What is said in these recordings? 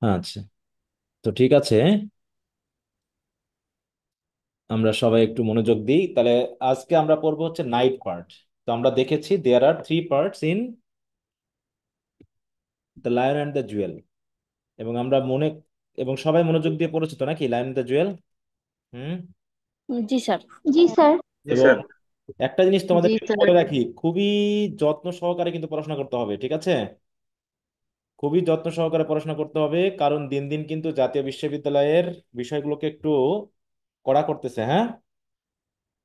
আচ্ছা, তো ঠিক আছে, আমরা সবাই একটু মনোযোগ দিই তাহলে। আজকে আমরা পড়বো হচ্ছে নাইট পার্ট। তো আমরা দেখেছি there are three parts in the lion and the jewel. এবং আমরা এবং সবাই মনোযোগ দিয়ে পড়েছি তো নাকি লায়ন দ্য জুয়েল? হুম। জি স্যার। জি স্যার। এবং একটা জিনিস জি তোমাদেরকে স্যার। বলে রাখি, খুবই যত্ন সহকারে কিন্তু পড়াশোনা করতে হবে, ঠিক আছে? খুবই যত্ন সহকারে পড়াশোনা করতে হবে, কারণ দিন দিন কিন্তু জাতীয় বিশ্ববিদ্যালয়ের বিষয়গুলোকে একটু কড়া করতেছে, হ্যাঁ?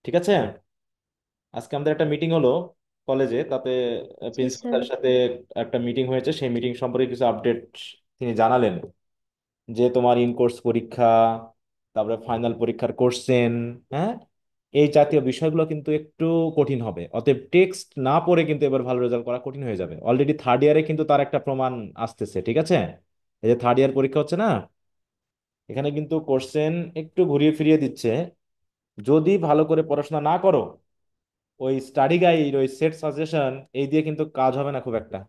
ঠিক আছে। আজকে আমাদের একটা মিটিং হলো কলেজে, তাতে জি প্রিন্সিপাল স্যার। স্যারের সাথে একটা মিটিং হয়েছে। সেই মিটিং সম্পর্কে কিছু আপডেট তিনি জানালেন, যে তোমার ইন কোর্স পরীক্ষা, তারপরে ফাইনাল পরীক্ষার কোশ্চেন, হ্যাঁ, এই জাতীয় বিষয়গুলো কিন্তু একটু কঠিন হবে। অতএব টেক্সট না পড়ে কিন্তু এবার ভালো রেজাল্ট করা কঠিন হয়ে যাবে। অলরেডি থার্ড ইয়ারে কিন্তু তার একটা প্রমাণ আসতেছে, ঠিক আছে? এই যে থার্ড ইয়ার পরীক্ষা হচ্ছে না, এখানে কিন্তু কোশ্চেন একটু ঘুরিয়ে ফিরিয়ে দিচ্ছে। যদি ভালো করে পড়াশোনা না করো, ওই স্টাডি গাইড, ওই সেট সাজেশন, এই দিয়ে কিন্তু কাজ হবে না খুব একটা।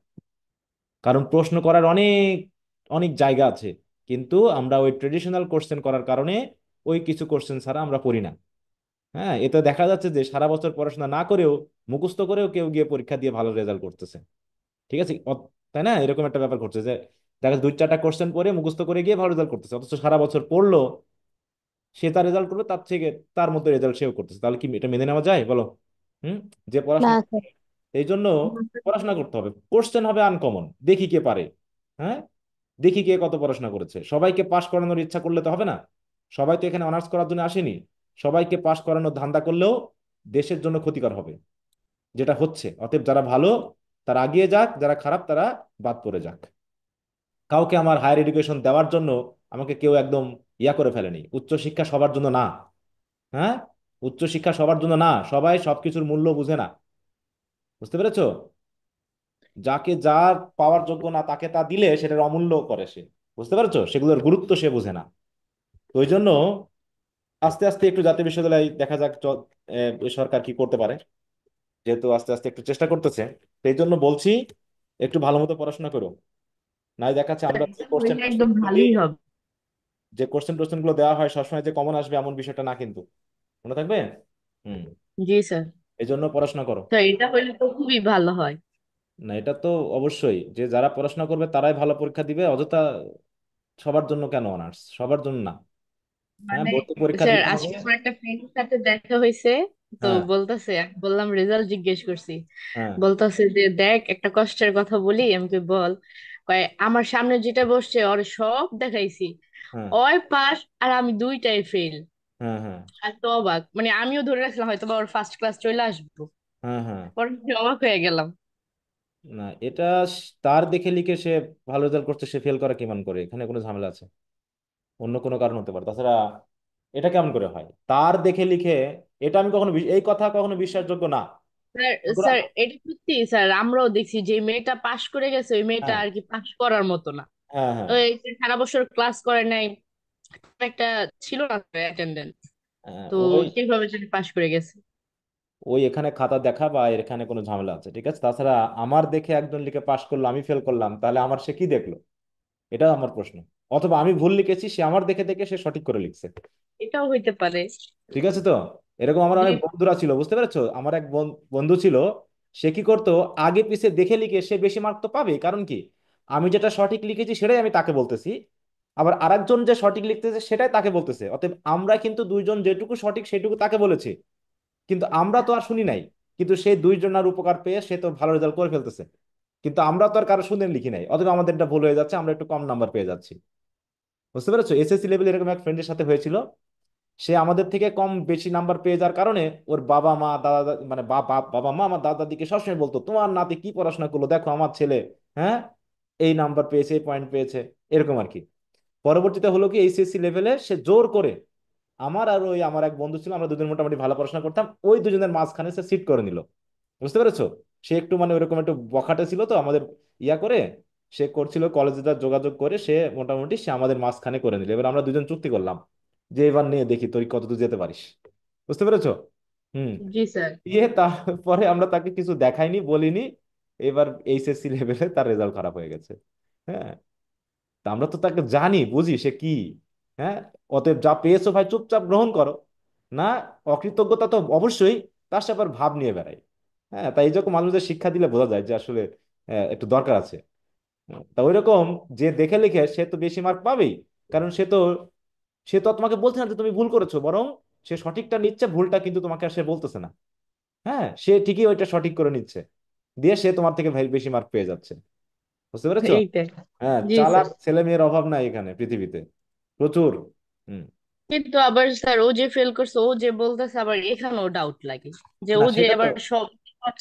কারণ প্রশ্ন করার অনেক অনেক জায়গা আছে, কিন্তু আমরা ওই ট্রেডিশনাল কোশ্চেন করার কারণে ওই কিছু কোশ্চেন ছাড়া আমরা পড়ি না। হ্যাঁ, এতে দেখা যাচ্ছে যে সারা বছর পড়াশোনা না করেও, মুখস্থ করেও কেউ গিয়ে পরীক্ষা দিয়ে ভালো রেজাল্ট করতেছে, ঠিক আছে? তাই না? এরকম একটা ব্যাপার ঘটছে যে দেখা যাচ্ছে দুই চারটা কোশ্চেন পড়ে মুখস্থ করে গিয়ে ভালো রেজাল্ট করতেছে, অথচ সারা বছর পড়লো, সে তার রেজাল্ট করবে তার থেকে, তার মধ্যে রেজাল্ট সেও করতেছে। তাহলে কি এটা মেনে নেওয়া যায় বলো? হুম। যে না পড়াশোনা, স্যার। এই জন্য পড়াশোনা করতে হবে। কোশ্চেন হবে আনকমন, দেখি কে পারে। হ্যাঁ, দেখি কে কত পড়াশোনা করেছে। সবাইকে পাশ করানোর ইচ্ছা করলে তো হবে না। সবাই তো এখানে অনার্স করার জন্য আসেনি। সবাইকে পাশ করানোর ধান্দা করলেও দেশের জন্য ক্ষতিকর হবে, যেটা হচ্ছে। অতএব যারা ভালো তারা আগিয়ে যাক, যারা খারাপ তারা বাদ পড়ে যাক। কাউকে আমার হায়ার এডুকেশন দেওয়ার জন্য আমাকে কেউ একদম করে ফেলেনি। উচ্চশিক্ষা সবার জন্য না। হ্যাঁ, উচ্চশিক্ষা সবার জন্য না, সবাই সবকিছুর মূল্য বুঝে না। বুঝতে পেরেছো? যাকে যার পাওয়ার যোগ্য না তাকে তা দিলে সেটার অমূল্য করে সে। বুঝতে পারছো? সেগুলোর গুরুত্ব সে বোঝে না। তো ওই জন্য আস্তে আস্তে একটু জাতীয় বিশ্ববিদ্যালয় দেখা যাক এ সরকার কি করতে পারে, যেহেতু আস্তে আস্তে একটু চেষ্টা করতেছে। তো এই জন্য বলছি, একটু ভালো মতো পড়াশোনা করো। নাই দেখাচ্ছে আমরা যে কোশ্চেন হইলে টোশ্চেন একদম গুলো দিই, ভালোই হবে। যে কোশ্চেন টোশ্চেন গুলো দেওয়া হয় সবসময় যে কমন আসবে এমন বিষয়টা না কিন্তু। মনে থাকবে। হুম। জি স্যার। এই জন্য পড়াশোনা করো। তো এটা হইলে তো খুবই ভালো হয়। না, এটা তো অবশ্যই, যে যারা পড়াশোনা করবে তারাই ভালো পরীক্ষা দিবে। অযথা সবার জন্য কেন অনার্স? সবার জন্য না। হ্যাঁ, মানে ভর্তি পরীক্ষা স্যার দিতে হবে। আজকে আমার একটা ফ্রেন্ডের সাথে দেখা হয়েছে। তো হ্যাঁ, বলতাছে, আমি বললাম রেজাল্ট জিজ্ঞেস করছি। হ্যাঁ, বলতাছে যে দেখ একটা কষ্টের কথা বলি, আমি কই বল। কয় আমার সামনে যেটা বসছে ওর সব দেখাইছি, হ্যাঁ, ওই পাস আর আমি দুইটাই ফেল। হ্যাঁ, হ্যাঁ, আর তো অবাক, মানে আমিও ধরে রাখছিলাম হয়তো বা ওর ফার্স্ট ক্লাস চলে আসবো। হ্যাঁ, হ্যাঁ। পরে আমি অবাক হয়ে গেলাম। না, এটা তার দেখে লিখে সে ভালো রেজাল্ট করছে, সে ফেল করা কেমন করে? এখানে কোনো ঝামেলা আছে? অন্য কোনো কারণ হতে পারে। তাছাড়া এটা কেমন করে হয় তার দেখে লিখে? এটা আমি কখনো এই কথা কখনো বিশ্বাসযোগ্য না। স্যার। সুতরাং স্যার এটা সত্যি স্যার, আমরাও দেখছি যে মেয়েটা পাশ করে গেছে ওই মেয়েটা হ্যাঁ, আর কি পাশ করার মতো না। হ্যাঁ, হ্যাঁ, ওই যে সারা বছর ক্লাস করে নাই, একটা ছিল না অ্যাটেন্ডেন্স, হ্যাঁ, তো ওই সেইভাবে যদি পাশ করে গেছে। ওই এখানে খাতা দেখা বা এর এখানে কোনো ঝামেলা আছে, ঠিক আছে? তাছাড়া আমার দেখে একজন লিখে পাশ করলো, আমি ফেল করলাম, তাহলে আমার সে কি দেখলো? এটা আমার প্রশ্ন। অথবা আমি ভুল লিখেছি, সে আমার দেখে দেখে সে সঠিক করে লিখছে। এটাও হইতে পারে। ঠিক আছে তো। এরকম আমার জি। অনেক বন্ধুরা ছিল, বুঝতে পেরেছো? আমার এক বন্ধু ছিল, সে কি করতো, আগে পিছে দেখে লিখে সে বেশি মার্ক তো পাবে, কারণ কি, আমি যেটা সঠিক লিখেছি সেটাই আমি তাকে বলতেছি, আবার আরেকজন যে সঠিক লিখতেছে সেটাই তাকে বলতেছে। অতএব আমরা কিন্তু দুইজন যেটুকু সঠিক সেটুকু তাকে বলেছি, কিন্তু আমরা তো আর শুনি নাই। কিন্তু সেই দুইজনের উপকার পেয়ে সে তো ভালো রেজাল্ট করে ফেলতেছে, কিন্তু আমরা তো আর কারো শুনে লিখি নাই। অতএব আমাদের এটা ভুল হয়ে যাচ্ছে, আমরা একটু কম নাম্বার পেয়ে যাচ্ছি। বুঝতে পেরেছো? এসএসসি লেভেলে এরকম এক ফ্রেন্ডের সাথে হয়েছিল। সে আমাদের থেকে কম বেশি নাম্বার পেয়ে যাওয়ার কারণে ওর বাবা মা দাদা মানে বাবা মা আমার দাদা দাদিকে সবসময় বলতো, তোমার নাতি কি পড়াশোনা করলো, দেখো আমার ছেলে, হ্যাঁ, এই নাম্বার পেয়েছে, এই পয়েন্ট পেয়েছে, এরকম আর কি। পরবর্তীতে হলো কি, এইচএসসি লেভেলে সে জোর করে, আমার আর ওই আমার এক বন্ধু ছিল, আমরা দুজন মোটামুটি ভালো পড়াশোনা করতাম, ওই দুজনের মাঝখানে সে সিট করে নিল। বুঝতে পেরেছো? সে একটু মানে ওইরকম একটু বখাটে ছিল তো আমাদের, করে সে করছিল কলেজে তার যোগাযোগ করে, সে মোটামুটি সে আমাদের মাঝখানে করে নিল। এবার আমরা দুজন চুক্তি করলাম যে এবার নিয়ে দেখি তুই কতদূর যেতে পারিস। বুঝতে পেরেছো? হুম। জি স্যার। তারপরে আমরা তাকে কিছু দেখাইনি, বলিনি। এবার এইচএসসি লেভেলে তার রেজাল্ট খারাপ হয়ে গেছে। হ্যাঁ। তা আমরা তো তাকে জানি, বুঝি সে কি। হ্যাঁ, অতএব যা পেয়েছো ভাই চুপচাপ গ্রহণ করো। না, অকৃতজ্ঞতা তো অবশ্যই, তার সাথে আবার ভাব নিয়ে বেড়াই। হ্যাঁ, তাই এই রকম মাঝে মাঝে শিক্ষা দিলে বোঝা যায় যে আসলে একটু দরকার আছে। তা ওই রকম যে দেখে লিখে সে তো বেশি মার্ক পাবেই, কারণ সে তো আর তোমাকে বলছে না যে তুমি ভুল করেছো, বরং সে সঠিকটা নিচ্ছে, ভুলটা কিন্তু তোমাকে আর সে বলতেছে না। হ্যাঁ, সে ঠিকই ওইটা সঠিক করে নিচ্ছে, দিয়ে সে তোমার থেকে ভাই বেশি মার্ক পেয়ে যাচ্ছে। বুঝতে পেরেছো? এইটাই। হ্যাঁ, জি চালাক স্যার। ছেলে মেয়ের অভাব নাই এখানে পৃথিবীতে, প্রচুর। হুম। কিন্তু আবার স্যার ও যে ফেল করছে ও যে বলতেছে, আবার এখানেও ডাউট লাগে যে না ও যে সেটা তো, আবার সব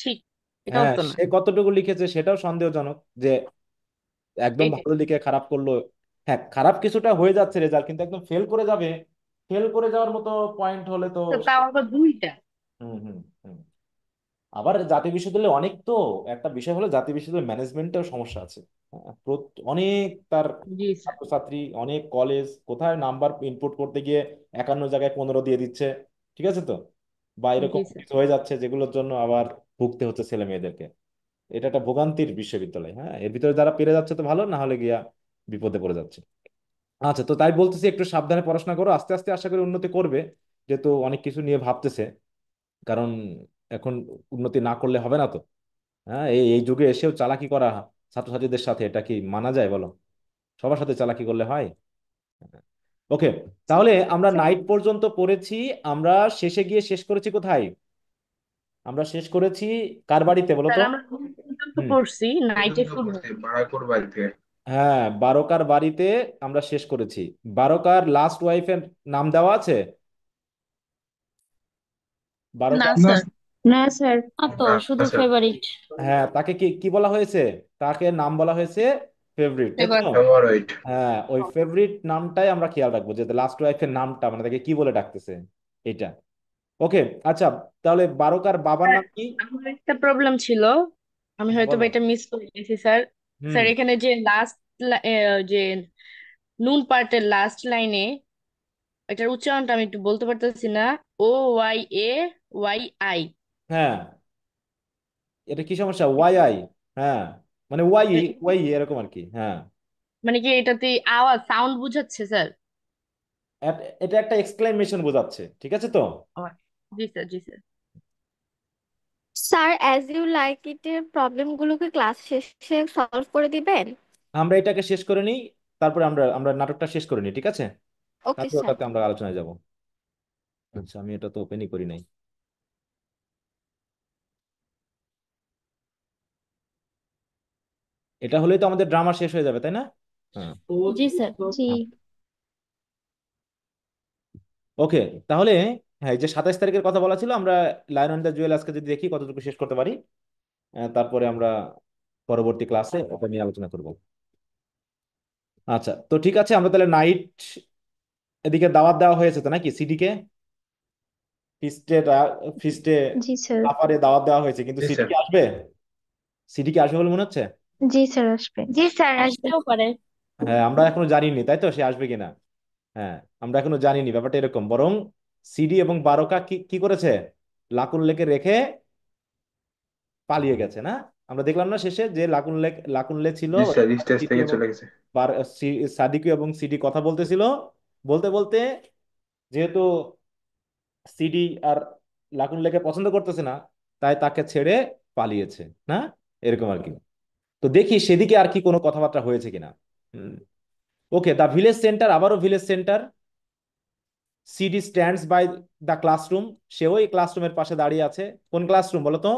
ঠিক, এটাও হ্যাঁ তো না। সে কতটুকু লিখেছে সেটাও সন্দেহজনক, যে একদম এইটাই। ভালো লিখে খারাপ করলো। হ্যাঁ, খারাপ কিছুটা হয়ে যাচ্ছে রেজাল্ট, কিন্তু একদম ফেল করে যাবে, ফেল করে যাওয়ার মতো পয়েন্ট হলে তো। তো তাও আবার দুইটা। হুম হুম হুম। আবার জাতীয় বিশ্ববিদ্যালয়ে অনেক তো, একটা বিষয় হলো জাতীয় বিশ্ববিদ্যালয় ম্যানেজমেন্টেও সমস্যা আছে। অনেক তার জি স্যার। ছাত্রছাত্রী, অনেক কলেজ কোথায় নাম্বার ইনপুট করতে গিয়ে 51 জায়গায় 15 দিয়ে দিচ্ছে, ঠিক আছে তো, বা এরকম জি স্যার। কিছু হয়ে যাচ্ছে যেগুলোর জন্য আবার ভুগতে হচ্ছে ছেলে মেয়েদেরকে। এটা একটা ভোগান্তির বিশ্ববিদ্যালয়। হ্যাঁ, এর ভিতরে যারা পেরে যাচ্ছে তো ভালো, না হলে গিয়া বিপদে পড়ে যাচ্ছে। আচ্ছা, তো তাই বলতেছি একটু সাবধানে পড়াশোনা করো, আস্তে আস্তে আশা করি উন্নতি করবে, যেহেতু অনেক কিছু নিয়ে ভাবতেছে। কারণ এখন উন্নতি না করলে হবে না তো। হ্যাঁ, এই এই যুগে এসেও চালাকি করা ছাত্রছাত্রীদের সাথে, এটা কি মানা যায় বলো? সবার সাথে চালাকি করলে হয়? ওকে, তাহলে আমরা নাইট পর্যন্ত পড়েছি। আমরা শেষে গিয়ে শেষ করেছি কোথায়? আমরা শেষ করেছি কার বাড়িতে বলো স্যার তো? আমরা কোন পর্যন্ত হুম। পড়ছি? নাইটে পর্যন্ত শুরু পড়ছে হয়েছে। বারাকর বাড়িতে। হ্যাঁ, বারোকার বাড়িতে আমরা শেষ করেছি। বারোকার লাস্ট ওয়াইফের নাম দেওয়া আছে? না বারোকার, না স্যার। না স্যার, তো না শুধু স্যার, ফেভারিট। হ্যাঁ তাকে কি কি বলা হয়েছে? তাকে নাম বলা হয়েছে ফেভারিট, তাই এবার তো? ফেভারিট। হ্যাঁ, ওই ফেভারিট নামটাই আমরা খেয়াল রাখবো, যে লাস্ট ওয়াইফের নামটা মানে তাকে কি বলে ডাকতেছে, এটা। ওকে। আচ্ছা, তাহলে বারোকার বাবার স্যার নাম কি? আমার একটা প্রবলেম ছিল, আমি হ্যাঁ হয়তো বা বলো। এটা মিস করে গেছি স্যার। হুম। স্যার এখানে যে লাস্ট, যে নুন পার্টের লাস্ট লাইনে, এটার উচ্চারণটা আমি একটু বলতে পারতেছি না। OYA YI। হ্যাঁ, এটা কি সমস্যা? Why I? হ্যাঁ, মানে ওয়াই, ওয়াই এরকম আর কি। হ্যাঁ, মানে কি এটাতে আওয়াজ সাউন্ড বুঝাচ্ছে স্যার? এটা একটা এক্সক্লেমেশন বোঝাচ্ছে, ঠিক আছে তো। ও, জি স্যার, জি sir. Sir, as you like it এর প্রবলেম গুলোকে ক্লাস শেষে সলভ করে দিবেন? আমরা এটাকে শেষ করে নিই, তারপরে আমরা আমরা নাটকটা শেষ করে নিই, ঠিক আছে? ওকে তারপরে স্যার। ওটাতে আমরা আলোচনায় যাব। আচ্ছা, আমি এটা তো ওপেনই করি নাই। এটা হলেই তো আমাদের ড্রামা শেষ হয়ে যাবে, তাই না? হ্যাঁ। জি স্যার, জি। ওকে, তাহলে হ্যাঁ, এই যে 27 তারিখের কথা বলা ছিল, আমরা লায়ন অ্যান্ড দ্য জুয়েল আজকে যদি দেখি কতটুকু শেষ করতে পারি, তারপরে আমরা পরবর্তী ক্লাসে ওটা নিয়ে আলোচনা করব। আচ্ছা, তো ঠিক আছে, আমরা তাহলে নাইট, এদিকে দাওয়াত দেওয়া হয়েছে তো নাকি সিডি কে? ফিস্টে, ফিস্টে জি স্যার। আপারে দাওয়াত দেওয়া হয়েছে, কিন্তু জি সিডি স্যার। কি আসবে? সিডি কি আসবে বলে মনে হচ্ছে? জি স্যার, আসবে। জি স্যার, আসবে। আসতেও পারে। হ্যাঁ, আমরা এখনো জানিনি তাই তো, সে আসবে কিনা। হ্যাঁ, আমরা এখনো জানিনি, ব্যাপারটা এরকম। বরং সিডি এবং বারোকা কি কি করেছে, লাকুন লেকে রেখে পালিয়ে গেছে না? আমরা দেখলাম না শেষে, যে লাকুনলে ছিল, জি স্যার, স্টেজ সাদিকু থেকে এবং চলে গেছে। সাদিকু এবং সিডি কথা বলতেছিল, বলতে বলতে, যেহেতু সিডি আর লাকুনলেকে পছন্দ করতেছে না, তাই তাকে ছেড়ে পালিয়েছে, না? এরকম আর কি। তো দেখি সেদিকে আর কি কোনো কথাবার্তা হয়েছে কিনা। ওকে, দ্য ভিলেজ সেন্টার, আবারও village centre. Sidi stands by the classroom, সেও এই ক্লাসরুমের পাশে দাঁড়িয়ে আছে। কোন ক্লাসরুম বলো তো?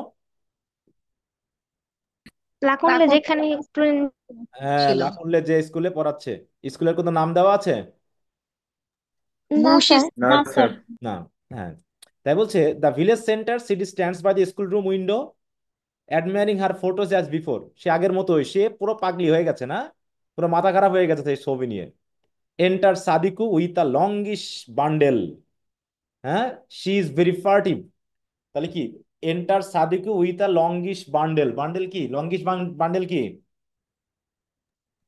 লাকুনলে লাখন যেখানে স্টুডেন্ট হ্যাঁ, ছিল। লাকুনলে যে স্কুলে পড়াচ্ছে, স্কুলের কোনো নাম দেওয়া আছে? না বুশিস। স্যার। না না স্যার। স্যার। না। হ্যাঁ, তাই বলছে, the village centre Sidi stands by the school room window admiring her photos as before. সে আগের মতোই, সে পুরো পাগলি হয়ে গেছে না, পুরো মাথা খারাপ হয়ে গেছে সেই ছবি নিয়ে। Enter Sadiku with a longish bundle. হ্যাঁ, শি ইজ ভেরি ফার্টিভ। তাহলে কি, enter Sadiku with a longish bundle. Bundle কি, লঙ্গিশ বান্ডেল কি,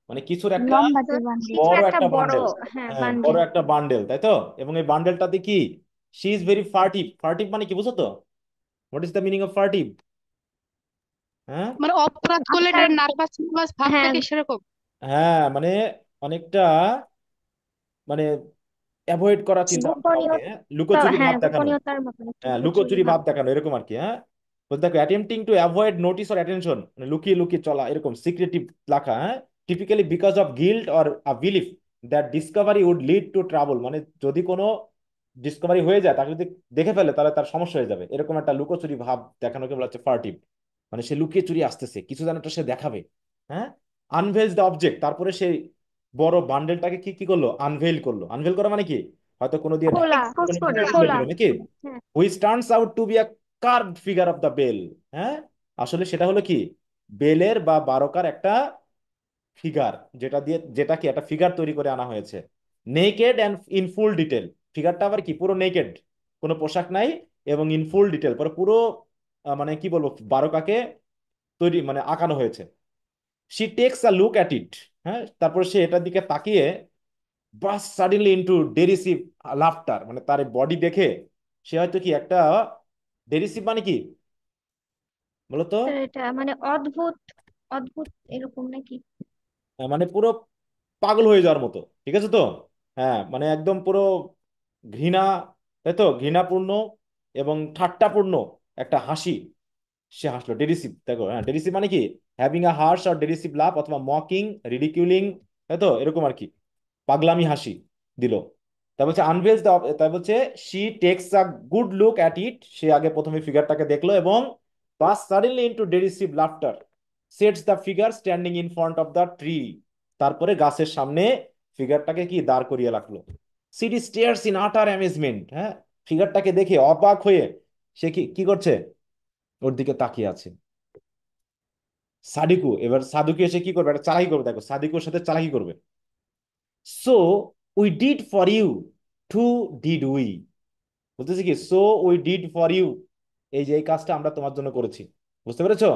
মানে কিছুর একটা লম্বা যে বান্ডিল, কিছু বড় একটা একটা বড়, বান্ডেল। হ্যাঁ, হ্যাঁ, বড় বান্ডিল। একটা বান্ডেল, তাই তো। এবং এই বান্ডেলটাতে কি, she is very furtive. Furtive মানে কি বুঝো তো? What is the meaning of furtive? হ্যাঁ। মানে অপরাধ করলে এটা আপনার, নার্ভাস নার্ভাস ভাব হ্যাঁ, থাকে সেরকম। হ্যাঁ মানে অনেকটা মানে অ্যাভয়েড করার চিন্তা ভাবনা কাউকে, হ্যাঁ? গোপনীয়তা, লুকোচুরি হ্যাঁ ভাব দেখানো। গোপনীয়তার মতন একটা হ্যাঁ, লুকোচুরি লুকোচুরি ভাব। ভাব দেখানো এরকম আর কি, হ্যাঁ। তো দেখো, attempting to avoid notice or attention, মানে লুকিয়ে লুকিয়ে চলা, এরকম সিক্রেটিভ রাখা, হ্যাঁ। Typically because of guilt or a belief that discovery would lead to trouble, মানে যদি কোনো ডিসকভারি হয়ে যায়, তাকে যদি দেখে ফেলে তাহলে তার সমস্যা হয়ে যাবে, এরকম একটা লুকোচুরি ভাব দেখানোকে বলা হচ্ছে ফার্টিভ। মানে সে লুকিয়ে চুরি আসতেছে, কিছু যেন একটা সে দেখাবে, হ্যাঁ। আনভেলস দ্য অবজেক্ট, তারপরে সেই বড় বান্ডেলটাকে কি কি করলো, আনভেইল করলো। আনভেইল করা মানে কি, হয়তো কোনো দিয়ে ঢাকা খোলা, এক্সপোজ কোনো কিছু করা। খুলে খোলা। দিল নাকি, হ্যাঁ, which turns out to be a curved figure of the bell, হ্যাঁ। আসলে সেটা হলো কি, বেলের বা বারকার একটা ফিগার, যেটা দিয়ে, যেটা কি একটা ফিগার তৈরি করে আনা হয়েছে, naked and in full detail. ফিগারটা আবার কি পুরো নেকেড, কোনো পোশাক নাই, এবং ইন ফুল ডিটেল, পরে পুরো মানে কি বলবো, বারকাকে তৈরি মানে আঁকানো হয়েছে। She takes a look at ইট, হ্যাঁ, তারপর সে এটার দিকে তাকিয়ে বাস সাডেনলি ইনটু ডেরিসিভ লাফটার, মানে তার বডি দেখে সে হয়তো কি একটা, ডেরিসিভ মানে কি বলতো, স্যার এটা মানে অদ্ভুত, অদ্ভুত এরকম নাকি? মানে পুরো পাগল হয়ে যাওয়ার মতো, ঠিক আছে তো। হ্যাঁ, মানে একদম পুরো ঘৃণা, তাই তো, ঘৃণাপূর্ণ এবং ঠাট্টাপূর্ণ একটা হাসি সে হাসলো, ডেরিসিভ। দেখো, হ্যাঁ, ডেরিসিভ মানে কি, হ্যাভিং আ হার্শ আর ডেরিসিভ লাভ, অথবা মকিং, রিডিকিউলিং, তাই তো, এরকম আর কি, পাগলামি হাসি দিল। তা বলছে আনভেলস দ্য, তাই বলছে she takes a good look at it, সে আগে প্রথমে ফিগারটাকে দেখলো, এবং বাস suddenly into derisive laughter, sets the figure standing in front of the tree, তারপরে গাছের সামনে ফিগারটাকে কি দাঁড় করিয়ে রাখলো। Sidi stares in utter amazement, হ্যাঁ, ফিগারটাকে দেখে অবাক হয়ে সে কি কি করছে, ওর দিকে তাকিয়ে আছে। সাদিকু, এবার সাদুকে এসে কি করবে, একটা চালাকি করবে, দেখো সাদিকুর সাথে চালাকি করবে। So we did for you, to did we, বলতেছি কি, so we did for you, এই যে এই কাজটা আমরা তোমার জন্য করেছি, বুঝতে পেরেছো।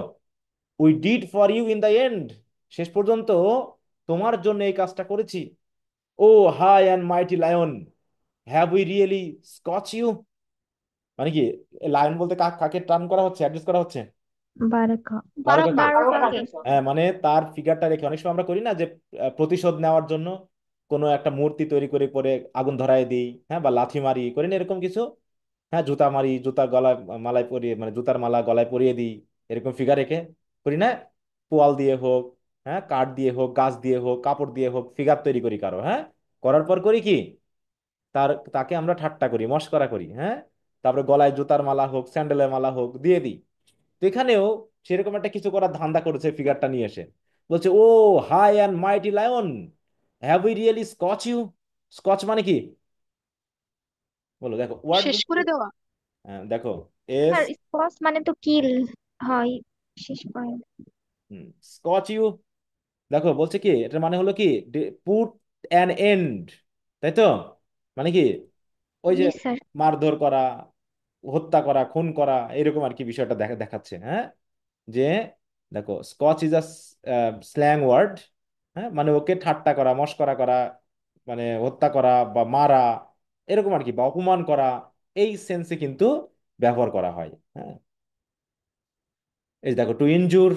We did for you in the end, শেষ পর্যন্ত তোমার জন্য এই কাজটা করেছি। Oh high and mighty lion, have we really scotch you, মানে কি, লায়ন বলতে কাকে টার্ন করা হচ্ছে, অ্যাড্রেস করা হচ্ছে, বারাকা। বারকাকে। বারকাকে। হ্যাঁ, মানে তার ফিগারটা রেখে অনেক সময় আমরা করি না যে প্রতিশোধ নেওয়ার জন্য কোনো একটা মূর্তি তৈরি করে পরে আগুন ধরায় দিই, হ্যাঁ, বা লাথি মারি, করি না এরকম কিছু, হ্যাঁ, জুতা মারি, জুতা গলায় মালায় পরিয়ে, মানে জুতার মালা গলায় পরিয়ে দিই, এরকম ফিগার রেখে করি না, পোয়াল দিয়ে হোক, হ্যাঁ, কাঠ দিয়ে হোক, গাছ দিয়ে হোক, কাপড় দিয়ে হোক, ফিগার তৈরি করি কারো, হ্যাঁ। করার পর করি কি, তাকে আমরা ঠাট্টা করি, মশকরা করি, হ্যাঁ। তারপরে গলায় জুতার মালা হোক, স্যান্ডেলের মালা হোক দিয়ে দিই। তো এখানেও সেরকম একটা কিছু করার ধান্দা করেছে ফিগারটা নিয়ে এসে, বলছে oh high and mighty lion, have we really scotch you. Scotch মানে কি বলো, দেখো ওয়ার্ড, শেষ করে দেওয়া। দেখো, এস, আর স্কচ মানে তো কিল হয়, শেষ করে। স্কচ ইউ, দেখো বলছে কি, এটার মানে হলো কি, পুট অ্যান এন্ড, তাই তো, মানে কি, ওই যে জি স্যার। মারধর করা, হত্যা করা, খুন করা, এরকম আর কি বিষয়টা দেখাচ্ছে, হ্যাঁ। যে দেখো, scotch is a slang word, হ্যাঁ, মানে ওকে ঠাট্টা করা, মশকরা করা, মানে হত্যা করা বা মারা, এরকম আর কি, বা অপমান করা, এই সেন্সে কিন্তু ব্যবহার করা হয়, হ্যাঁ। এই যে দেখো, টু ইনজুর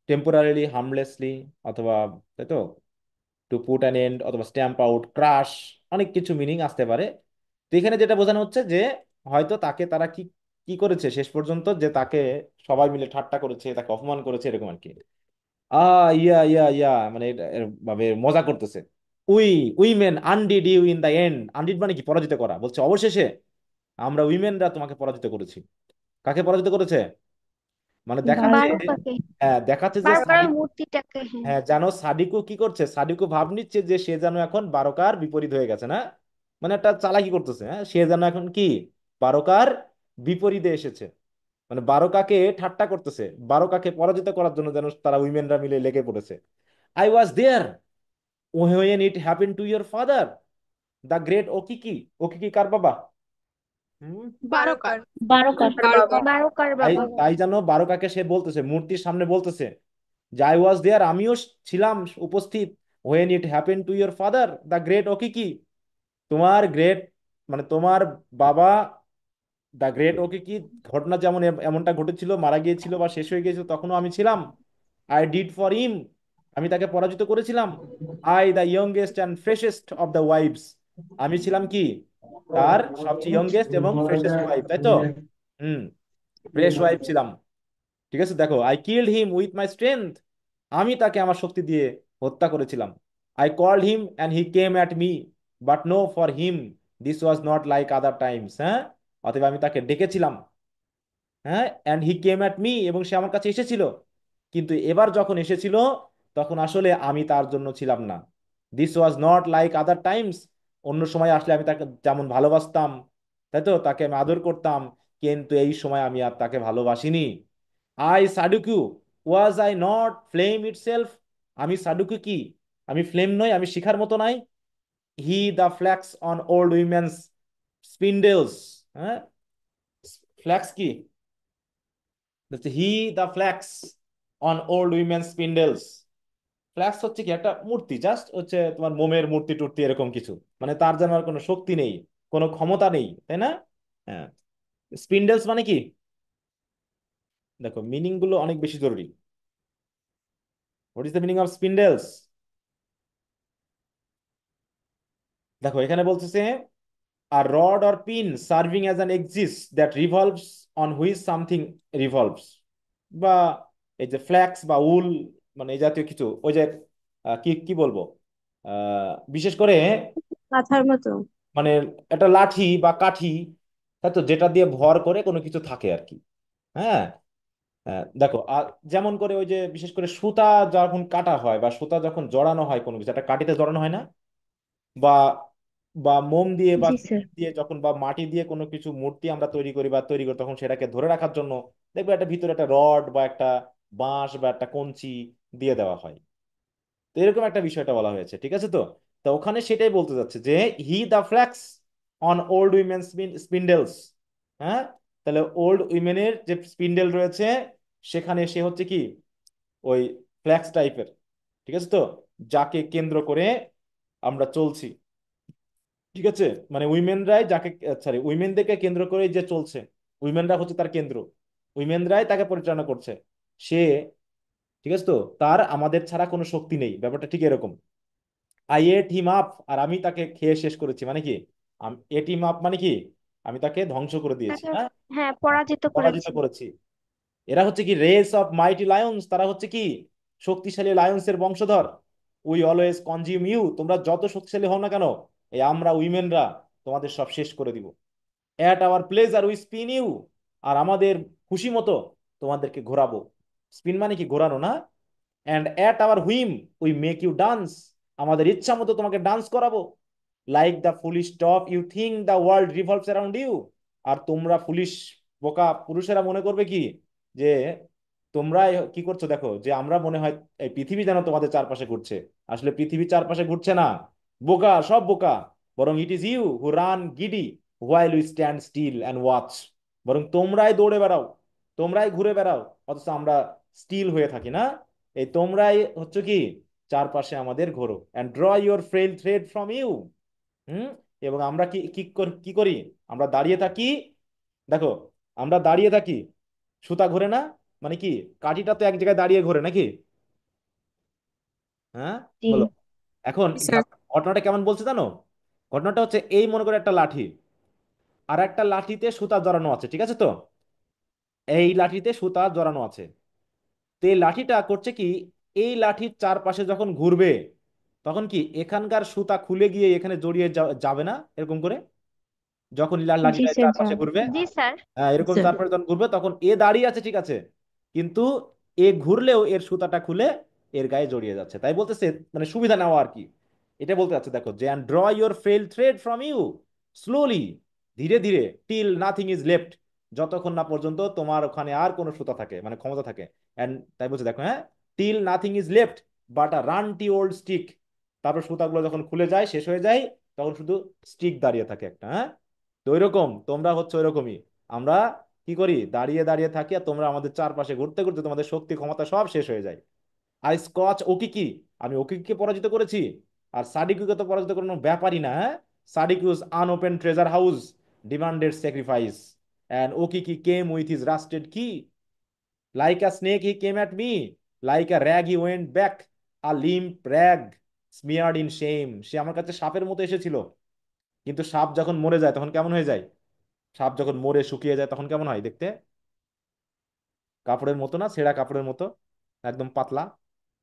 টেম্পোরারিলি, হার্মলেসলি, অথবা, তাই তো, টু পুট অ্যান এন্ড, অথবা স্ট্যাম্প আউট, ক্রাশ, অনেক কিছু মিনিং আসতে পারে। তো এখানে যেটা বোঝানো হচ্ছে যে হয়তো তাকে তারা কি কি করেছে শেষ পর্যন্ত, যে তাকে সবাই মিলে ঠাট্টা করেছে, তাকে অপমান করেছে, এরকম আর কি। ইয়া ইয়া ইয়া, মানে ভাবে মজা করতেছে। We women undid you in the end, undid মানে কি, পরাজিত করা, বলছে অবশেষে আমরা উইমেনরা তোমাকে পরাজিত করেছি। কাকে পরাজিত করেছে, মানে দেখাচ্ছে, বারাকা। বারকাকে। হ্যাঁ, দেখাচ্ছে যে বারকার সাদিক, মূর্তিটাকে, হ্যাঁ। হ্যাঁ, জানো সাদিকও কি করছে, সাদিকও ভাব নিচ্ছে যে সে যেন এখন বারকার বিপরীত হয়ে গেছে না, মানে একটা চালাকি করতেছে, হ্যাঁ, সে যেন এখন কি বারকার বিপরীতে এসেছে, মানে বারকাকে ঠাট্টা করতেছে, বারকাকে পরাজিত করার জন্য যেন তারা উইমেনরা মিলে লেগে পড়েছে। I was there when it happened to your father, the great Okiki. Okiki কার বাবা? হুম, বারকার। বারোকার। বারকার তাই বাবা। তাই জানো বারকাকে সে বলতেছে, মূর্তির সামনে বলতেছে যে আই ওয়াজ দেয়ার, আমিও ছিলাম উপস্থিত, when it happened to your father, the great ওকিকি, তোমার গ্রেট, মানে তোমার বাবা দা গ্রেট ওকিকি, ঘটনা যেমন এমনটা ঘটেছিল, মারা গিয়েছিল বা শেষ হয়ে গিয়েছিল, তখনও আমি ছিলাম। আই ডিড ফর হিম, আমি তাকে পরাজিত করেছিলাম। I the youngest and freshest of the wives, আমি ছিলাম কি তার সবচেয়ে ইয়ংগেস্ট এবং ফ্রেশেস্ট ওয়াইফ, তাই তো? হুম, ফ্রেশ ওয়াইফ ছিলাম। ঠিক আছে, দেখো, I killed him with my strength, আমি তাকে আমার শক্তি দিয়ে হত্যা করেছিলাম। I called him and he came at me, but no for him this was not like other times. হ্যাঁ, অতএব আমি তাকে ডেকেছিলাম, হ্যাঁ, and he came at me, এবং সে আমার কাছে এসেছিল, কিন্তু এবার যখন এসেছিল তখন আসলে আমি তার জন্য ছিলাম না। This was not like other Times, অন্য সময় আসলে আমি তাকে যেমন ভালোবাসতাম, তাই তো, তাকে আমি আদর করতাম, কিন্তু এই সময় আমি আর তাকে ভালোবাসিনি। I Sadiku was I not flame itself, আমি সাডুকু কি, আমি ফ্লেম নই, আমি শিখার মতো নাই। He the flax on old women's spindles, হ্যাঁ, ফ্ল্যাক্স কি, he the flax on old women spindles. Flax হচ্ছে কি একটা মূর্তি, জাস্ট হচ্ছে তোমার মোমের মূর্তি টুর্তি এরকম কিছু, মানে তার যেন আর কোনো শক্তি নেই, কোনো ক্ষমতা নেই, তাই না? হ্যাঁ, স্পিন্ডেলস মানে কি, দেখো মিনিং গুলো অনেক বেশি জরুরি। What is the meaning of spindles? দেখো এখানে বলতেছে a rod or pin serving as an axis that revolves on which something revolves, বা এই যে ফ্ল্যাক্স বা উল, মানে এই জাতীয় কিছু, ওই যে কি কি বলবো, বিশেষ করে মাথার মতো। মানে একটা লাঠি বা কাঠি, তাই তো, যেটা দিয়ে ভর করে কোনো কিছু থাকে আর কি। হ্যাঁ, দেখো যেমন করে ওই যে বিশেষ করে সুতা যখন কাটা হয় বা সুতা যখন জড়ানো হয় কোনো কিছু, একটা কাঠিতে জড়ানো হয় না, বা বা মোম দিয়ে বা জি স্যার। সিমেন্ট দিয়ে যখন বা মাটি দিয়ে কোনো কিছু মূর্তি আমরা তৈরি করি তখন সেটাকে ধরে রাখার জন্য দেখবে একটা ভিতরে একটা রড বা একটা বাঁশ বা একটা কঞ্চি দিয়ে দেওয়া হয়। তো এরকম একটা বিষয়টা বলা হয়েছে, ঠিক আছে তো? তো ওখানে সেটাই বলতে যাচ্ছে যে হি দা ফ্ল্যাক্স অন ওল্ড উইমেন স্পিন্ডেলস। হ্যাঁ, তাহলে ওল্ড উইমেনের যে স্পিন্ডেল রয়েছে সেখানে সে হচ্ছে কি ওই ফ্ল্যাক্স টাইপের, ঠিক আছে তো, যাকে কেন্দ্র করে আমরা চলছি। ঠিক আছে, মানে উইমেনরাই যাকে, সরি, উইমেনদেরকে কেন্দ্র করে যে চলছে, উইমেনরা হচ্ছে তার কেন্দ্র, উইমেনরাই তাকে পরিচালনা করছে। সে, ঠিক আছে তো, তার আমাদের ছাড়া কোনো শক্তি নেই, ব্যাপারটা ঠিক এরকম। আই এট হিম আপ, আর আমি তাকে খেয়ে শেষ করেছি, মানে কি, এট হিম আপ মানে কি, আমি তাকে ধ্বংস করে দিয়েছি, তাকে হ্যাঁ, হ্যাঁ পরাজিত পরাজিত করেছি। করেছি। এরা হচ্ছে কি রেস অফ মাইটি লায়ন্স, তারা হচ্ছে কি শক্তিশালী লায়ন্সের বংশধর। উই অলওয়েজ কনজিউম ইউ, তোমরা যত শক্তিশালী হও না কেন, এই আমরা উইমেনরা তোমাদের সব শেষ করে দিব। At our pleasure we spin you, আর আমাদের খুশি মতো তোমাদেরকে ঘোরাবো। স্পিন মানে কি, ঘোরানো না? And at our whim we make you dance, আমাদের ইচ্ছা মতো তোমাকে ডান্স করাবো। Like the foolish top you think the world revolves around you, আর তোমরা ফুলিশ বোকা পুরুষেরা মনে করবে কি যে তোমরা কি করছো, দেখো যে আমরা মনে হয় এই পৃথিবী যেন তোমাদের চারপাশে ঘুরছে, আসলে পৃথিবী চারপাশে ঘুরছে না, বোকা, সব বোকা। বরং it is you who run giddy while we stand still and watch, বরং তোমরাই দৌড়ে বেড়াও, তোমরাই ঘুরে বেড়াও, অথচ আমরা স্টিল হয়ে থাকি না। এই তোমরাই হচ্ছে কি চারপাশে আমাদের ঘোরো, and draw your frail thread from you. হুম, এবং আমরা কি কি কি করি, আমরা দাঁড়িয়ে থাকি, দেখো, আমরা দাঁড়িয়ে থাকি, সুতা ঘোরে না, মানে কি, কাঠিটা তো এক জায়গায় দাঁড়িয়ে ঘোরে নাকি? হ্যাঁ, জি বলো। এখন স্যার। ঘটনাটা কেমন বলছে জানো? ঘটনাটা হচ্ছে এই, মনে করে একটা লাঠি, আর একটা লাঠিতে সুতা জড়ানো আছে, ঠিক আছে তো, এই লাঠিতে সুতা জড়ানো আছে। তো এই লাঠিটা করছে কি, এই লাঠির চারপাশে যখন ঘুরবে তখন কি এখানকার সুতা খুলে গিয়ে এখানে জড়িয়ে যাবে না এরকম করে, যখন জি লাঠিটা স্যার চারপাশে যান। ঘুরবে? জি স্যার। হ্যাঁ, এরকম স্যার। চারপাশে যখন ঘুরবে তখন এ দাঁড়িয়ে আছে, ঠিক আছে, কিন্তু এ ঘুরলেও এর সুতাটা খুলে এর গায়ে জড়িয়ে যাচ্ছে, তাই বলতেছে মানে সুবিধা নেওয়া আর কি। এটা বলতে চাচ্ছে, দেখো, যে and draw your fell thread from you slowly, ধীরে ধীরে, টিল নাথিং ইজ লেফট, যতক্ষণ না পর্যন্ত তোমার ওখানে আর কোনো সুতা থাকে, মানে ক্ষমতা থাকে। এন্ড তাই বলছে, দেখো, হ্যাঁ, till nothing is left but a runty old stick, তারপর সুতাগুলো যখন খুলে যায়, শেষ হয়ে যায়, তখন শুধু স্টিক দাঁড়িয়ে থাকে একটা, হ্যাঁ। তো ওইরকম তোমরা হচ্ছে ওইরকমই, আমরা কি করি, দাঁড়িয়ে দাঁড়িয়ে থাকি, আর তোমরা আমাদের চারপাশে ঘুরতে ঘুরতে তোমাদের শক্তি ক্ষমতা সব শেষ হয়ে যায়। আই স্কচ ওকিকি, আমি ওকিকে পরাজিত করেছি, আর সাডিকুকে তো পরাজিত কোনো ব্যাপারই না, হ্যাঁ। Sadiku's unopen treasure house demanded sacrifice, and Okiki came with his rusted কি, like a snake he came at me, like a rag he went back, a limp rag smeared in shame. সে আমার কাছে সাপের মতো এসেছিল, কিন্তু সাপ যখন মরে যায় তখন কেমন হয়ে যায়? সাপ যখন মরে শুকিয়ে যায় তখন কেমন হয় দেখতে? কাপড়ের মতো না, ছেঁড়া কাপড়ের মতো, একদম পাতলা।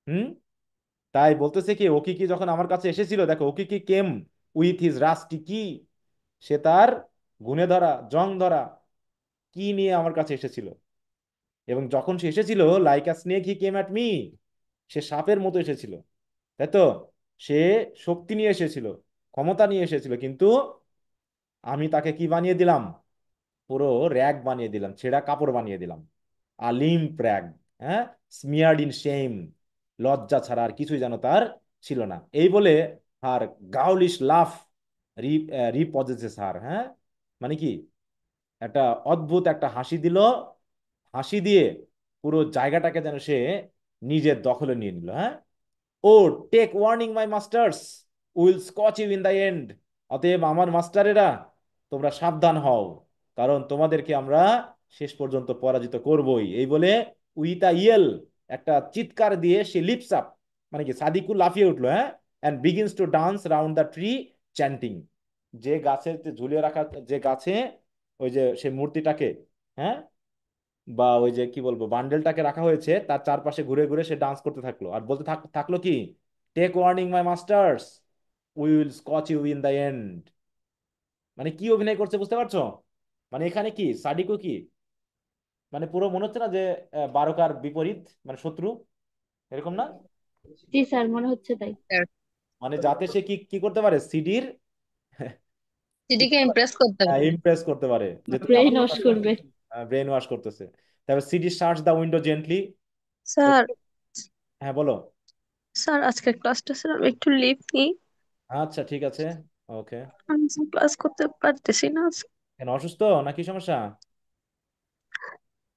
হুম। তাই বলতেছে কি, ওকিকি যখন আমার কাছে এসেছিল, দেখো ওকিকি কেম উইথ হিজ রাস্টি কি, সে তার গুণে ধরা জং ধরা কি নিয়ে আমার কাছে এসেছিল। এবং যখন সে এসেছিল, like a snake he came at me, সে সাপের মতো এসেছিল, তাই তো? সে শক্তি নিয়ে এসেছিল, ক্ষমতা নিয়ে এসেছিল, কিন্তু আমি তাকে কি বানিয়ে দিলাম? পুরো র্যাগ বানিয়ে দিলাম, ছেঁড়া কাপড় বানিয়ে দিলাম। আলিম প্র্যাগ, হ্যাঁ, স্মিয়ার্ড ইন শেম, লজ্জা ছাড়া আর কিছুই যেন তার ছিল না। এই বলে আর গাউলিশ লাফ রি রিপজেসেস হার, হ্যাঁ, মানে কি, একটা অদ্ভুত একটা হাসি দিল, হাসি দিয়ে পুরো জায়গাটাকে যেন সে নিজের দখলে নিয়ে নিল, হ্যাঁ। Oh take warning my masters, will scotch you in the end. অতএব আমার মাস্টারেরা, তোমরা সাবধান হও, কারণ তোমাদেরকে আমরা শেষ পর্যন্ত পরাজিত করবই। এই বলে উইথ আ ইয়েল, একটা চিৎকার দিয়ে সে লিপস আপ, মানে কি সাদিকুল লাফিয়ে উঠলো, হ্যাঁ, and begins to dance round the tree chanting. যে গাছে ঝুলিয়ে রাখা, যে গাছে ওই যে সে মূর্তিটাকে, হ্যাঁ, বা ওই যে কি বলবো বান্ডেলটাকে রাখা হয়েছে, তার চারপাশে ঘুরে ঘুরে সে ডান্স করতে থাকলো আর বলতে থাকলো কি, take warning my masters, we will scotch you in the end. মানে কি অভিনয় করছে বুঝতে পারছো? মানে এখানে কি সাডিকো কি, মানে পুরো মনে হচ্ছে না যে বারকার বিপরীত, মানে শত্রু, এরকম না? জি স্যার, মনে হচ্ছে তাই। মানে যাতে সে কি কি করতে পারে, সিডির কি সিডিকে করতে পারে, ইমপ্রেস করতে পারে। ইমপ্রেস করতে পারে যে তুমি ব্রেইন আমার ওয়াশ কথা করবে। ব্রেন ওয়াশ করতেছে। তারপর Sidi shuts the window gently. Sir, হ্যাঁ বলো। স্যার আজকের ক্লাসটা স্যার আমি একটু লিভ নিই। আচ্ছা ঠিক আছে, ওকে। আমি ক্লাস করতে পারতেছি না। কেন, অসুস্থ নাকি সমস্যা?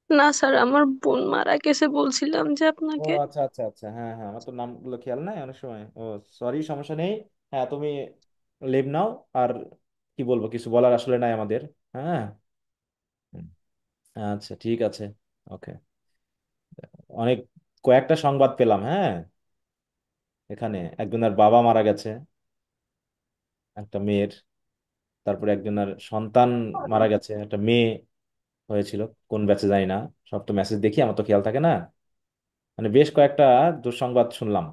না স্যার, আমার বোন মারা গেছে, বলছিলাম যে ও আপনাকে। আচ্ছা আচ্ছা আচ্ছা, হ্যাঁ হ্যাঁ, আমার তো নামগুলো খেয়াল নাই অনেক সময়। ও সরি, সমস্যা নেই। হ্যাঁ তুমি লিভ নাও। আর কি বলবো, কিছু বলার আসলে নাই আমাদের। হ্যাঁ। হুম, আচ্ছা ঠিক আছে, ওকে। অনেক কয়েকটা সংবাদ পেলাম, হ্যাঁ, এখানে একজনের বাবা মারা গেছে, একটা মেয়ের। তারপরে একজনের সন্তান মারা গেছে, একটা মেয়ে হয়েছিল, কোন ব্যাচে জানি না। সব তো মেসেজ দেখি, আমার তো খেয়াল থাকে না। মানে বেশ কয়েকটা দুঃসংবাদ শুনলাম।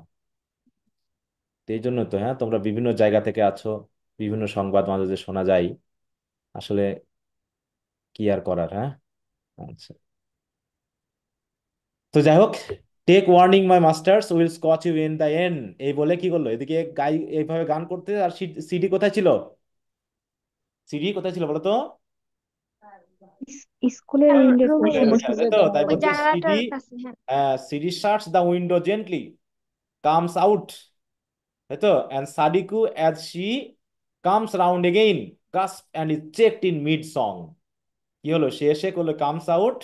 তো এই জন্য তো, হ্যাঁ, তোমরা বিভিন্ন জায়গা থেকে আছো, বিভিন্ন সংবাদ মাঝে মাঝে শোনা যায়। আসলে কি আর করার, হ্যাঁ। আচ্ছা, তো যাই হোক, take warning my masters will scotch you in the end. এই বলে কি করলো, এদিকে গাই এইভাবে গান করতে, আর সিডি কোথায় ছিল? সিডি কোথায় ছিল বলো তো? স্কুলের স্যার, উইন্ডোর রুমে পাশে। স্কুলের ওখানে, তাই খুঁজে তো? দাও। তাই ওই বলছে সিডি, জানালাটার কাছে, হ্যাঁ। Sidi shuts the window gently, comes out, তাই তো? And Sadiku as she comes round again gasp and is checked in mid song. কি হলো, সে এসে করলো কামস আউট,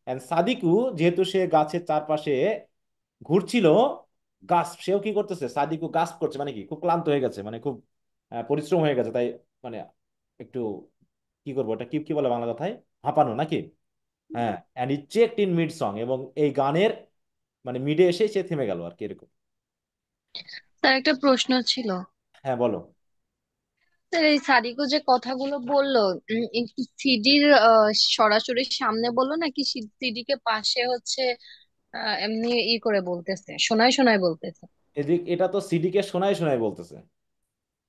এন্ড সাদিকু যেহেতু সে গাছের চারপাশে ঘুরছিল, গাছ, সেও কি করতেছে, সাদিকু গাছ করছে, মানে কি খুব ক্লান্ত হয়ে গেছে, মানে খুব পরিশ্রম হয়ে গেছে, তাই মানে একটু কি করবো, এটা কি কি বলে বাংলা কথায়, হাঁপানো নাকি? হ্যাঁ, and he checked in mid song, এবং এই গানের মানে মিডে এসে সে থেমে গেল আর কি, এরকম। স্যার একটা প্রশ্ন ছিল। হ্যাঁ বলো। স্যার এই সাদিকু যে কথাগুলো বললো, একটু সিডির সরাসরি সামনে বললো নাকি সিডি কে পাশে হচ্ছে এমনি ই করে বলতেছে, শোনায় শোনায় বলতেছে? এদিক এটা তো সিডি কে শোনায় শোনায় বলতেছে,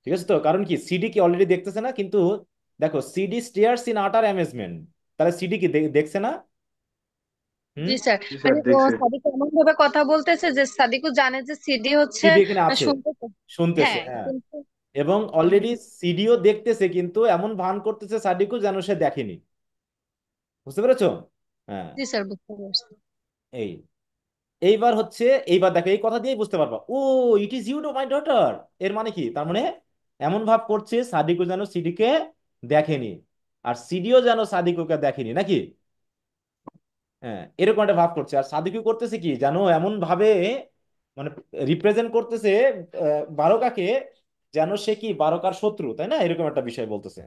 ঠিক আছে তো? কারণ কি, সিডি কি অলরেডি দেখতেছে না কিন্তু, দেখো CD stares in utter amazement, তাহলে সিডি কি দেখছে না? হুম। জি স্যার। জি স্যার মানে ও দেখছে। সাদিকু এমন ভাবে কথা বলতেছে যে সাদিকু জানে যে সিডি হচ্ছে সিডি এখানে আছে, শুনতেছে। শুনতেছে, হ্যাঁ হ্যাঁ। কিন্তু এবং হুম, অলরেডি সিডিও দেখতেছে, কিন্তু এমন ভান করতেছে সাডিকু যেন সে দেখেনি। বুঝতে পেরেছো? হ্যাঁ। জি স্যার বুঝতে পারছি। এই এইবার হচ্ছে, এইবার দেখো এই কথা দিয়েই বুঝতে পারবা, oh it is you know my daughter. এর মানে কি, তার মানে এমন ভাব করছে সাদিকু যেন সিডিকে দেখেনি, আর সিডিও যেন সাদিকুকে দেখেনি নাকি। হ্যাঁ, এরকম একটা ভাব করছে। আর সাদিকু করতেছে কি জানো, এমন ভাবে মানে রিপ্রেজেন্ট করতেছে বারকাকে, যেন সে কি বারকার শত্রু, তাই না, এরকম একটা বিষয় বলতেছে।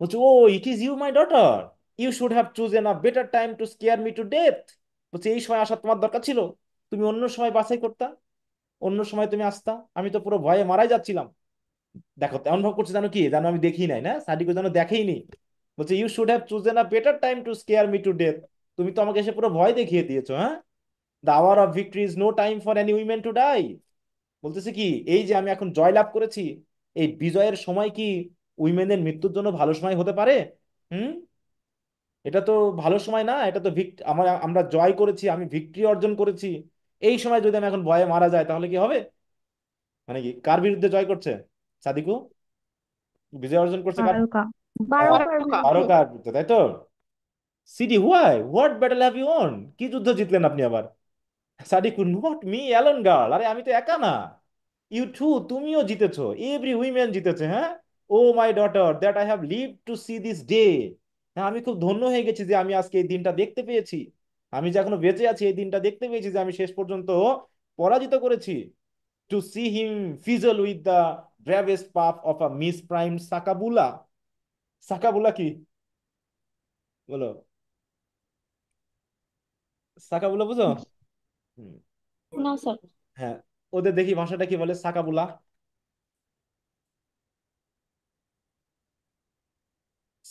বলছে, oh it is you my daughter, you should have chosen a better time to scare me to death. বলছে এই সময় আসার তোমার দরকার ছিল, তুমি অন্য সময় বাছাই করতা। অন্য সময় তুমি আসতা, আমি তো পুরো ভয়ে মারাই যাচ্ছিলাম। দেখো এমন ভাব করছে জানো কি, জানো আমি দেখি নাই, না সাদিকও যেন দেখেই নি। বলছে you should have chosen a better time to scare me to death. তুমি তো আমাকে এসে পুরো ভয় দেখিয়ে দিয়েছো, হ্যাঁ। The hour of victory is no time for any women to die. বলতেছে কি, এই যে আমি এখন জয় লাভ করেছি, এই বিজয়ের সময় কি উইমেনের মৃত্যুর জন্য ভালো সময় হতে পারে? হুম। এটা তো ভালো সময় না, এটা তো আমরা জয় করেছি, আমি ভিক্টরি অর্জন করেছি। এই সময় যদি আমি এখন ভয়ে মারা যায় তাহলে কি হবে? মানে কি কার বিরুদ্ধে জয় করছে সাদিকু? বিজয় অর্জন করছে কার? বারোকা। আহ, বারোকার বিরুদ্ধে। তারকার বিরুদ্ধে, তাই তো। Sidi why, what battle have you won? কি যুদ্ধ জিতলেন আপনি আবার? Sadiku, not me alone girl, আরে আমি তো একা না। ইউ টু, তুমিও জিতেছো, এভরি উইমেন জিতেছে, হ্যাঁ। Oh my daughter, that I have live to see this day. হ্যাঁ, আমি খুব ধন্য হয়ে গেছি যে আমি আজকে এই দিনটা দেখতে পেয়েছি। আমি যে এখনো বেঁচে আছি এই দিনটা দেখতে পেয়েছি, যে আমি শেষ পর্যন্ত পরাজিত করেছি। To see him fizzle with the bravest puff of a miss prime sakabula. Sakabula কি বলো? সাকাবুলা বুঝো? হুম, না স্যার। হ্যাঁ। ওদের দেখি ভাষাটা কি বলে, সাকাবুলা।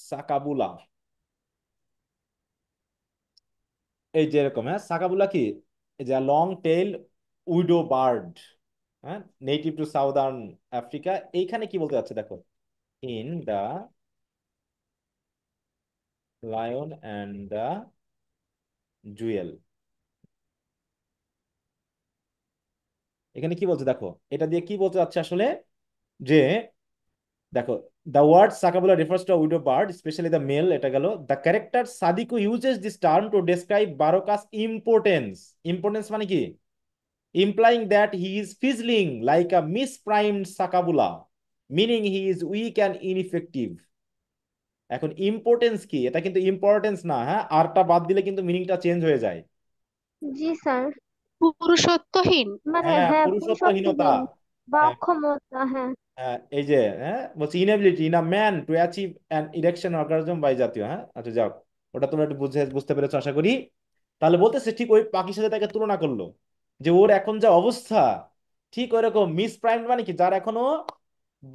সাকাবুলা, এই যে এরকম, হ্যাঁ সাকাবুলা কি, এই যে লং টেল উইডো বার্ড, হ্যাঁ, নেটিভ টু সাউদার্ন আফ্রিকা। এইখানে কি বলতে যাচ্ছে দেখো, in the lion and the jewel. এখানে কি বলছে দেখো, এটা দিয়ে কি বলতে যাচ্ছে আসলে, যে দেখো, the word sakabula refers to widow bird, specially the male. এটা গেল, the character Sadiku uses this term to describe Baroka's importance. Importance মানে কি, implying that he is fizzling like a misprimed sakabula, meaning he is weak and ineffective. এখন importance কি, এটা কিন্তু importance না, হ্যাঁ, আরটা বাদ দিলে কিন্তু মিনিংটা চেঞ্জ হয়ে যায়। জি স্যার। পুরুষত্বহীন। মানে হ্যাঁ, হ্যাঁ, পুরুষত্বহীনতা। পুরুষত্বহীন বা হ্যাঁ, অক্ষমতা, হ্যাঁ। এই যে, হ্যাঁ বলছি inability in a man to achieve an erection orgasm by জাতীয়, হ্যাঁ আচ্ছা যাও, ওটা তোমরা একটু বুঝতে পেরেছো আশা করি। তাহলে বলতেছে ঠিক ওই পাখির সাথে তাকে তুলনা করলো, যে ওর এখন যা অবস্থা, ঠিক ওইরকম মিস প্রাইম মানে কি, যার এখনো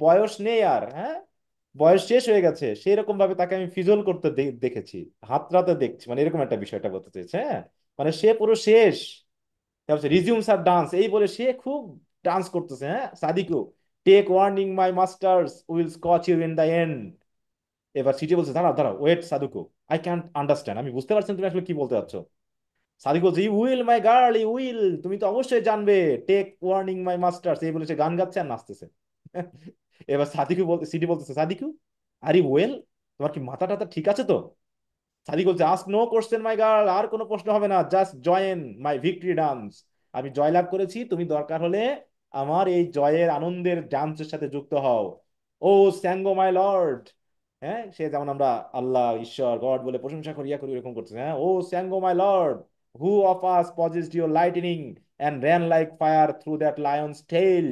বয়স নেই আর, হ্যাঁ, বয়স শেষ হয়ে গেছে, সেই রকম ভাবে তাকে আমি ফিজল করতে দেখেছি, হাতড়াতে দেখছি, মানে এরকম একটা বিষয়টা বলতে চেয়েছে, হ্যাঁ। মানে সে পুরো শেষ। তারপর রিজিউমস আর ডান্স, এই বলে সে খুব ডান্স করতেছে, হ্যাঁ Sadiku. Take warning my masters will scotch you in the end. এবার সিটি বলছে, দাঁড়াও দাঁড়াও, wait Sadiku, I can't understand, আমি বুঝতে পারছি না তুমি আসলে কি বলতে চাচ্ছ। সাদিক বলছে, you will my girl, you will, তুমি তো অবশ্যই জানবে। টেক ওয়ার্নিং মাই মাস্টার্স, এই বলে সে গান গাচ্ছে আর নাচতেছে। এবার সাদিকু বলতে, সিটি বলতেছে, সাদিকু আরে ওয়েল, তোমার কি মাথা টাথা ঠিক আছে তো? সাদিক বলছে, ask no question my girl, আর কোনো প্রশ্ন হবে না, just join my victory dance. আমি জয়লাভ করেছি, তুমি দরকার হলে আমার এই জয়ের আনন্দের ডান্সের সাথে যুক্ত হও। ও স্যাঙ্গো মাই লর্ড, হ্যাঁ সে যেমন আমরা আল্লাহ ঈশ্বর গড বলে প্রশংসা করি, ইয়া করি, এরকম করতেছে, হ্যাঁ। Oh Sango my lord, who of us possessed your lightning and ran like fire through that lion's tail.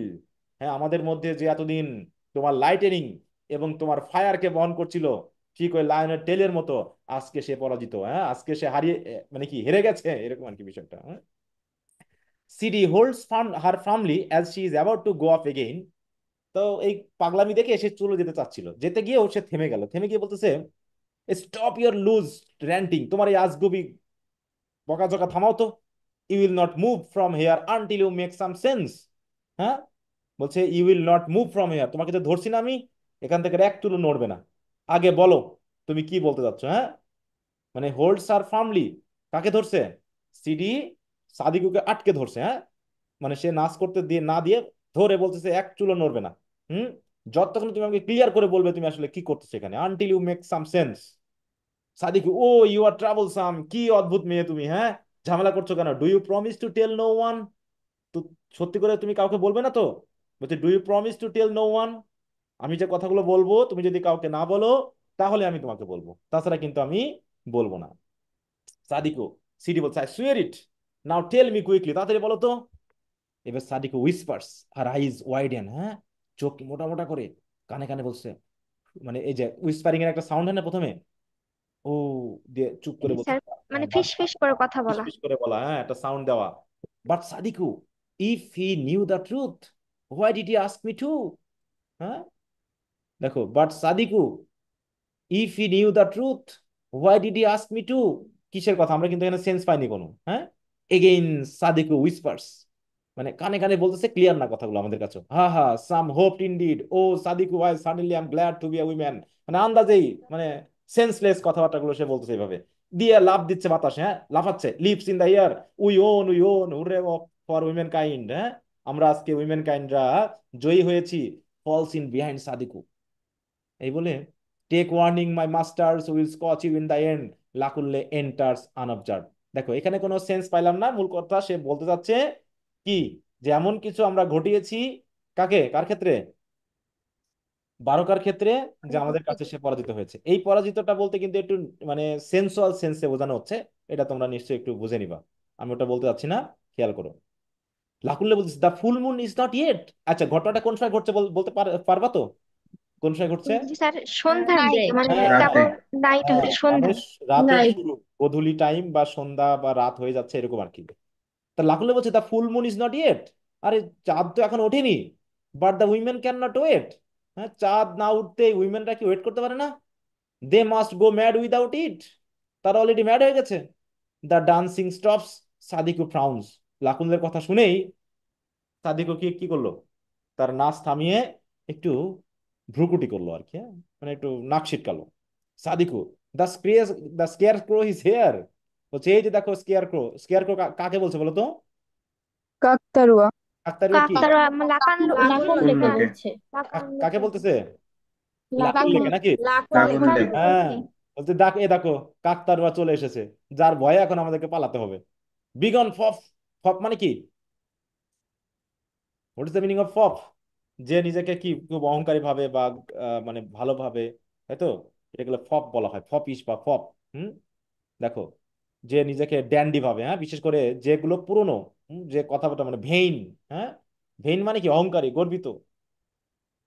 হ্যাঁ, আমাদের মধ্যে যে এতদিন তোমার লাইটেনিং এবং তোমার ফায়ারকে বহন করছিল, ঠিক ওই লায়নের টেলের মতো, আজকে সে পরাজিত, হ্যাঁ, আজকে সে হারিয়ে, মানে কি হেরে গেছে, এরকম আর কি বিষয়টা, হ্যাঁ। CD holds farm her firmly as she is about to go of again. তো এই পাগলামি দেখে সে চলে যেতে চাচ্ছিল, যেতে গিয়েও সে থেমে গেল, থেমে গিয়ে বলতেছে, স্টপ ইউর লুজ র্যান্টিং, তোমার এই আজগুবি বকাঝকা থামাও তো। You will not move from here until you make some sense. হ্যাঁ, বলছে you will not move from here, তোমাকে তো ধরছি না আমি, এখান থেকে এক চুলো নড়বে না। আগে বলো তুমি কি বলতে চাচ্ছ, হ্যাঁ। মানে হোল্ডস আর ফার্মলি, কাকে ধরছে? সিডি সাদিকুকে আটকে ধরছে, হ্যাঁ। মানে সে নাচ করতে দিয়ে না দিয়ে ধরে বলতেছে এক চুলো নড়বে না। হুম, যতক্ষণ তুমি আমাকে ক্লিয়ার করে বলবে তুমি আসলে কি করতেছো এখানে, until you make some sense. Sadiku, oh you are troublesome, কি অদ্ভুত মেয়ে তুমি, হ্যাঁ, ঝামেলা করছো কেন? Do you promise to tell no one? তো সত্যি করে তুমি কাউকে বলবে না তো? বলছে, do you promise to tell no one? আমি যে কথাগুলো বলবো তুমি যদি কাউকে না বলো, তাহলে আমি তোমাকে বলবো, তাছাড়া কিন্তু আমি বলবো না। সাদিকু, সিডি বলছে, I swear it, now tell me quickly, তাড়াতাড়ি বলো তো। এবার Sadiku whispers, her eyes widen, হ্যাঁ, চোখ মোটা মোটা করে কানে কানে বলছে, মানে এই যে উইসপারিং এর একটা সাউন্ড হয় না প্রথমে, ও দিয়ে চুপ করে জি বলছে, স্যার। মানে বাট ফিস ফিস করে কথা বলা। ফিসফিস করে বলা, হ্যাঁ একটা সাউন্ড দেওয়া। But Sadiku, if he knew the truth why did he ask me two. হ্যাঁ, দেখো, but Sadiku if he knew the truth why did he ask me two, কিসের কথা? আমরা কিন্তু এখানে সেন্স পাইনি কোনো। হ্যাঁ, এগেইন সাদিকু উইসপার্স, মানে কানে কানে বলতেছে, ক্লিয়ার না কথাগুলো আমাদের কাছে। Ha ha, some hope indeed, oh Sadiku I suddenly I am glad to be a woman. মানে আন্দাজেই, মানে সেন্সলেস কথাবার্তাগুলো সে বলতেছে এইভাবে, দিয়ে লাফ দিচ্ছে বাতাসে, হ্যাঁ, লাফাচ্ছে, leaps in the air, we won hurray for womankind. হ্যাঁ, আমরা আজকে উইমেন কাইন্ডরা জয়ী হয়েছি, ফলস ইন বিহাইন্ড সাদিকু। এই বলে, take warning my masters will scotch you in the end, Lakunle enters unobserve. দেখো, এখানে কোনো সেন্স পাইলাম না। মূল কথা সে বলতে যাচ্ছে কি, যে এমন কিছু আমরা ঘটিয়েছি, কার ক্ষেত্রে? বারকার ক্ষেত্রে, যে আমাদের কাছে সে পরাজিত হয়েছে। এই পরাজিতটা বলতে কিন্তু একটু মানে সেন্সুয়াল সেন্সে বোঝানো হচ্ছে, এটা তোমরা নিশ্চয়ই একটু বুঝে নিবা। আমি ওটা বলতে চাচ্ছি না, খেয়াল করো। লাকুল্লে বলতেছে the full moon is not yet. আচ্ছা, ঘটনাটা কোন সময় ঘটছে বলতে পারবা তো? কোন সময় ঘটছে? জি স্যার, সন্ধ্যার নাই দিকে মানে হ্যাঁ হ্যাঁ রাতে। কেবল নাইট হ্যাঁ, হচ্ছে, মানে সন্ধ্যা। রাতের নাইট। শুরু, গোধূলি টাইম বা সন্ধ্যা বা রাত হয়ে যাচ্ছে, এরকম আর কি। তা লাকুলে বলছে the full moon is not yet, আরে চাঁদ তো এখন ওঠেনি। But the women can not wait. হ্যাঁ, চাঁদ না উঠতে উইমেনরা কি ওয়েট করতে পারে না? They must go mad without it, তারা অলরেডি ম্যাড হয়ে গেছে। The dancing stops, Sadiku frowns. লাকুলের কথা শুনেই সাদিকু কি কি করলো, তার নাচ থামিয়ে একটু ভ্রুকুটি করলো আর কি, হ্যাঁ? মানে একটু নাক সিটকালো। Sadiku, the scarer the scarecrow is here. বলছে এই যে দেখো, স্কেয়ার ক্রো। স্কেয়ার ক্রো কাকে বলছে বলো তো? কাকতারুয়া। কাকতাড়ুয়া কি? কাকতারা লাকান লেকে লাকুল্লোকে। বলছে। লাকান কাকে লেকে। বলতেছে? লাকুল লাকুল্লিকে নাকি? লেকে লাকুল্লে। হ্যাঁ, বলছে। বলছে এ দেখো, কাকতাড়ুয়া চলে এসেছে, যার ভয়ে এখন আমাদেরকে পালাতে হবে। বিগন ফপ। ফপ মানে কি? What is the meaning of fop? যে নিজেকে কি খুব অহংকারী ভাবে বা মানে ভালো ভাবে, তাই তো, এটাগুলো ফপ বলা হয়, ফপিস বা ফপ। হুম, দেখো, যে নিজেকে ড্যান্ডি ভাবে, হ্যাঁ, বিশেষ করে যেগুলো পুরনো, যে কথাবার্তা মানে ভেইন। হ্যাঁ, ভেইন মানে কি? অহংকারী, গর্বিত।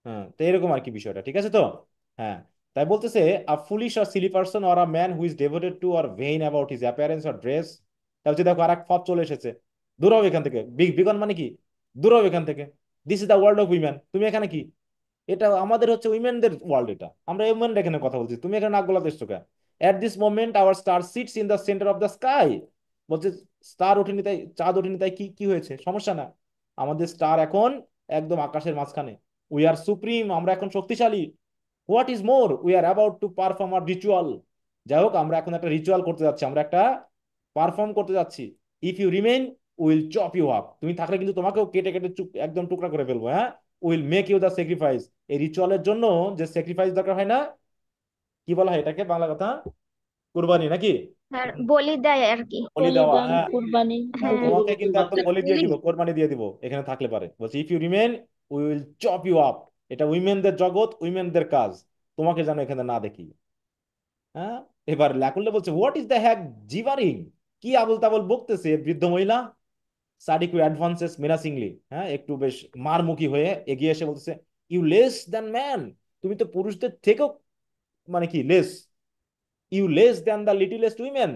হ্যাঁ, তো এরকম আর কি বিষয়টা, ঠিক আছে তো? হ্যাঁ, তাই বলতেছে a foolish or silly person or a man who is devoted to or vain about his appearance or dress. তাই হচ্ছে, দেখো আর এক ফপ চলে এসেছে, দূর হও এখান থেকে। বিগন মানে কি? দূর হও এখান থেকে। This is the world of women, তুমি এখানে কি? এটা আমাদের হচ্ছে উইমেনদের ওয়ার্ল্ড, এটা আমরা উইমেন এখানে কথা বলছি, তুমি এখানে নাক গলাতে এসছো কেন? At this moment our star sits in the centre of the sky. বলছে স্টার ওঠেনি তাই, চাঁদ ওঠেনি তাই কি কি হয়েছে, সমস্যা না, আমাদের স্টার এখন একদম আকাশের মাঝখানে। উই আর সুপ্রিম, আমরা এখন শক্তিশালী। What is more, we are about to perform our ritual. যাই হোক, আমরা এখন একটা রিচুয়াল করতে যাচ্ছি, আমরা একটা পারফর্ম করতে যাচ্ছি। If you remain will chop you up, তুমি থাকলে কিন্তু তোমাকেও কেটে কেটে একদম টুকরা করে ফেলবো। হ্যাঁ, will make you the sacrifice. এই রিচুয়ালের জন্য যে স্যাক্রিফাইস দরকার হয় না, কি বলা হয় এটাকে বাংলা কথা? কুরবানি নাকি? স্যার বলি দেয় আর কি। বলি দেওয়া, বলিদান, হ্যাঁ। কুরবানি। হ্যাঁ। তোমাকে কিন্তু একদম বলি দিয়ে দিব, কোরবানি দিয়ে দিব এখানে থাকলে পারে। বলছি if you remain we will chop you up. এটা উইমেনদের জগৎ, উইমেনদের কাজ, তোমাকে যেন এখানে না দেখি। হ্যাঁ, এবার ল্যাকুল্লে বলছে হোয়াট ইজ দ্য হ্যাক জিভারিং, কি আবল তাবল বকতেছে বৃদ্ধ মহিলা। সাডিকু অ্যাডভান্সেস মেনাসিংলি, হ্যাঁ, একটু বেশ মারমুখী হয়ে এগিয়ে এসে বলতেছে, ইউ লেস দ্যান ম্যান, তুমি তো পুরুষদের থেকেও, মানে কি less, you less than the littlest women,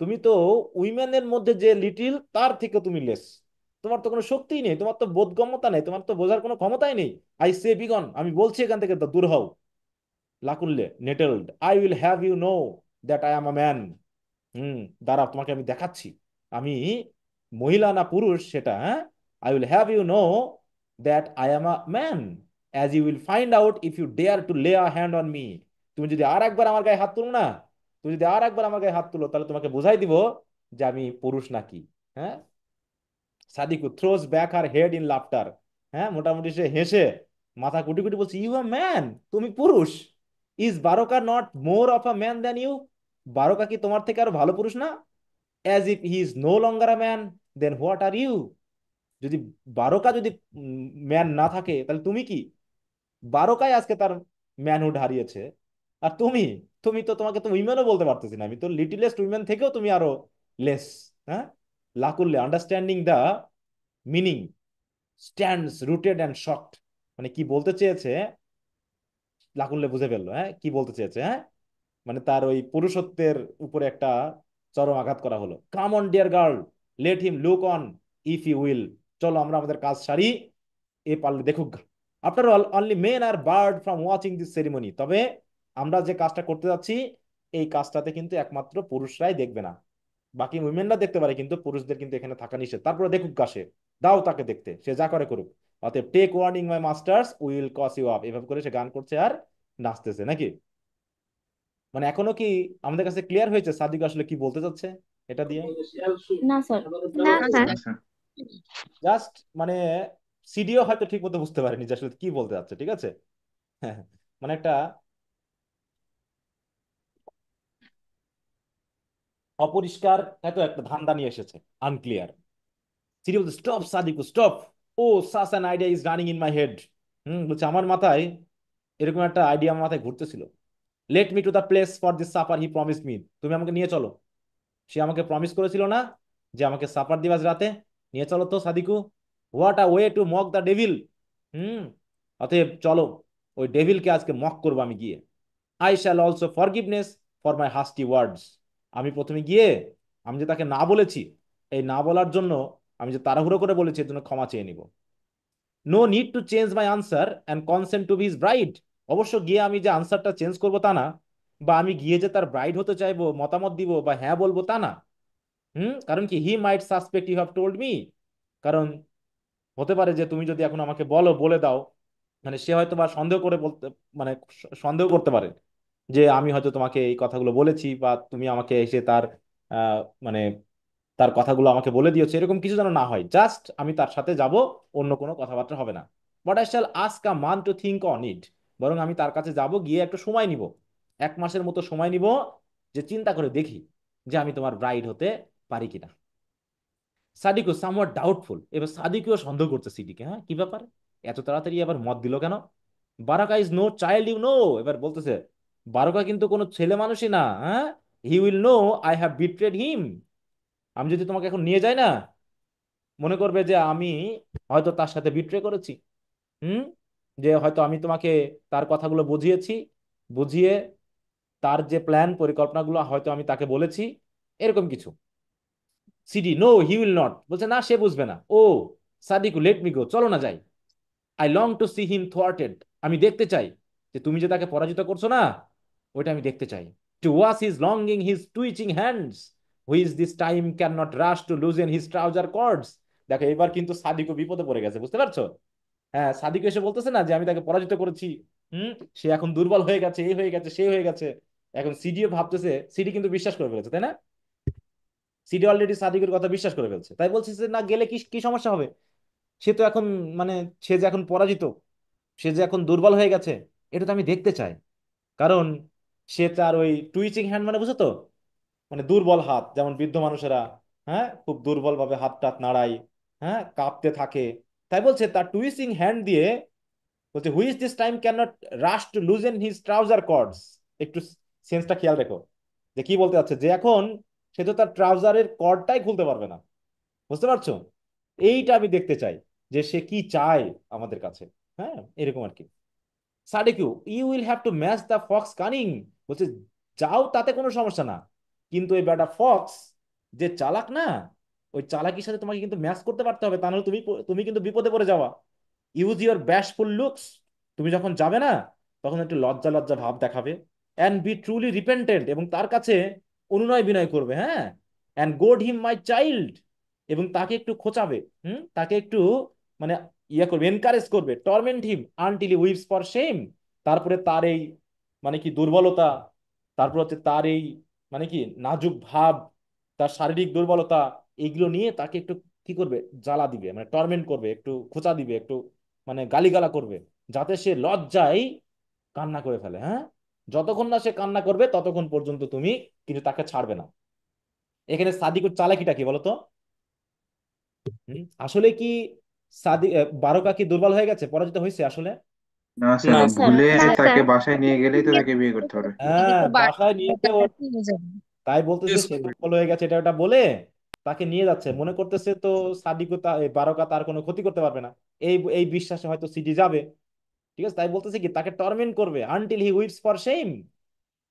তুমি তো উইমেনের মধ্যে যে লিটিল তার থেকে তুমি লেস। তোমার তো কোনো শক্তিই নেই, তোমার তো বোধগম্যতা নেই, তোমার তো বোঝার কোনো ক্ষমতাই নেই। আই সে বিগন, আমি বলছি এখান থেকে তো দূর হও। Lakunle nettled, I will have you know that I am a man. হুম, দাঁড়াও, তোমাকে আমি দেখাচ্ছি আমি মহিলা না পুরুষ সেটা। হ্যাঁ, I will have you know that I am a man, as you will find out if you dare to lay a hand on me. তুমি যদি আর একবার আমার গায়ে হাত তুলো না, তুমি যদি আর একবার আমার গায়ে হাত তুলো, তাহলে তোমাকে বোঝাই দিব যে আমি পুরুষ নাকি। হ্যাঁ, Sadiku throws back her head in laughter. হ্যাঁ, মোটামুটি সে হেসে মাথা কুটি কুটি বলছে, ইউ আ ম্যান, তুমি পুরুষ। Is Baroka not more of a man than you, Baroka কি তোমার থেকে আরো ভালো পুরুষ না? As if he is no longer a man, then what are you. যদি বারোকা যদি ম্যান না থাকে, তাহলে তুমি কি? বারোকাই আজকে তার ম্যানহুড হারিয়েছে, আর তুমি, তো তোমাকে তো উইমেনও বলতে পারতেছি না, আমি তো লিটিলেস্ট উইমেন থেকেও তুমি আরো লেস। হ্যাঁ, Lakunle understanding the meaning stands rooted and shocked, মানে কি বলতে চেয়েছে লাকুল্লে বুঝে ফেললো। হ্যাঁ, কি বলতে চেয়েছে, হ্যাঁ, মানে তার ওই পুরুষত্বের উপরে একটা চরম আঘাত করা হলো। Come on dear girl, let him look on if you will চলো আমরা আমাদের কাজ সারি, এ পারলে দেখুক। After all only men are barred from watching this ceremony. তবে আমরা যে কাজটা করতে যাচ্ছি এই কাজটাতে কিন্তু একমাত্র পুরুষরাই দেখবে না, বাকি উইমেনরা দেখতে পারে, কিন্তু পুরুষদের কিন্তু এখানে থাকা নিষেধ। তারপরে দেখুক কাশে, দাও তাকে দেখতে, সে যা করে করুক। অতএব take warning my masters will cause you up, এভাবে করে সে গান করছে আর নাচতেছে নাকি। মানে এখনো কি আমাদের কাছে ক্লিয়ার হয়েছে সাদিক আসলে কি বলতে চাচ্ছে এটা দিয়ে? না স্যার। না না স্যার। স্যার। আচ্ছা। জাস্ট মানে সিডিও হয়তো ঠিক মতো বুঝতে পারেনি যে আসলে কি বলতে চাচ্ছে, ঠিক আছে। হ্যাঁ, মানে একটা অপরিষ্কার হয়তো একটা ধান্দা নিয়ে এসেছে, আনক্লিয়ার। সিরি বলছে স্টপ সাদিকু স্টপ, ও সাস an idea is running in my head. বলছে আমার মাথায় এরকম একটা আইডিয়া আমার মাথায় ঘুরতেছিল। Let me to the place for this supper he promise me, তুমি আমাকে নিয়ে চলো। সে আমাকে প্রমিস করেছিল না যে আমাকে সাফার দিবাস রাতে, নিয়ে চলো তো Sadiku. What a way to mock the devil. হুম অতএব চলো, ওই ডেভিলকে আজকে মক করবো আমি গিয়ে। I shall also forgiveness for my hasty words. আমি প্রথমে গিয়ে আমি যে তাকে না বলেছি, এই না বলার জন্য আমি যে তাড়াহুড়ো করে বলেছি এর জন্য ক্ষমা চেয়ে নিব। No need to change my answer and consent to be his bride. অবশ্য গিয়ে আমি যে আনসারটা চেঞ্জ করবো তা না, বা আমি গিয়ে যে তার ব্রাইড হতে চাইবো, মতামত দিব বা হ্যাঁ বলবো তা না। কারণ কি he might suspect you have told me. কারণ হতে পারে যে তুমি যদি এখন আমাকে বলো, বলে দাও, মানে সে হয়তো বা সন্দেহ করে বলতে, মানে সন্দেহ করতে পারে যে আমি হয়তো তোমাকে এই কথাগুলো বলেছি, বা তুমি আমাকে এসে তার আহ, মানে তার কথাগুলো আমাকে বলে দিয়েছে, এরকম কিছু যেন না হয়। জাস্ট আমি তার সাথে যাব, অন্য কোনো কথাবার্তা হবে না। But I shall ask a মান টু থিঙ্ক অন ইট। বরং আমি তার কাছে যাব, গিয়ে একটু সময় নিব, 1 মাসের মতো সময় নিব, যে চিন্তা করে দেখি যে আমি তোমার ব্রাইড হতে পারি কিনা। সাদিকও সামওয়াট ডাউটফুল, এবার সাদিকও সন্দেহ করছে সিডিকে, হ্যাঁ কি ব্যাপার, এত তাড়াতাড়ি আবার মত দিল কেন। Baroka is no child you know, এবার বলতেছে বারকা কিন্তু কোনো ছেলে মানুষই না, হ্যাঁ। He will know I have betrayed him. আমি যদি তোমাকে এখন নিয়ে যাই না, মনে করবে যে আমি হয়তো তার সাথে বিট্রে করেছি। হুম যে হয়তো আমি তোমাকে তার কথাগুলো বুঝিয়েছি, বুঝিয়ে তার যে প্ল্যান পরিকল্পনাগুলো হয়তো আমি তাকে বলেছি, এরকম কিছু। Sidi no he will not, বলছে না সে বুঝবে না। Oh Sadiku let me go, চলো না যাই। I long to see him thwarted, আমি দেখতে চাই যে তুমি যে তাকে পরাজিত করছো না, ওইটা আমি দেখতে চাই। To watch his longing his twitching hands, which this time can not rush to loosen his trouser chords. দেখো এবার কিন্তু সাদিকও বিপদে পড়ে গেছে, বুঝতে পারছো। হ্যাঁ সাদিক এসে বলতেছে না যে আমি তাকে পরাজিত করেছি, হুম সে এখন দুর্বল হয়ে গেছে, এই হয়ে গেছে, সে হয়ে গেছে। এখন সিডিও ভাবতেছে, সিডি কিন্তু বিশ্বাস করে ফেলেছে, তাই না। সিডি অলরেডি সাদিকের কথা বিশ্বাস করে ফেলছে, তাই বলছে যে না গেলে কি কি সমস্যা হবে। সে তো এখন মানে সে যে এখন পরাজিত, সে যে এখন দুর্বল হয়ে গেছে, এটা তো আমি দেখতে চাই। কারণ সে তার ওই টুইচিং হ্যান্ড, মানে বুঝো তো, মানে দুর্বল হাত, যেমন বৃদ্ধ মানুষেরা হ্যাঁ খুব দুর্বল ভাবে হাত টাত নাড়ায়, হ্যাঁ কাঁপতে থাকে। তাই বলছে তার টুইচিং হ্যান্ড দিয়ে বলছে which this time can not rush to loosen his trouser chords. একটু সেন্সটা খেয়াল রেখো, যে কি বলতে চাচ্ছে, যে এখন সে তো তার ট্রাউজারের কর্ডটাই খুলতে পারবে না, বুঝতে পারছো। এইটা আমি দেখতে চাই যে সে কি চায় আমাদের কাছে, হ্যাঁ এরকম আর কি। Sadiku you will have to match the fox cunning, বলছে যাও তাতে কোনো সমস্যা না, কিন্তু ওই বেটা ফক্স যে চালাক না, ওই চালাকির সাথে তোমাকে কিন্তু ম্যাচ করতে পারতে হবে, তা নাহলে তুমি তুমি কিন্তু বিপদে পড়ে যাওয়া। ইউজ ইউর ব্যাশফুল লুকস, তুমি যখন যাবে না তখন একটু লজ্জা লজ্জা ভাব দেখাবে। অ্যান্ড বি ট্রুলি রিপেন্টেন্ট, এবং তার কাছে অনুনয় বিনয় করবে, হ্যাঁ। অ্যান্ড গোড হিম মাই চাইল্ড, এবং তাকে একটু খোঁচাবে, তাকে একটু মানে ইয়ে করবে, এনকারেজ করবে। Torment him until he weeps for shame, তারপরে তার এই মানে কি দুর্বলতা, তারপর হচ্ছে তার এই মানে কি নাজুক ভাব, তার শারীরিক দুর্বলতা, এইগুলো নিয়ে তাকে একটু কি করবে, জ্বালা দিবে, মানে টর্মেন্ট করবে, একটু খোঁচা দিবে, একটু মানে গালিগালা করবে, যাতে সে লজ্জায় কান্না করে ফেলে, হ্যাঁ। যতক্ষণ না সে কান্না করবে ততক্ষণ পর্যন্ত তুমি কিন্তু তাকে ছাড়বে না। এখানে সাদিকুর চালাকিটা কি বলতো। আসলে কি বারকা কি দুর্বল হয়ে গেছে, পরাজিত হয়েছে আসলে। না স্যার, না ও স্যার। ভুলে না তাকে স্যার। বাসায় নিয়ে গেলেই তো তাকে বিয়ে করতে হবে। হ্যাঁ তো বাসায় নিয়ে যেতে বারবার নিয়ে যাবে। তাই বলতেছে সে দুর্বল হয়ে গেছে, এটা ওটা বলে তাকে নিয়ে যাচ্ছে, মনে করতেছে তো সাদিকও বারকা তার কোনো ক্ষতি করতে পারবে না, এই এই বিশ্বাসে হয়তো সিটি যাবে। ঠিক আছে, তাই বলতেছে কি তাকে টর্মেন্ট করবে until he weeps for shame.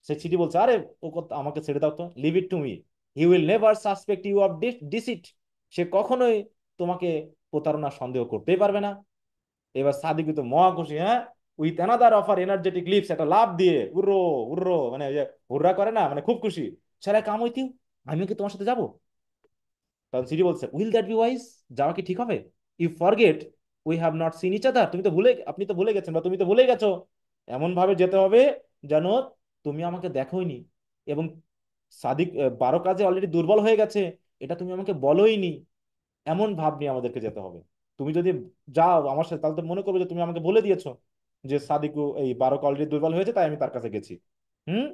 সে সিটি বলছে আরে ও কথা আমাকে ছেড়ে দাও তো, leave it to me. He will never suspect you of deceit, সে কখনোই তোমাকে প্রতারণা সন্দেহ করতেই পারবে না। এবার সাদিক তো মহা খুশি, হ্যাঁ, with another offer energetic leaps, একটা লাফ দিয়ে উর্রো উর্রো, মানে ওই যে হুররা করে না, মানে খুব খুশি। ছেলে কাম উইথ ইউ, আমিও কি তোমার সাথে যাবো? তখন সিরি বলছে, উইল দ্যাট বি ওয়াইজ, যাওয়া কি ঠিক হবে? You forget we have not seen each other, আপনি তো ভুলে গেছেন, বা তুমি তো ভুলে গেছো। এমন ভাবে যেতে হবে যেন তুমি আমাকে দেখোইনি, এবং সাদিক বারো কাজে অলরেডি দুর্বল হয়ে গেছে, এটা তুমি আমাকে বলোইনি। এমন ভাব নিয়ে আমাদেরকে যেতে হবে। তুমি যদি যাও আমার সাথে, তাহলে তো মনে করবে যে তুমি আমাকে বলে দিয়েছো যে সাদিকু এই বারো অলরেডি দুর্বল হয়েছে, তাই আমি তার কাছে গেছি। হুম,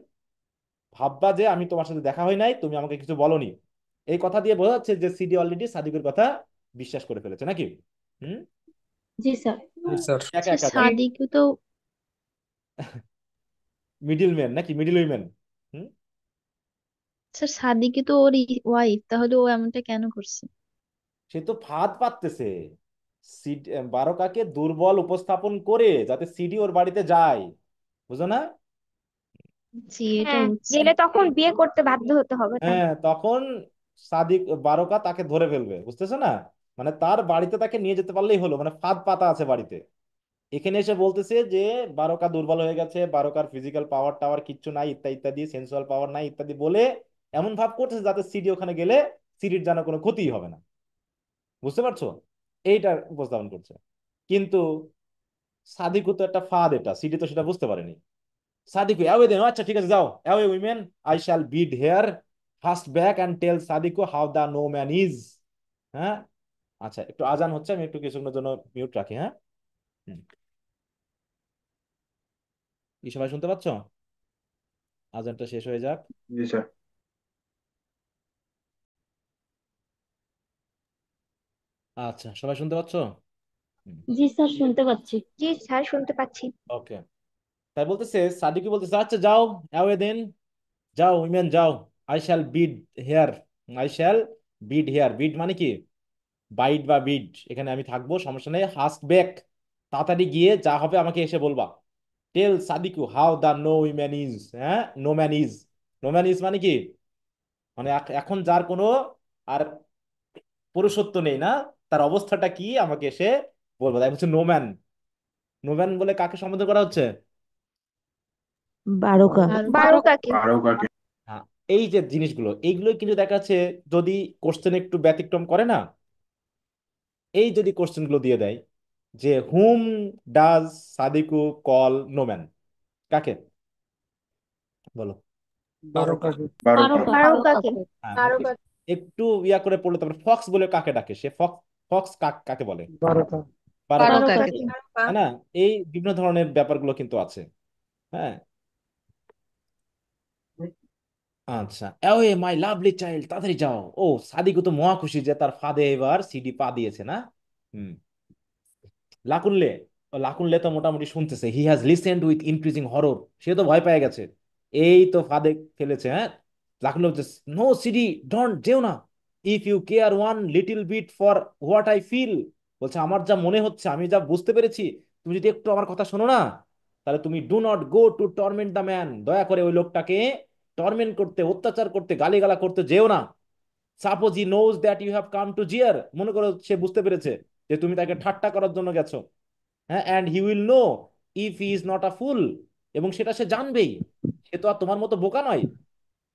ভাববা যে আমি তোমার সাথে দেখা হয় নাই, তুমি আমাকে কিছু বলনি। এই কথা দিয়ে বোঝা যাচ্ছে যে সিডি অলরেডি সাদিকের কথা বিশ্বাস করে ফেলেছে নাকি? হুম, জি স্যার। জি স্যার। একা স্যার একা যাও, সাদিকও তো মিডিল ম্যান নাকি মিডিল উইমেন? হুম, স্যার সাদিকই তো ওর ওয়াইফ, তাহলে ও এমনটা কেন করছে? সে তো ফাঁদ পাততেছে, বারকাকে দুর্বল উপস্থাপন করে যাতে সিডি ওর বাড়িতে যায়, বুঝো না? জি, এটা হ্যাঁ, বুঝছি। গেলে তখন বিয়ে করতে বাধ্য হতে হবে তাই। হ্যাঁ, তখন সাদিক বারকা তাকে ধরে ফেলবে, বুঝতেছো না? মানে তার বাড়িতে তাকে নিয়ে যেতে পারলেই হলো, মানে ফাঁদ পাতা আছে বাড়িতে। এখানে এসে বলতেছে যে বারকা দুর্বল হয়ে গেছে, বারকার ফিজিক্যাল পাওয়ার টাওয়ার কিচ্ছু নাই, ইত্যাদি ইত্যাদি, সেন্সুয়াল পাওয়ার নাই ইত্যাদি বলে এমন ভাব করতেছে যাতে সিডি ওখানে গেলে সিডির যেন কোনো ক্ষতিই হবে না। বুঝতে পারছো? এইটা উপস্থাপন করছে। কিন্তু সাদিকও তো একটা ফাঁদ, এটা সিডি তো সেটা বুঝতে পারেনি। সাদিকু অ্যাওয়ে দেন, আচ্ছা ঠিক আছে যাও, away women, I shall bide here, first back and tell Sadiku how the no man is. হ্যাঁ, আচ্ছা, একটু আজান হচ্ছে, আমি একটু কিছুক্ষণের জন্য মিউট রাখি, হ্যাঁ। হুম। কি সবাই শুনতে পাচ্ছ? আজানটা শেষ হয়ে যাক। জি স্যার। আচ্ছা, সবাই শুনতে পাচ্ছ? জি স্যার, শুনতে পাচ্ছি। জি স্যার, শুনতে পাচ্ছি। ওকে। তাই বলতেছে, সাদিকু বলতেছে, আচ্ছা যাও, অ্যাওয়ে দেন, যাও উইমেন যাও, I shall bide here, I shall bide here, bide মানে কি? বাইট বা বিড, এখানে আমি থাকবো, সমস্যা নেই, হাস্ট ব্যাক, তাড়াতাড়ি গিয়ে যা হবে আমাকে এসে বলবা। Tell Sadiku how the no man is, হ্যাঁ, no man is, no man is মানে কি? মানে এখন যার কোনো আর পুরুষত্ব নেই না, তার অবস্থাটা কি আমাকে এসে বলবো। তাই বলছে নো ম্যান। নো ম্যান বলে কাকে সম্বোধন করা হচ্ছে? বারোকা। বারো বারোকাকে। বারো কাকে। হ্যাঁ, এই যে জিনিসগুলো, এইগুলো কিন্তু দেখা যাচ্ছে যদি কোশ্চেন একটু ব্যতিক্রম করে না, এই যদি কোশ্চেন গুলো দিয়ে দেয় যে হুম ডাজ সাদিকু কল নোম্যান, কাকে বলো? বারোকাকে। বারোকা। বারোকাকে। হ্যাঁ, বারোকাকে। একটু ইয়া করে পড়লে, তারপরে ফক্স বলে কাকে ডাকে সে? ফক্স, ফক্স কাকে বলে? বারোকা। বারকাকে বলে, বারোকাকে। বারোকাকে। তাই না? এই বিভিন্ন ধরনের ব্যাপারগুলো কিন্তু আছে। হ্যাঁ, আচ্ছা, এ মাই লাভলি চাইল্ড, তাড়াতাড়ি যাও। ও, সাদিকু তো মহা খুশি যে তার ফাঁদে এবার সিডি পা দিয়েছে না। হুম, লাকুনলে, লাকুনলে তো মোটামুটি শুনতেছে, he has listened with increasing horror, সে তো ভয় পেয়ে গেছে, এই তো ফাঁদে ফেলেছে। হ্যাঁ, লাকুনলে বলছে, নো সিডি, ডোন্ট যেও না, if you care one little bit for what I feel, বলছে আমার যা মনে হচ্ছে, আমি যা বুঝতে পেরেছি, তুমি যদি একটু আমার কথা শোনো না, তাহলে তুমি do not go to torment the man, দয়া করে ওই লোকটাকে টর্মেন্ট করতে, অত্যাচার করতে, গালিগালা করতে যেও না। Suppose he knows that you have come to jeer, মনে করো সে বুঝতে পেরেছে যে তুমি তাকে ঠাট্টা করার জন্য গেছো। হ্যাঁ, and he will know if he is not a fool, এবং সেটা সে জানবেই, সে তো আর তোমার মতো বোকা নয়।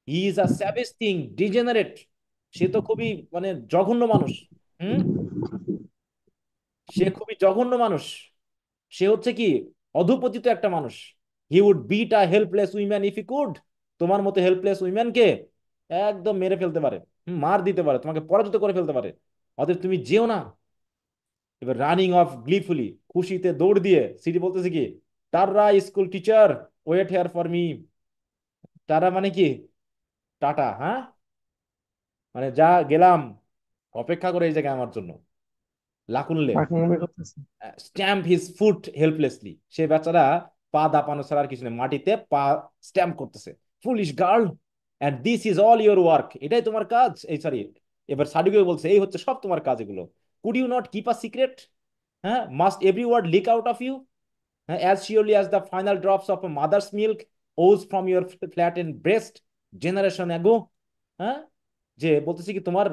He is a savage thing, degenerate, সে তো খুবই মানে জঘন্য মানুষ। হুম, সে খুবই জঘন্য মানুষ, সে হচ্ছে কি অধপতিত একটা মানুষ। He would beat a helpless woman if he could, তোমার মতো হেল্পলেস উইম্যানকে একদম মেরে ফেলতে পারে, মার দিতে পারে, তোমাকে পরাজিত করে ফেলতে পারে, অতএব তুমি যেও না। এবার রানিং অফ গ্লিফুলি, খুশিতে দৌড় দিয়ে সিটি বলতেছে কি, tara school teacher, wait here for me. Tara মানে কি? টাটা, হ্যাঁ, মানে যা গেলাম, অপেক্ষা করে এই জায়গায় আমার জন্য। লাকুনলে পাকনামি করতেছে। স্ট্যাম্প হিজ ফুট হেল্পলেসলি, সে বেচারা পা দাপানো ছাড়া আর কিছু নেই, মাটিতে পা স্ট্যাম্প করতেছে। Foolish girl, and this is all your work, এটাই তোমার কাজ, এই সরি, এবার সাডিকে বলছে এই হচ্ছে সব তোমার কাজ এগুলো। Could you not keep a secret? হ্যাঁ, must every word leak out of you, as surely as the final drops of a mother's milk oozed from your flattened breast generation ago। হ্যাঁ, যে বলতেছি কি তোমার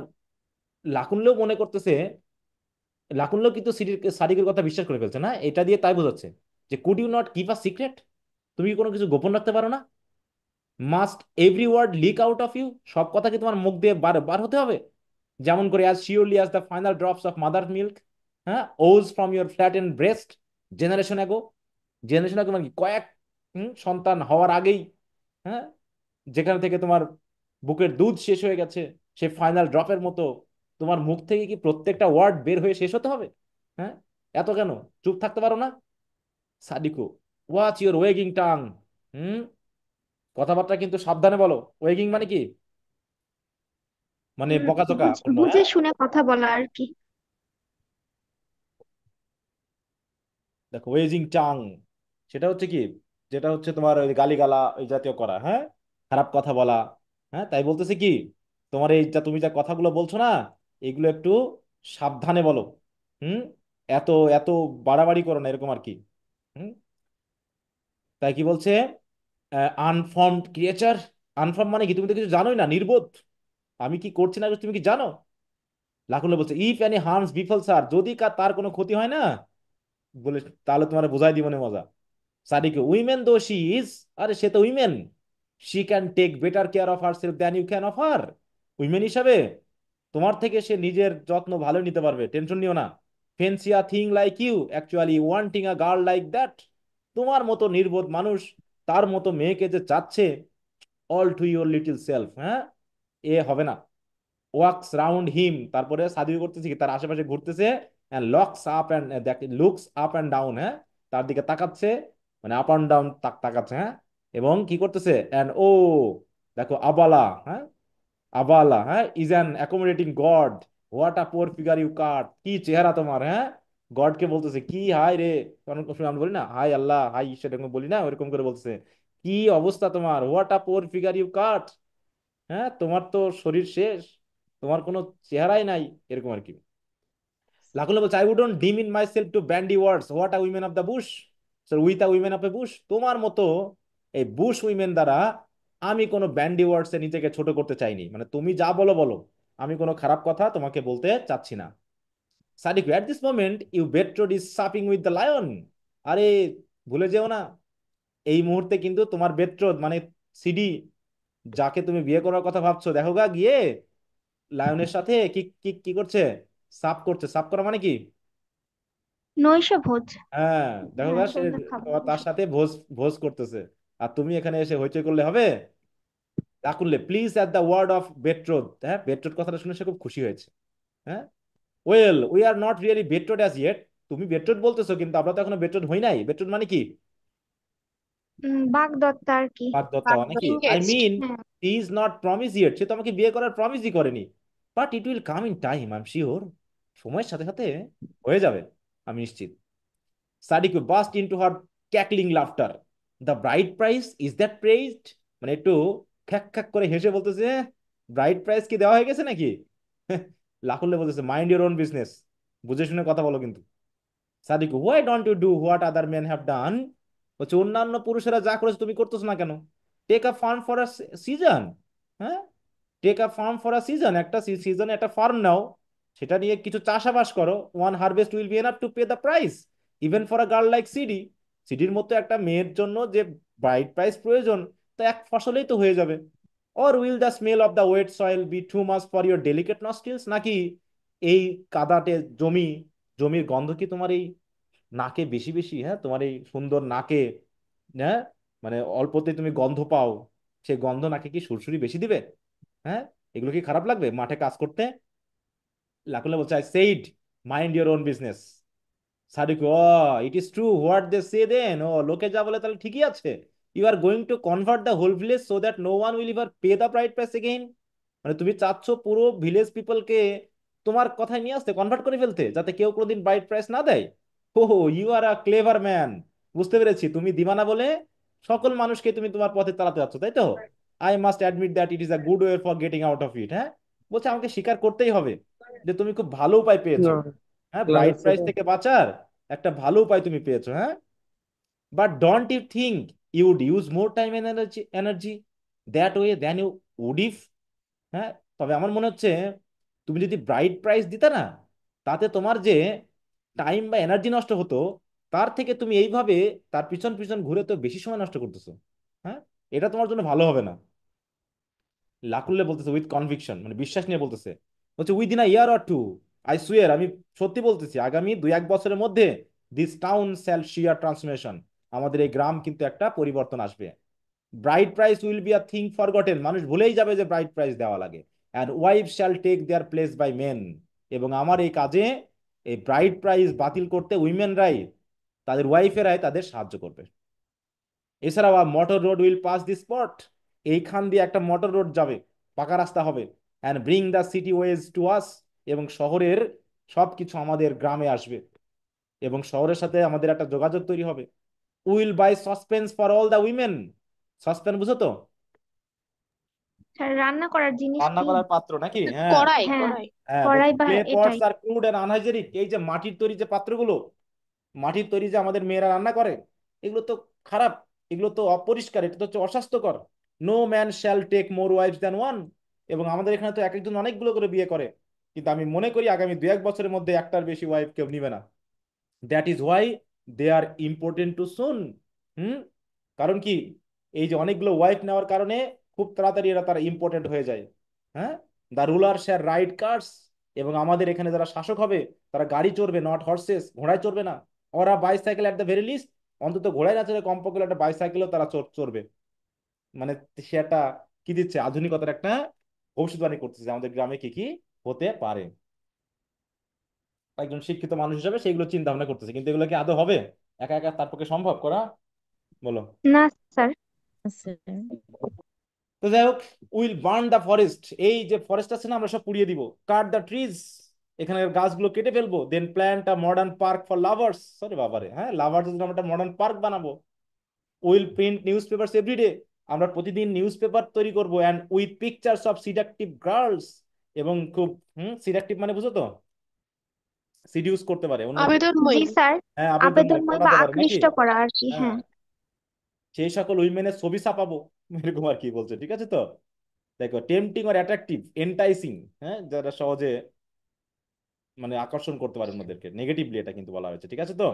লাকুনলেও মনে করতেছে লাকুল্য কিন্তু সাদিকের কথা বিশ্বাস করে ফেলছে না, এটা দিয়ে তাই বোঝাচ্ছে যে could you not keep a secret, তুমি কি কোনো কিছু গোপন রাখতে পারো না? Must every word leak out of you, সব কথা কি তোমার মুখ দিয়ে বার বার হতে হবে? যেমন করে as surely as the final drops of mother milk, হ্যাঁ, ooze from your flat and breast generation ago. Generation ago মানে কি, কয়েক সন্তান হওয়ার আগেই, হ্যাঁ, যেখান থেকে তোমার বুকের দুধ শেষ হয়ে গেছে, সে ফাইনাল ড্রপের মতো তোমার মুখ থেকে কি প্রত্যেকটা ওয়ার্ড বের হয়ে শেষ হতে হবে? হ্যাঁ, এত কেন? চুপ থাকতে পারো না? Sadiku, watch your wagging tongue. হুম, কথাবার্তা কিন্তু সাবধানে বলো। ওয়েগিং মানে কি? মানে বকাঝকা পূর্ণ, বুঝে হ্যাঁ। শুনে কথা বলা আর কি। দেখো ওয়েজিং টাং সেটা হচ্ছে কি, যেটা হচ্ছে তোমার ওই গালিগালা ওই জাতীয় করা, হ্যাঁ, খারাপ কথা বলা। হ্যাঁ, তাই বলতেছে কি, তোমার এই যা তুমি যা কথাগুলো বলছো না, এগুলো একটু সাবধানে বলো। হুম, এত এত বাড়াবাড়ি করো না, এরকম আর কি। হুম, তাই কি বলছে, আনফর্মড ক্রিয়েচার। আনফর্ম মানে কি, তুমি তো কিছু জানোই না, নির্বোধ। আমি কি করছি না তুমি কি জানো? লাকুল্য বলছে ইফ এনি হার্মস বিফল স্যার, যদি তার কোনো ক্ষতি হয় না বলে, তাহলে তোমার বোঝাই দিব না মজা। সাদিকে, উইমেন দো শি ইজ, আরে সে তো women, she can take better care of herself than you can of her. Women হিসাবে তোমার থেকে সে নিজের যত্ন ভালো নিতে পারবে, টেনশন নিও না। Fancy a thing like you actually wanting a girl like that, তোমার মতো নির্বোধ মানুষ তার মতো মেয়েকে যে চাচ্ছে, all to your little self, হ্যাঁ, এ হবে না। ওয়াকস রাউন্ড হিম, তারপরে সাদিও করতেছে কি, তার আশেপাশে ঘুরতেছে, and looks up and looks up and down, হ্যাঁ, তার দিকে তাকাচ্ছে, মানে আপ এন্ড ডাউন তাকাচ্ছে, হ্যাঁ, এবং কি করতেছে, এন্ড ও, দেখো আবালা, হ্যাঁ, আবালা, হ্যাঁ, is an accommodating god, what a poor figure you cut, কি চেহারা তোমার, হ্যাঁ। গডকে বলতেছে কি, হাই রে, অনেক সময় আমরা বলি না হাই আল্লাহ হাই ঈশ্বর, এরকম বলি না, ওরকম করে বলতেছে কি অবস্থা তোমার, what a poor figure you cut, হ্যাঁ, তোমার তো শরীর শেষ, তোমার কোনো চেহারাই নাই, এরকম আর কি। লাকুলে বলছে I wouldn't deem in myself to bandy words what a women of the bush, with a women of a bush, তোমার মতো এই বুশ উইমেন দ্বারা আমি কোনো ব্যান্ডি ওয়ার্ডস এ নিজেকে ছোট করতে চাইনি, মানে তুমি যা বলো বলো, আমি কোনো খারাপ কথা তোমাকে বলতে চাচ্ছি না। Sadik, at this moment you betrothed is supping with the lion, আরে ভুলে যেও না, এই মুহূর্তে কিন্তু তোমার বেট্রোদ মানে সিডি, যাকে তুমি বিয়ে করার কথা ভাবছো, দেখো গা গিয়ে লায়নের সাথে কি কি কি করছে, সাপ করছে। সাপ করা মানে কি? নৈশ ভোজ। হ্যাঁ, দেখো হ্যাঁ, গা সে সন্ধ্যা খাবার তার এসব। সাথে ভোজ ভোজ করতেছে, আর তুমি এখানে এসে হইচই করলে হবে? তা করলে please at the word of betroth, হ্যাঁ, বেট্রোথ কথাটা শুনে সে খুব খুশি হয়েছে। হ্যাঁ, well we are not really betroth as yet, তুমি বেট্রোথ বলতেছো কিন্তু আমরা তো এখনো বেট্রোথ হই নাই। বেট্রোথ মানে কি? বাগদত্তা আর কি। বাগদত্তা মানে কি, আই এঙ্গেজড। মিন হ্যাঁ। He is not promise yet, সে তো আমাকে বিয়ে করার প্রমিসই করেনি, but it will come in time, I am sure, সময়ের সাথে সাথে হয়ে যাবে, আমি নিশ্চিত। Sadik burst into her cackling laughter, the bride price is that praised, মানে একটু খ্যাক খ্যাক করে হেসে বলতেছে, ব্রাইড প্রাইস কি দেওয়া হয়ে গেছে নাকি? লাকুল্লে বলতেছে মাইন্ড ইউর ওন বিজনেস, বুঝে শুনে কথা বলো কিন্তু। Sadik, why don't you do what other men have done, হচ্ছে অন্যান্য পুরুষেরা যা করেছে তুমি করতেছো না কেন? Take a farm for a season, হ্যাঁ, take a farm for a season, একটা সিজনে একটা ফার্ম নাও, সেটা নিয়ে কিছু চাষাবাস করো, one harvest will be enough to pay the price, even for a girl like Sidi, সিডির মতো একটা মেয়ের জন্য যে ব্রাইট প্রাইস প্রয়োজন, তা এক ফসলেই তো হয়ে যাবে। Or will the smell of the wet soil be too much for your delicate nostrils, নাকি এই কাদাটে জমি, জমির গন্ধ কি তোমার এই নাকে বেশি বেশি, হ্যাঁ, তোমার এই সুন্দর নাকে, হ্যাঁ, মানে অল্পতে তুমি গন্ধ পাও, সেই গন্ধ নাকে কি সুরসুরি বেশি দিবে? হ্যাঁ, এগুলো কি খারাপ লাগবে মাঠে কাজ করতে? লাকুলে বলছে I said mind your own business. Sadik, oh it is true what they say then, ও লোকে যা বলে তাহলে ঠিকই আছে। You are going to convert the whole village so that no one will ever pay the bride price again, মানে তুমি চাচ্ছ পুরো ভিলেজ পিপলকে তোমার কথায় নিয়ে আসতে, কনভার্ট করে ফেলতে, যাতে কেউ কোনোদিন ব্রাইড প্রাইস না দেয়। Oh, you are a clever man, বুঝতে পেরেছি, তুমি দিবানা বলে সকল মানুষকে তুমি তোমার পথে চালাতে যাচ্ছ, তাই তো? I must admit that it is a good way for getting out of it, হ্যাঁ, বলছে আমাকে স্বীকার করতেই হবে যে তুমি খুব ভালো উপায় পেয়েছো, না, হ্যাঁ, ব্রাইট ক্লাসে প্রাইস থেকে বাঁচার একটা ভালো উপায় তুমি পেয়েছো, হ্যাঁ। But don't you think you would use more time energy energy that way than you would if, হ্যাঁ, তবে আমার মনে হচ্ছে তুমি যদি ব্রাইট প্রাইস দিতে না, তাতে তোমার যে টাইম বা এনার্জি নষ্ট হতো, তার থেকে তুমি এইভাবে তার পিছন পিছন ঘুরে তো বেশি সময় নষ্ট করতেছো। হ্যাঁ, এটা তোমার জন্য ভালো হবে না। লাকুল্লে বলতেছে উইথ কনভিকশন, মানে বিশ্বাস নিয়ে বলতেছে, বলছে within a year or two, I swear, আমি সত্যি বলতেছি, আগামী 2-1 বছরের মধ্যে this town shall see a transformation, আমাদের এই গ্রাম কিন্তু একটা পরিবর্তন আসবে। Bride price will be a thing forgotten, মানুষ ভুলেই যাবে যে ব্রাইড প্রাইস দেওয়া লাগে। And wife shall take their place by men, এবং আমার এই কাজে এই ব্রাইড প্রাইস বাতিল করতে উইমেনরাই, তাদের ওয়াইফেরাই তাদের সাহায্য করবে। এছাড়াও motor road will pass the spot, এইখান দিয়ে একটা মোটর রোড যাবে, পাকা রাস্তা হবে। And bring the city ways to us, এবং শহরের সবকিছু আমাদের গ্রামে আসবে, এবং শহরের সাথে আমাদের একটা যোগাযোগ তৈরি হবে। Will buy saucepans for all the women, saucepan বুঝো তো? স্যার রান্না করার জিনিস রান্না কি? করার পাত্র নাকি? হ্যাঁ। কড়াই হ্যাঁ, কড়াই। হ্যাঁ, বলছে কড়াই বা ক্লে পটস এটাই। আর ক্রুড এন্ড আনহাইজেনিক, এই যে মাটির তৈরি যে পাত্রগুলো, মাটির তৈরি যে আমাদের মেয়েরা রান্না করে, এগুলো তো খারাপ, এগুলো তো অপরিষ্কার, এটা তো হচ্ছে অস্বাস্থ্যকর। No man shall take more wives than one, এবং আমাদের এখানে তো এক একজন অনেকগুলো করে বিয়ে করে, কিন্তু আমি মনে করি আগামী 2-1 বছরের মধ্যে একটার বেশি ওয়াইফ কেউ নিবে না। That is why they are important to soon. হুম, কারণ কি, এই যে অনেকগুলো ওয়াইফ নেওয়ার কারণে খুব তাড়াতাড়ি এরা তারা ইম্পর্টেন্ট হয়ে যায়। হ্যাঁ, the ruler share ride cars, এবং আমাদের এখানে যারা শাসক হবে তারা গাড়ি চড়বে, নট হর্সেস, ঘোড়ায় চড়বে না। ওরা bicycle at the very least, অন্তত ঘোড়ায় না চড়ে কমপক্ষে একটা বাইসাইকেলও তারা চড়বে। মানে সে একটা কি দিচ্ছে, আধুনিকতার একটা ভবিষ্যৎবাণী করতেছে যে আমাদের গ্রামে কি কি হতে পারে। একজন শিক্ষিত মানুষ হিসেবে সেগুলো চিন্তা ভাবনা করতেছে, কিন্তু এগুলো কি আদৌ হবে? একা একা তার পক্ষে সম্ভব করা, বলো? না স্যার। আচ্ছা। তো যাই হোক, উইল বার্ন দ্য ফরেস্ট, এই যে ফরেস্ট আছে না আমরা সব পুড়িয়ে দিব। কাট দ্য ট্রিজ, এখানে গাছগুলো কেটে ফেলবো। Then plant a modern park for lovers, sorry বাবারে, হ্যাঁ, লাভার্স জন্য আমরা একটা মডার্ন পার্ক বানাবো। Will print news paper everyday, আমরা প্রতিদিন নিউজ পেপার তৈরি করবো। And with pictures of seductive girls, এবং খুব সিডাকটিভ মানে বুঝো তো, সিডিউস করতে পারে অন্যকে। জি আবেদনময়ী। স্যার। হ্যাঁ, আবেদনময় আবেদনময় বা পটাতে পারে নাকি? আকৃষ্ট করা আর কি, হ্যাঁ, হ্যাঁ। সেই সকল উইমেনের ছবি ছাপাবো, এরকম আর কি বলছে, ঠিক আছে তো? দেখো, টেম্পটিং আর অ্যাট্রাকটিভ, এন্টাইসিং, হ্যাঁ, যারা সহজে মানে আকর্ষণ করতে পারে অন্যদেরকে, নেগেটিভলি এটা কিন্তু বলা হয়েছে, ঠিক আছে তো?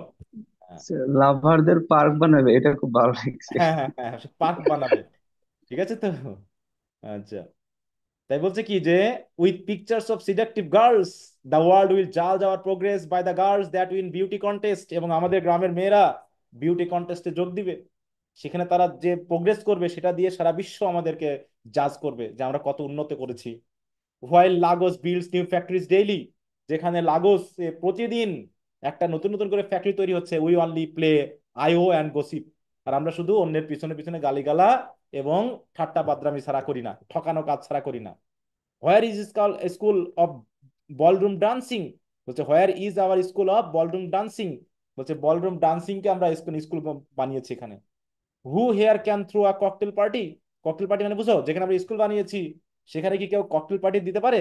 হ্যাঁ, লাভারদের পার্ক বানাবে, এটা খুব ভালো লাগছে। হ্যাঁ, হ্যাঁ, হ্যাঁ, পার্ক বানাবে, ঠিক আছে তো? আচ্ছা, তাই বলছে কি যে with pictures of seductive girls, the world will জাজ our progress by the girls that win beauty contest, এবং আমাদের গ্রামের মেয়েরা বিউটি কন্টেস্টে যোগ দিবে, সেখানে তারা যে প্রোগ্রেস করবে সেটা দিয়ে সারা বিশ্ব আমাদেরকে জাজ করবে যে আমরা কত উন্নত করেছি। While Lagos builds new factories daily, যেখানে লাগোস প্রতিদিন একটা নতুন নতুন করে ফ্যাক্টরি তৈরি হচ্ছে, we only play ayo and gossip, আর আমরা শুধু অন্যের পিছনে পিছনে গালিগালা এবং ঠাট্টা বাদরামি ছাড়া করি না, ঠকানো কাজ ছাড়া করি না। Where is school of ballroom dancing, বলছে where is our school of ballroom dancing, বলছে বলরুম ডান্সিং কে আমরা স্কুল স্কুল বানিয়েছি এখানে। Who here can through a cocktail party, cocktail party মানে বুঝো, যেখানে আমরা স্কুল বানিয়েছি সেখানে কি কেউ ককটেল পার্টি দিতে পারে?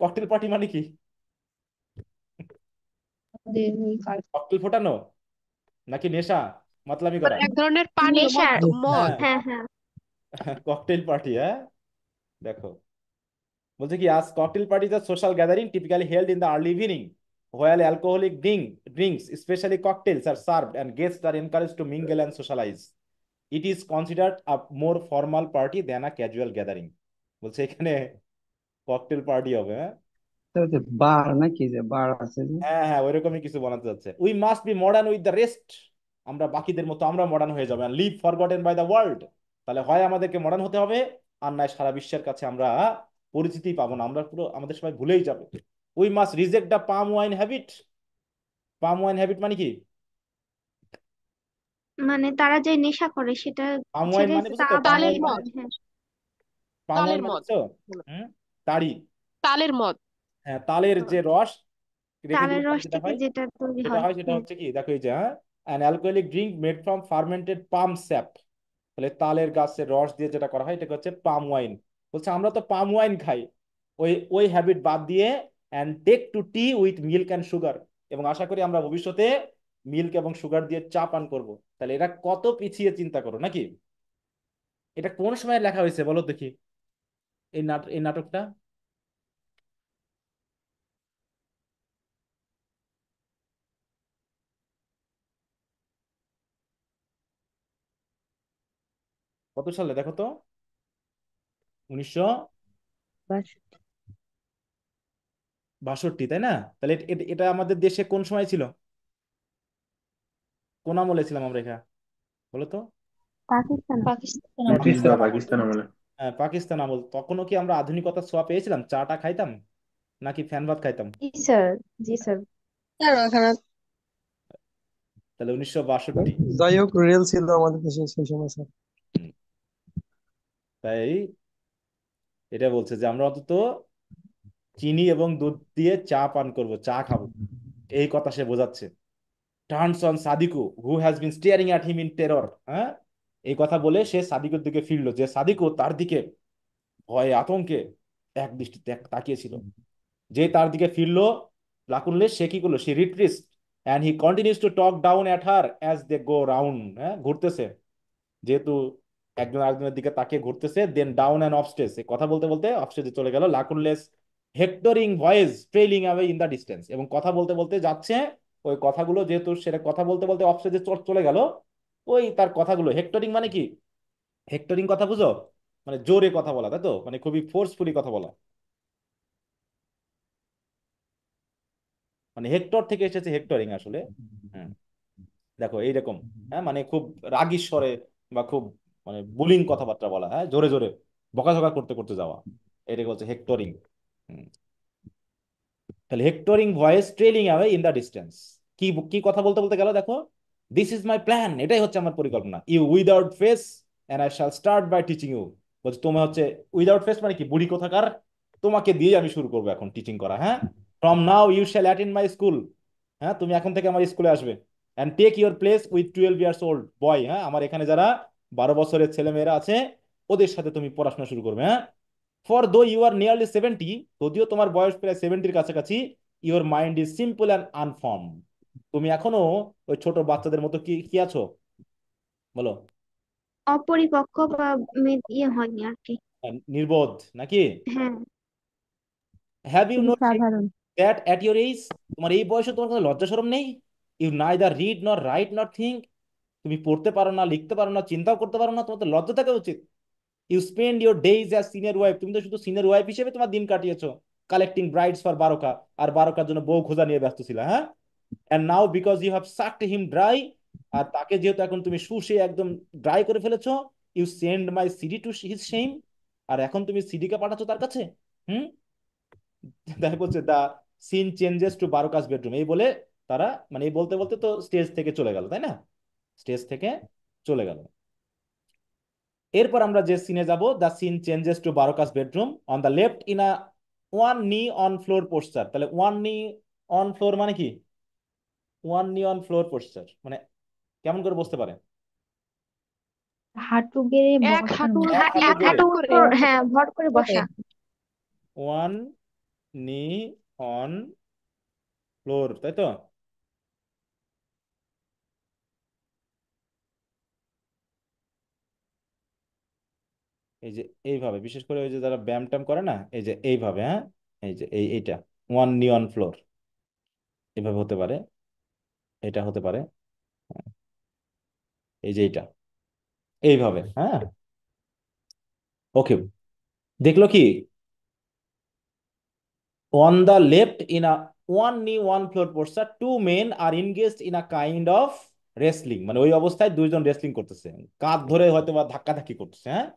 ককটেল পার্টি মানে কি? ককটেল ফোটানো, নাকি নেশা, মাতলামি মানে করা? এক ধরনের পানীয় মদ। নেশার। মদ। হ্যাঁ, হ্যাঁ, হ্যাঁ। ককটেল পার্টি, হ্যাঁ। দেখো, বলছে কি আজ cocktail party the social gathering typically held in the early evening, while alcoholic drinks specially cocktails are served and guest are encourage to mingle and socialise, it is considered a more formal party than a casual gathering. বলছে এখানে cocktail party হবে, হ্যাঁ। বার নাকি, যে বার আছে যে। হ্যাঁ, হ্যাঁ, ওইরকমই কিছু বানাতে যাচ্ছে। We must be modern with the rest, আমরা বাকিদের মতো আমরা মডার্ন হয়ে যাবো। Live forgotten by the world, তাহলে হয় আমাদেরকে মডার্ন হতে হবে, আর নয় সারা বিশ্বের কাছে আমরা পরিচিতি পাবো না, আমরা পুরো আমাদের সবাই ভুলেই যাবে। We must reject the palm wine habit, palm wine habit মানে কি? মানে তারা যে নেশা করে সেটা পাম ওয়াইন ছেড়ে মানে বুঝছো চা তো, পাম বা তালের ওয়াইন মানে, মদ। মদ, হ্যাঁ। পাম ওয়াইন তালের মানে মদ। বুঝছো? হুম, তাড়ি, তালের মদ। হ্যাঁ, তালের যে রস রেখে তালের দিলে পরে রস যেটা থেকে হয়, যেটা তৈরি সেটা হয়, হয় সেটা হ্যাঁ। হচ্ছে কি, দেখো এই যে, হ্যাঁ, an alcoholic drink made from fermented palm sap, তাহলে তালের গাছের রস দিয়ে যেটা করা হয় এটাকে হচ্ছে পাম ওয়াইন। বলছে আমরা তো পাম ওয়াইন খাই, ওই ওই হ্যাবিট বাদ দিয়ে and take to tea with milk and sugar, এবং আশা করি আমরা ভবিষ্যতে মিল্ক এবং সুগার দিয়ে চা পান করব। তাহলে এটা কত পিছিয়ে, চিন্তা করো নাকি? এটা কোন সময় লেখা হয়েছে বলো দেখি, এই নাটকটা? কত সালে দেখো তো? 1962, তাই না? তাহলে এটা আমাদের দেশে কোন সময় ছিল? কোন আমলে ছিলাম আমরা এখানে, বলো তো? পাকিস্তান। পাকিস্তান আমলে। ব্রিটিশরা পাকিস্তান আমল। পাকিস্তান আমলে। হ্যাঁ, পাকিস্তান আমল। তখনও কি আমরা আধুনিকতার ছোঁয়া পেয়েছিলাম? চাটা খাইতাম নাকি ফ্যান ভাত খাইতাম? জি স্যার, জি স্যার। স্যার ওখানে তাহলে 1962। যাই হোক, রেল ছিল আমাদের দেশে সেই সময় স্যার। তাই এটা বলছে যে আমরা অন্তত চিনি এবং দুধ দিয়ে চা পান করব, চা খাবো, এই কথা সে বোঝাচ্ছে। Turns on Sadiku who has been steering at him in terror. হ্যাঁ, এই কথা বলে সে সাদিকুর দিকে ফিরলো, যে সাদিকু তার দিকে ভয়ে আতঙ্কে এক দৃষ্টিতে তাকিয়েছিল। যে তার দিকে ফিরলো, লাকুনলে সে কি করলো? সে retreats and he continues to talk down at her as they go round. হ্যাঁ, ঘুরতেছে, যেহেতু একজন আরেকজনের দিকে তাকিয়ে ঘুরতেছে। দেন ডাউন অ্যান্ড অফস্টেজ, কথা বলতে বলতে অফস্টেজে চলে গেল। Lakunle's hectoring voice trailing away in the distance, এবং কথা বলতে বলতে যাচ্ছে। ওই কথাগুলো যেহেতু সেটা কথা বলতে বলতে অফস্টেজে চলে গেল, ওই তার কথাগুলো হেক্টরিং মানে কি? হেক্টরিং কথা বুঝো? মানে জোরে কথা বলা, তাই তো? মানে খুবই ফোর্সফুলি কথা বলা, মানে হেক্টর থেকে এসেছে হেক্টরিং আসলে। হুম, দেখো এইরকম। হ্যাঁ, মানে খুব রাগী স্বরে বা খুব মানে বুলিং কথাবার্তা বলা, হ্যাঁ, জোরে জোরে বকাঝকা করতে করতে যাওয়া, এটাকে বলছে হেক্টরিং। তাহলে hectoring voice trailing away in the distance, কি কি কথা বলতে বলতে গেল দেখো। দিস ইজ মাই প্ল্যান, এটাই হচ্ছে আমার পরিকল্পনা। You without face and I shall start by teaching you. বলছে তোমার হচ্ছে উইদাউট ফেস মানে কি? বুড়ি কোথাকার, তোমাকে দিয়ে আমি শুরু করবো এখন টিচিং করা। হ্যাঁ, from now you shall attend my school. হ্যাঁ, তুমি এখন থেকে আমার স্কুলে আসবে। And take your place with 12 years old boy. হ্যাঁ, আমার এখানে যারা 12 বছরের ছেলে মেয়েরা আছে, ওদের সাথে তুমি পড়াশোনা শুরু করবে। হ্যাঁ, ফর দো ইউ আর নিয়ারলি 70, যদিও তোমার বয়স প্রায় 70-র কাছাকাছি, your mind is simple and unformed. তুমি এখনো ওই ছোট বাচ্চাদের মতো কি কি আছো, বলো? অপরিপক্ক বা ইয়ে হয়নি আর কি। নির্বোধ নাকি? হ্যাঁ। হ্যাভ ইউ খুবই নোট সাধারণ। দ্যাট অ্যাট ইউর এজ, তোমার এই বয়সে তোমার কোনো লজ্জা শরম নেই? ইউ নাইদার রিড নর রাইট নর থিঙ্ক, তুমি পড়তে পারো না, লিখতে পারো না, চিন্তাও করতে পারো না, তোমার তো লজ্জা থাকা উচিত। You spend your days as senior wife, তুমি তো শুধু সিনিয়র ওয়াইফ হিসেবে তোমার দিন কাটিয়েছো, কালেক্টিং ব্রাইডস ফর বারোকা, আর বারোকার জন্য বউ খোঁজা নিয়ে ব্যস্ত ছিল। হ্যাঁ, and now because you have sucked him dry, আর তাকে যেহেতু এখন তুমি শুষে একদম ড্রাই করে ফেলেছো, you send my Sidi to his shame, আর এখন তুমি সিডি কে পাঠাচ্ছ তার কাছে। হুম, তাই বলছে দা scene changes to Baroka's bedroom, এই বলে তারা, মানে এই বলতে বলতে তো স্টেজ থেকে চলে গেল, তাই না? স্টেজ থেকে চলে গেল। এরপর আমরা যে সিনে যাব, the scene changes to Baroka's bedroom on the left in a one knee on floor poster. তাহলে ওয়ান নি অন ফ্লোর মানে কি? One knee on floor poster মানে কেমন করে বসতে পারে? হাঁটু গেড়ে এক বসানো। হাঁটুর এক হাঁটু এক গেড়ে, হাঁটুর উপর হ্যাঁ, ভর করে করে। বসা। ওয়ান নি অন ফ্লোর, তাই তো? এই যে এইভাবে, বিশেষ করে ওই যে যারা ব্যায়াম ট্যাম করে না, এই যে এইভাবে। হ্যাঁ, এই যে এইটা ওয়ান নি অন ফ্লোর, এভাবে হতে পারে, এটা হতে পারে, এই যে এইটা এইভাবে। হ্যাঁ, ওকে, দেখলো কি? On the left, in a one knee one floor posture, two men are engaged in a kind of wrestling, মানে ওই অবস্থায় দুইজন রেসলিং করতেছে, কাঁধ ধরে হয়তো বা ধাক্কাধাক্কি করতেছে। হ্যাঁ,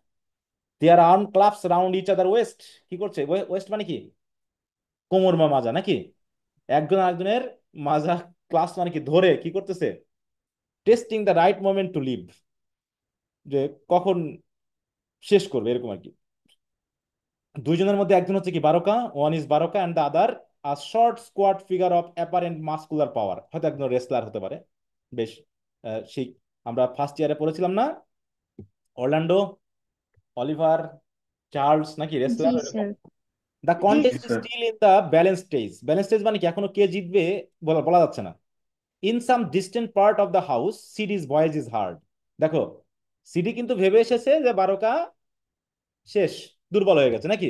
their arm clubs round each other waist, কি করছে? ওয়েস্ট মানে কি? কোমর বা মাজা নাকি? একজন আরেকজনের মাজা ক্লাস মানে কি? ধরে কি করতেছে? Testing the right moment to leave, যে কখন শেষ করবে, এরকম আর কি। দুইজনের মধ্যে একজন হচ্ছে কি Baroka, one is Baroka and the other a short squat figure of apparent muscular power, হয়তো একজন রেসলার হতে পারে। বেশ, সেই আমরা ফার্স্ট ইয়ারে পড়েছিলাম না, অরল্যান্ডো, অলিভার, চার্লস নাকি জি রেসলার এরকম। Sir. The the the contest is sir. Still in the balance stage, balance stage মানে কি? এখনো কে জিতবে বলা বলা যাচ্ছে না। In some distant part of the house Sidi's voice is heard. দেখো, সিডি কিন্তু ভেবে এসেছে যে বারোকা শেষ, দুর্বল হয়ে গেছে নাকি,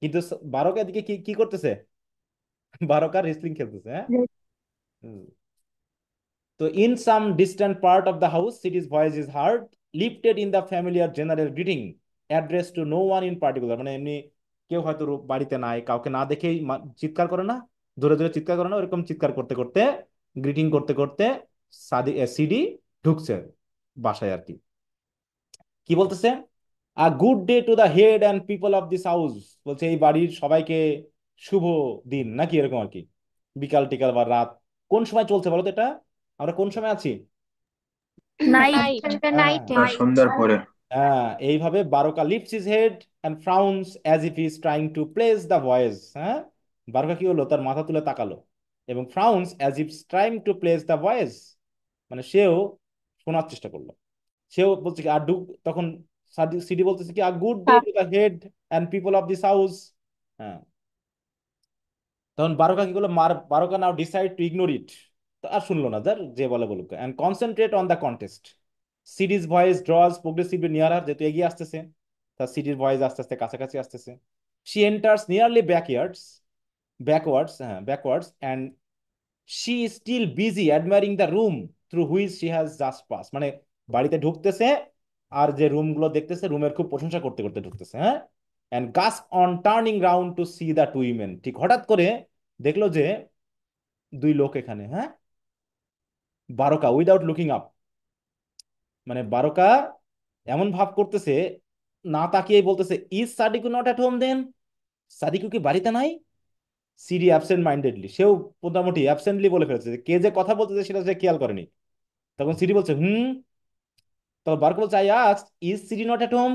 কিন্তু বারোকা এদিকে কি কি করতেছে? বারোকা রেসলিং খেলতেছে। হ্যাঁ, হুম। তো in some distant part of the house সিটিজ voice is hard lifted in the familiar general greeting address to know one in particular, মানে এমনি কেউ হয়তো বাড়িতে নাই, কাউকে না দেখেই চিৎকার করে না, জোরে জোরে চিৎকার করে না, ওরকম চিৎকার করতে করতে গ্রিটিং করতে করতে সিডি ঢুকছে বাসায় আর কি। কি বলতেছে? আ good day to the head and people of this house, বলছে এই বাড়ির সবাইকে শুভ দিন নাকি এরকম আর কি, বিকাল টিকাল বা রাত। কোন সময় চলছে বলো তো এটা? আমরা কোন সময় আছি? নাইট। নাইট। হ্যাঁ নাইটে। সন্ধ্যার পরে। হ্যাঁ, এইভাবে Baroka lifts his head and frowns as if he is trying to place the voice. হ্যাঁ, বারোকা কি হলো, তার মাথা তুলে তাকালো এবং frowns as if trying to place the voice, মানে সেও শোনার চেষ্টা করলো। সেও বলছে কি আর তখন সিডি বলতেছে কি a good day to the head and people of this house. হ্যাঁ, তখন বারোকা কি করলো, Baroka now decide to ignore it, তো আর শুনলো না, যার যে বলে বলুক, and concentrate on the contest. Sidi's voice draws progressively near her, যেহেতু এগিয়ে আসতেছে, তার সিডির ভয়েস আস্তে আস্তে কাছাকাছি আসতেছে। শি এন্টার্স নিয়ারলি ব্যাকওয়ার্ডস, হ্যাঁ backwards, and she is still busy admiring the room through which she has just pass, মানে বাড়িতে ঢুকতেছে আর যে রুমগুলো দেখতেছে রুমের খুব প্রশংসা করতে করতে ঢুকতেছে। হ্যাঁ, and gasp on turning round to see the two women, ঠিক হঠাৎ করে দেখলো যে দুই লোক এখানে। হ্যাঁ, বারোকা উইদাউট লুকিং আপ, মানে বারোকা এমন ভাব করতেছে, না তাকিয়েই বলতেছে is Sadiku not at home then, Sadiku কি বাড়িতে নাই? সিরি অ্যাবসেন্ট মাইন্ডেডলি, সেও মোটামুটি অ্যাবসেন্টলি বলে ফেলছে, যে কে যে কথা বলতেছে সেটা সে খেয়াল করেনি। তখন সিরি বলছে হুম, তখন বারোকা বলছে I asked is Sidi not at home,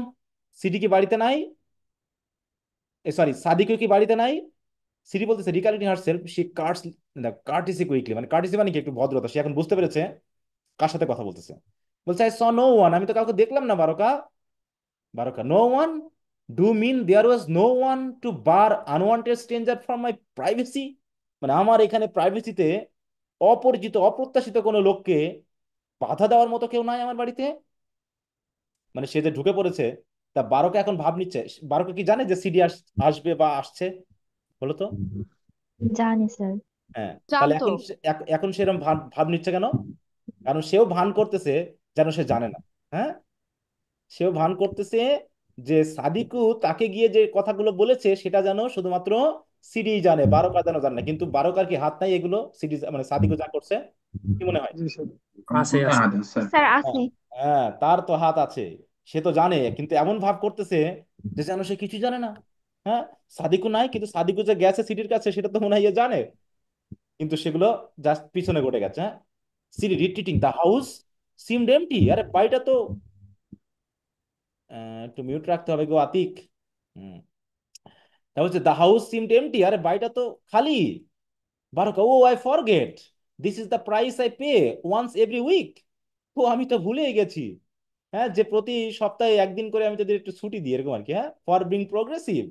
Sidi কি বাড়িতে নাই, সরি সাদিকু কি বাড়িতে নাই? সিরি বলতেছে recalling herself she curts curtsy quickly, মানে কার্টিসি মানে কি একটু ভদ্রতা, সে এখন বুঝতে পেরেছে কার সাথে কথা বলতেছে। বলছে আই স নো ওয়ান, আমি তো কাউকে দেখলাম না Baroka. Baroka no one, do mean there was no one to bar unwanted stranger from my privacy, মানে আমার এখানে প্রাইভেসিতে অপরিচিত অপ্রত্যাশিত কোনো লোককে বাধা দেওয়ার মতো কেউ নাই আমার বাড়িতে। মানে সে যে ঢুকে পড়েছে, তা বারোকা এখন ভাব নিচ্ছে, বারোকা কি জানে যে সিডি আসবে বা আসছে, বলো তো? জানি স্যার। হ্যাঁ, তাহলে জানতো। এখন এখন সেরকম ভাব ভাব নিচ্ছে কেন? কারণ সেও ভান করতেছে যেন সে জানে না। হ্যাঁ, সেও ভান করতেছে যে সাদিকু তাকে গিয়ে যে কথাগুলো বলেছে সেটা যেন শুধুমাত্র সিডি জানে, বারোকা যেন জানে না। কিন্তু বারোকার কি হাত নাই এগুলো, সিডি মানে সাদিকু যা করছে? কি মনে হয়? জি স্যার। আছে তার আছে। হাতে স্যার। স্যার হ্যাঁ, আছে। হ্যাঁ তার তো হাত আছে, সে তো জানে, কিন্তু এমন ভাব করতেছে যে যেন সে কিছু জানে না। হ্যাঁ, সাদিকু নাই, কিন্তু সাদিকু যে গেছে সিডির কাছে সেটা তো মনে হয় এ জানে, কিন্তু সেগুলো জাস্ট পিছনে ঘটে গেছে। হ্যাঁ, Sidi retreating the house seemed empty, আরে বাড়িটা তো একটু মিউট রাখতে হবে গো আতিক। হুম, তা হচ্ছে দ্য হাউস সিমড এমটি, আরে বাড়িটা তো খালি। Baroka oh I forget, this is the price I pay once every week, ও আমি তো ভুলেই গেছি। হ্যাঁ, যে প্রতি সপ্তাহে একদিন করে আমি তাদের একটু ছুটি দিই এরকম আর কি। হ্যাঁ, ফর বিং প্রোগ্রেসিভ।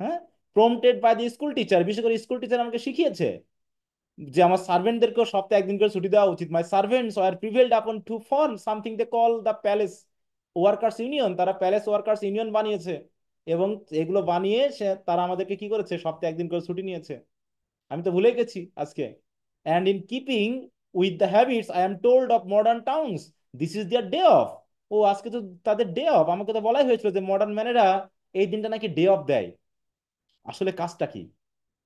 হ্যাঁ, prompted by the school teacher, বিশেষ করে স্কুল টিচার আমাকে শিখিয়েছে যে আমার সার্ভেন্টদেরকেও সপ্তাহে একদিন করে ছুটি দেওয়া উচিত। My servants are prevailed upon to form something they call the palace workers union, তারা প্যালেস ওয়ার্কার্স ইউনিয়ন বানিয়েছে এবং এগুলো বানিয়ে সে তারা আমাদেরকে কি করেছে, সপ্তাহে একদিন করে ছুটি নিয়েছে। আমি তো ভুলে গেছি আজকে। And in keeping with the habits I am told of modern towns this is their day off, ও আজকে তো তাদের ডে অফ, আমাকে তো বলাই হয়েছিল যে মডার্ন ম্যানেরা এই দিনটা নাকি ডে অফ দেয়। আসলে কাজটা কি,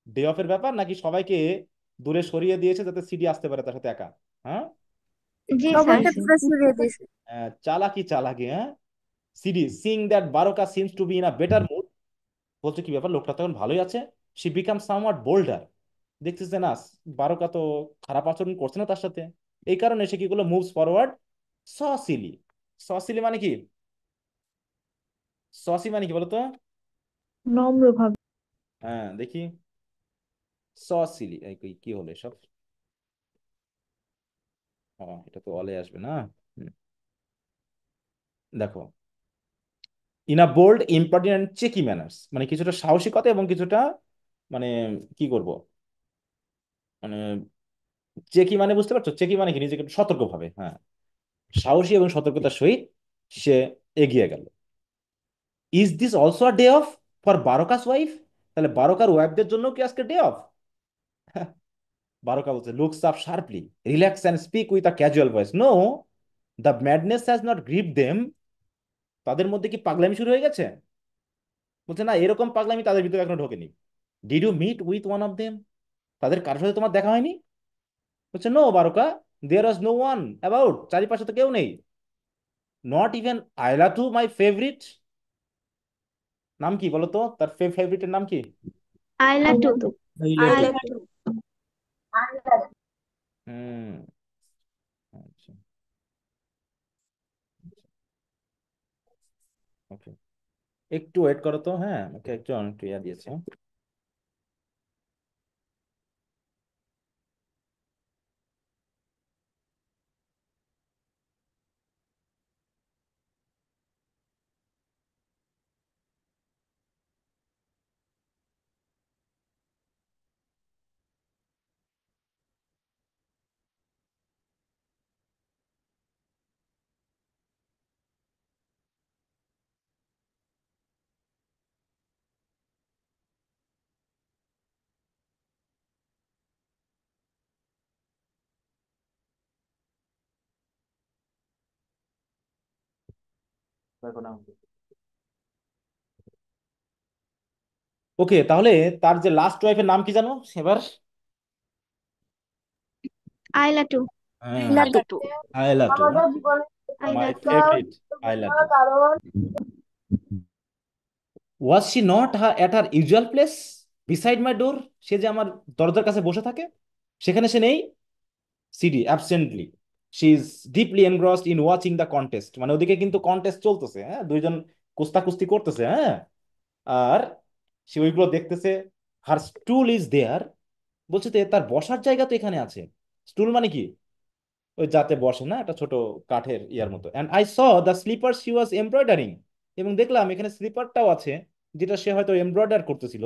ডে অফের ব্যাপার নাকি সবাইকে দূরে সরিয়ে দিয়েছে যাতে সিডি আসতে পারে তার সাথে একা? হ্যাঁ, জি স্যার। সবাইকে দূরে সরিয়ে দিয়েছে। চালাকি চালাকি। হ্যাঁ, Sidi sing that Baroka seems to be in a better mood, বলছে কি ব্যাপার, লোকটা তখন ভালোই আছে। শি বিকাম সামওয়াট বোল্ডার, দেখতেছে না বারোকা তো খারাপ আচরণ করছে না তার সাথে, এই কারণে সে কি করলো, মুভস ফরওয়ার্ড সসিলি। সসিলি মানে কি, সসি মানে কি বলতো? নম্র ভাবে। হ্যাঁ দেখি, সসিলি কি হলো সব, এটা তো অলে আসবে না। হুম, দেখো, ইন আ বোল্ড ইম্পর্টেন্ট চেকি ম্যানার্স, মানে কিছুটা সাহসিকতা এবং কিছুটা মানে কি করব, মানে চেকি মানে বুঝতে পারছো, চেকি মানে কি নিজেকে একটু সতর্কভাবে, হ্যাঁ সাহসী এবং সতর্কতার সহিত সে এগিয়ে গেল। Is this also a day off for Baroka's wife, তাহলে বারোকার ওয়াইফদের জন্য কি আজকে ডে অফ? বারোকা বলছে looks up sharply, relax and speak with a casual voice, no the madness has not gripped them, তাদের মধ্যে কি পাগলামি শুরু হয়ে গেছে? বলছে না, এরকম পাগলামি তাদের ভিতরে এখনো ঢোকেনি। Did you meet with one of them, তাদের কারোর সাথে তোমার দেখা হয়নি? বলছে no Baroka, there was no one about, চারিপাশে তো কেউ নেই। Not even Ailatu my favourite, নাম কি বলো তো, তার ফেভারিটের নাম কি? Ailatu. Ailatu. Ailatu. Ailatu. হুম, আচ্ছা, ওকে, একটু ওয়েট করো তো, হ্যাঁ ওকে একটু অনেক ইয়া দিয়েছে। দেখো না, ওকে, তাহলে তার যে লাস্ট ওয়াইফের নাম কি জানো এবার? Ailatu. হ্যাঁ, Ailatu. Ailatu, Ailatu my to. Favourite, Ailatu. Was she not at her usual place beside my door, সে যে আমার দরজার কাছে বসে থাকে সেখানে সে নেই। Sidi absently, she is deeply engrossed in watching the contest, মানে ওদিকে কিন্তু কন্টেস্ট চলতেছে, হ্যাঁ দুইজন কুস্তাকুস্তি করতেছে, হ্যাঁ, আর সে ওইগুলো দেখতেছে। হার স্টুল ইজ দেয়ার, বলছে তো তার বসার জায়গা তো এখানে আছে। স্টুল মানে কি? ওই যাতে বসে না, একটা ছোট কাঠের ইয়ার মতো। And I saw the slipper she was embroidering, এবং দেখলাম এখানে স্লিপারটাও আছে যেটা সে হয়তো এমব্রয়ডার করতেছিল।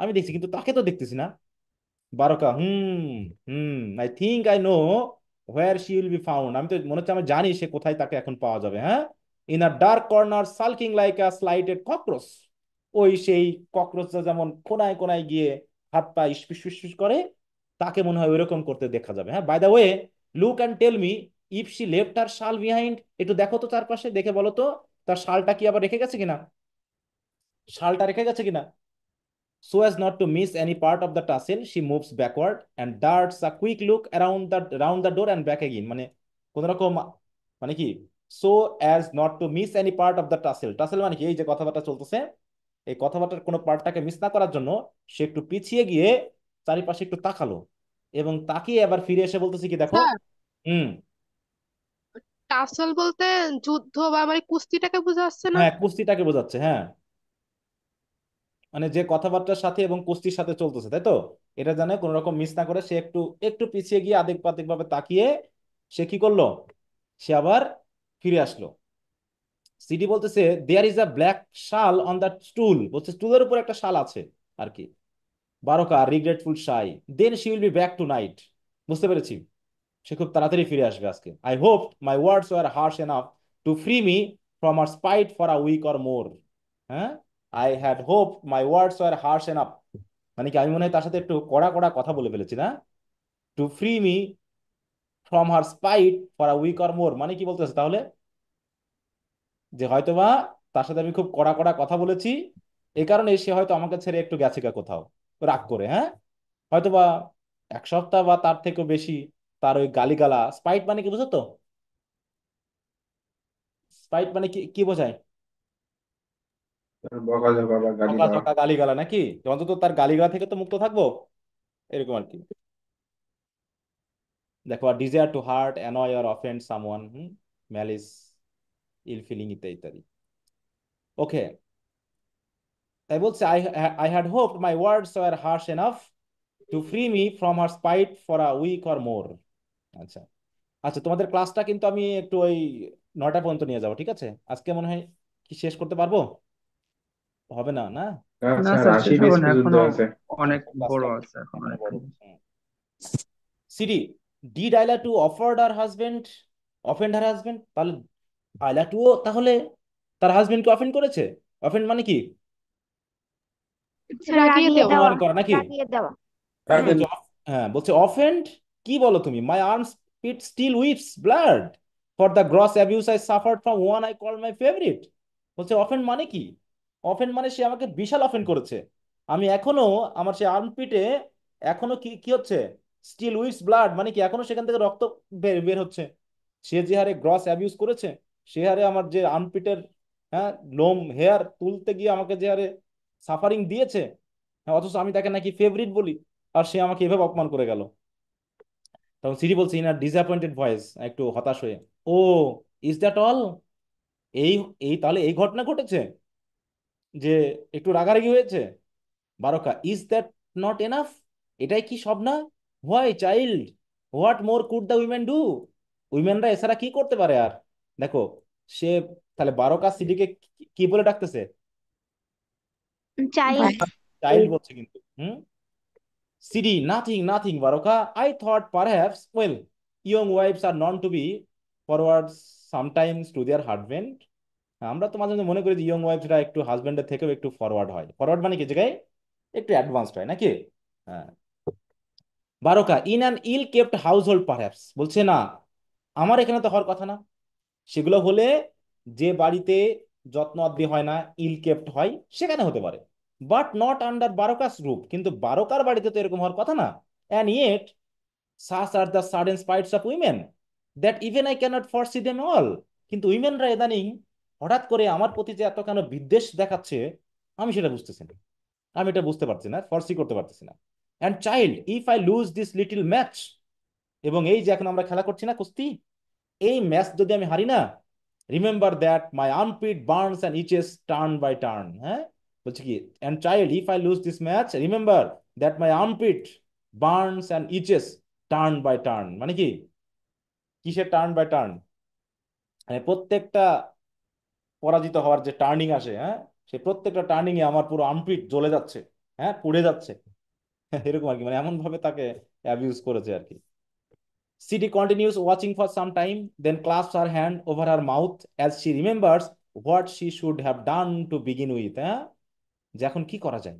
আমি দেখছি কিন্তু তাকে তো দেখতেছি না। Baroka, hmm, I think I know where she will be found, আমি তো মনে হচ্ছে আমি জানি সে কোথায় তাকে এখন পাওয়া যাবে, হ্যাঁ। In a dark corner sulking like a slighted cockroach, ওই সেই ককরোচটা যেমন কোনায় কোনায় গিয়ে হাত পা ইসপিস ফিসফিস করে, তাকে মনে হয় ওইরকম করতে দেখা যাবে। হ্যাঁ, by the way, look and tell me if she left her shawl behind, একটু দেখো তো চারপাশে, দেখে বলো তো তার শালটা কি আবার রেখে গেছে কিনা, শালটা রেখে গেছে কিনা। So as not to miss any part of the tussle, she moves backward and darts a quick look around the door and back again. মানে কোন রকম, মানে কি, so as not to miss any part of the tussle মানে কি, এই যে কথাবার্তা চলতেছে, এই কথাবার্তার কোনো পার্টটাকে মিস না করার জন্য সে একটু পিছিয়ে গিয়ে চারিপাশে একটু তাকালো, এবং তাকিয়ে আবার ফিরে এসে বলতেছে কি দেখো। স্যার, হুম, টাসল বলতে যুদ্ধ বা মানে কুস্তিটাকে বোঝাচ্ছে না? হ্যাঁ কুস্তিটাকে বোঝাচ্ছে, হ্যাঁ, মানে যে কথাবার্তার সাথে এবং কুস্তির সাথে চলতেছে, তাই তো। এটা জানে কোন রকম মিস না করে সে একটু একটু পিছিয়ে গিয়ে আদিক পাদিক ভাবে তাকিয়ে সে কি করলো, সে আবার ফিরে আসলো। সিডি বলতেছে there is a black shawl on the stool, বলছে স্টুলের উপর একটা শাল আছে আর কি। Baroka regretful shy, then she will be back tonight, বুঝতে পেরেছি সে খুব তাড়াতাড়ি ফিরে আসবে আজকে। I hope my words were harsh enough to free me from her spite for a week or more. হ্যাঁ, I had hope my words were harsh enough, মানে কি আমি মনে হয় তার সাথে একটু কড়া কড়া কথা বলে ফেলেছি না। To free me from her spite for a week or more, মানে কি বলতেছে তাহলে, যে হয়তোবা তার সাথে আমি খুব কড়া কড়া কথা বলেছি, এই কারণে সে হয়তো আমাকে ছেড়ে একটু গেছে গা কোথাও রাগ করে, হ্যাঁ, হয়তোবা এক সপ্তাহ বা তার থেকেও বেশি তার ওই গালিগালা, স্পাইট মানে কি বুঝো তো, স্পাইট মানে কি কি বোঝায়? বকাঝকা বা গালি দেওয়া। বকাঝকা গালিগালা নাকি, যে অন্তত তার গালিগালা থেকে তো মুক্ত থাকবো, এরকম আর কি। দেখো, desire to hurt annoy or offend someone, malice, ill feeling ইত্যাদি ইত্যাদি। ওকে, তাই বলছে I had hoped my words were harsh enough to free me from her spite for a week or more. আচ্ছা, আচ্ছা, তোমাদের ক্লাসটা কিন্তু আমি একটু ওই 9টা পর্যন্ত নিয়ে যাবো, ঠিক আছে? আজকে মনে হয় কি শেষ করতে পারবো, হবে না না? না না স্যার, স্যার, 80 শেষ পেজ হবে না, পর্যন্ত এখনো আছে। অনেক বড় ক্লাসটা আছে, এখন এখনো অনেকটা বড়। জিনিস। Sidi, did Ailatu to offered her husband offend her husband, তাহলে আইলা টু তাহলে তার হাজবেন্ডকে অফেন্ড করেছে। অফেন্ড মানে কি? রাগিয়ে রাগিয়ে দেওয়া। দেওয়া। অপমান করা নাকি? রাগিয়ে দেওয়া। তাহলে হ্যাঁ। বলছে হ্যাঁ, বলছে অফেন্ড, কি বলো তুমি, my arms pit still weeps blood, for the gross abuse I suffered from one I call my favourite. বলছে অফেন্ড মানে কি? অফেন্ড মানে সে আমাকে বিশাল অফেন্ড করেছে। আমি এখনো, আমার সে আর্মপিটে এখনো কি কি হচ্ছে, স্টিল উইথস ব্লাড, মানে কি এখনো সেখান থেকে রক্ত বের বের হচ্ছে। সে যে হারে গ্রস অ্যাবিউজ করেছে, সে হারে আমার যে আর্মপিটের, হ্যাঁ, লোম হেয়ার তুলতে গিয়ে আমাকে যে হারে সাফারিং দিয়েছে, হ্যাঁ, অথচ আমি তাকে নাকি ফেভারিট বলি, আর সে আমাকে এভাবে অপমান করে গেল। তখন সিরি বলছে ইন আর ডিসঅ্যাপয়েন্টেড ভয়েস, একটু হতাশ হয়ে, ও ইজ দ্যাট অল? এই এই তাহলে এই ঘটনা ঘটেছে যে একটু রাগারাগি হয়েছে? Baroka, is that not enough? এটাই কি সব না? Why child, what more could the women do? উইমেনরা এছাড়া কি করতে পারে আর? দেখো, সে তাহলে বারকা সিডিকে কি বলে ডাকতেছে? চাইল্ড। চাইল্ড বলছে কিন্তু। Hmm, Sidi, nothing nothing Baroka, I thought perhaps, well, young wives are known to be forward sometimes to their husband. আমরা তো মাঝে মাঝে মনে করি যে ইয়ং ওয়াইফরা একটু হাজবেন্ডের থেকেও একটু ফরওয়ার্ড হয়। ফরওয়ার্ড মানে কি জায়গায় একটু অ্যাডভান্সড হয় নাকি? হ্যাঁ। Baroka, in an ill kept household perhaps, বলছে না, আমার এখানে তো হওয়ার কথা না। সেগুলো হলে যে বাড়িতে যত্ন আত্তি হয় না, ইল কেপ্ট হয়, সেখানে হতে পারে। বাট নট আন্ডার বারকাস রূপ, কিন্তু বারকার বাড়িতে তো এরকম হওয়ার কথা না। And yet such are the sudden spites of women that even I cannot foresee them all. কিন্তু উইমেনরা ইদানিং হঠাৎ করে আমার প্রতি যে এত কেন বিদ্বেষ দেখাচ্ছে, আমি সেটা বুঝতেছি না। আমি এটা বুঝতে পারছি না, ফরসি করতে পারতেছি না। And child, if I lose this little match, এবং এই যে এখন আমরা খেলা করছি না কুস্তি, এই ম্যাচ যদি আমি হারি না, remember that my armpit burns and itches turn by turn. হ্যাঁ, বলছে কি, and child, if I lose this match, remember that my armpit burns and itches turn by turn. মানে কি, কিসের টার্ন বাই টার্ন? মানে প্রত্যেকটা পরাজিত হওয়ার যে টার্নিং আসে, হ্যাঁ, সেই প্রত্যেকটা টার্নিং এ আমার পুরো আর্মপিট জ্বলে যাচ্ছে, হ্যাঁ, পুড়ে যাচ্ছে। এরকম আর কি, মানে এমন ভাবে তাকে অ্যাবিউজ করেছে আর কি। Sidi continues watching for some time, then clasp her hand over her mouth as she remembers what she should have done to begin with. হ্যাঁ, যে এখন কি করা যায়,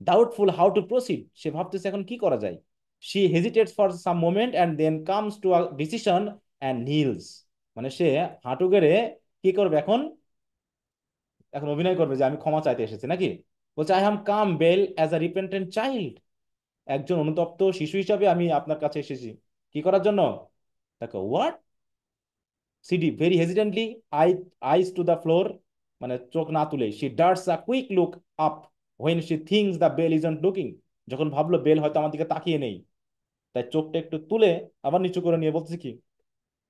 ডাউটফুল হাউ টু প্রসিড, সে ভাবতেছে এখন কি করা যায়। She hesitates for some moment and then comes to a decision and kneels. মানে সে হাঁটু গেড়ে কি করবে এখন? এখন অভিনয় করবে যে আমি ক্ষমা চাইতে এসেছি নাকি। বলছে I have come Bale as a repentant child, একজন অনুতপ্ত শিশু হিসাবে আমি আপনার কাছে এসেছি। কি করার জন্য? দেখো, what? Sidi very hesitantly, I eyes to the floor, মানে চোখ না তুলে, she darts a quick look up when she thinks the Bale isn't looking, যখন ভাবলো বেল হয়তো আমার দিকে তাকিয়ে নেই, তাই চোখটা একটু তুলে আবার নিচু করে নিয়ে বলতেছি কি,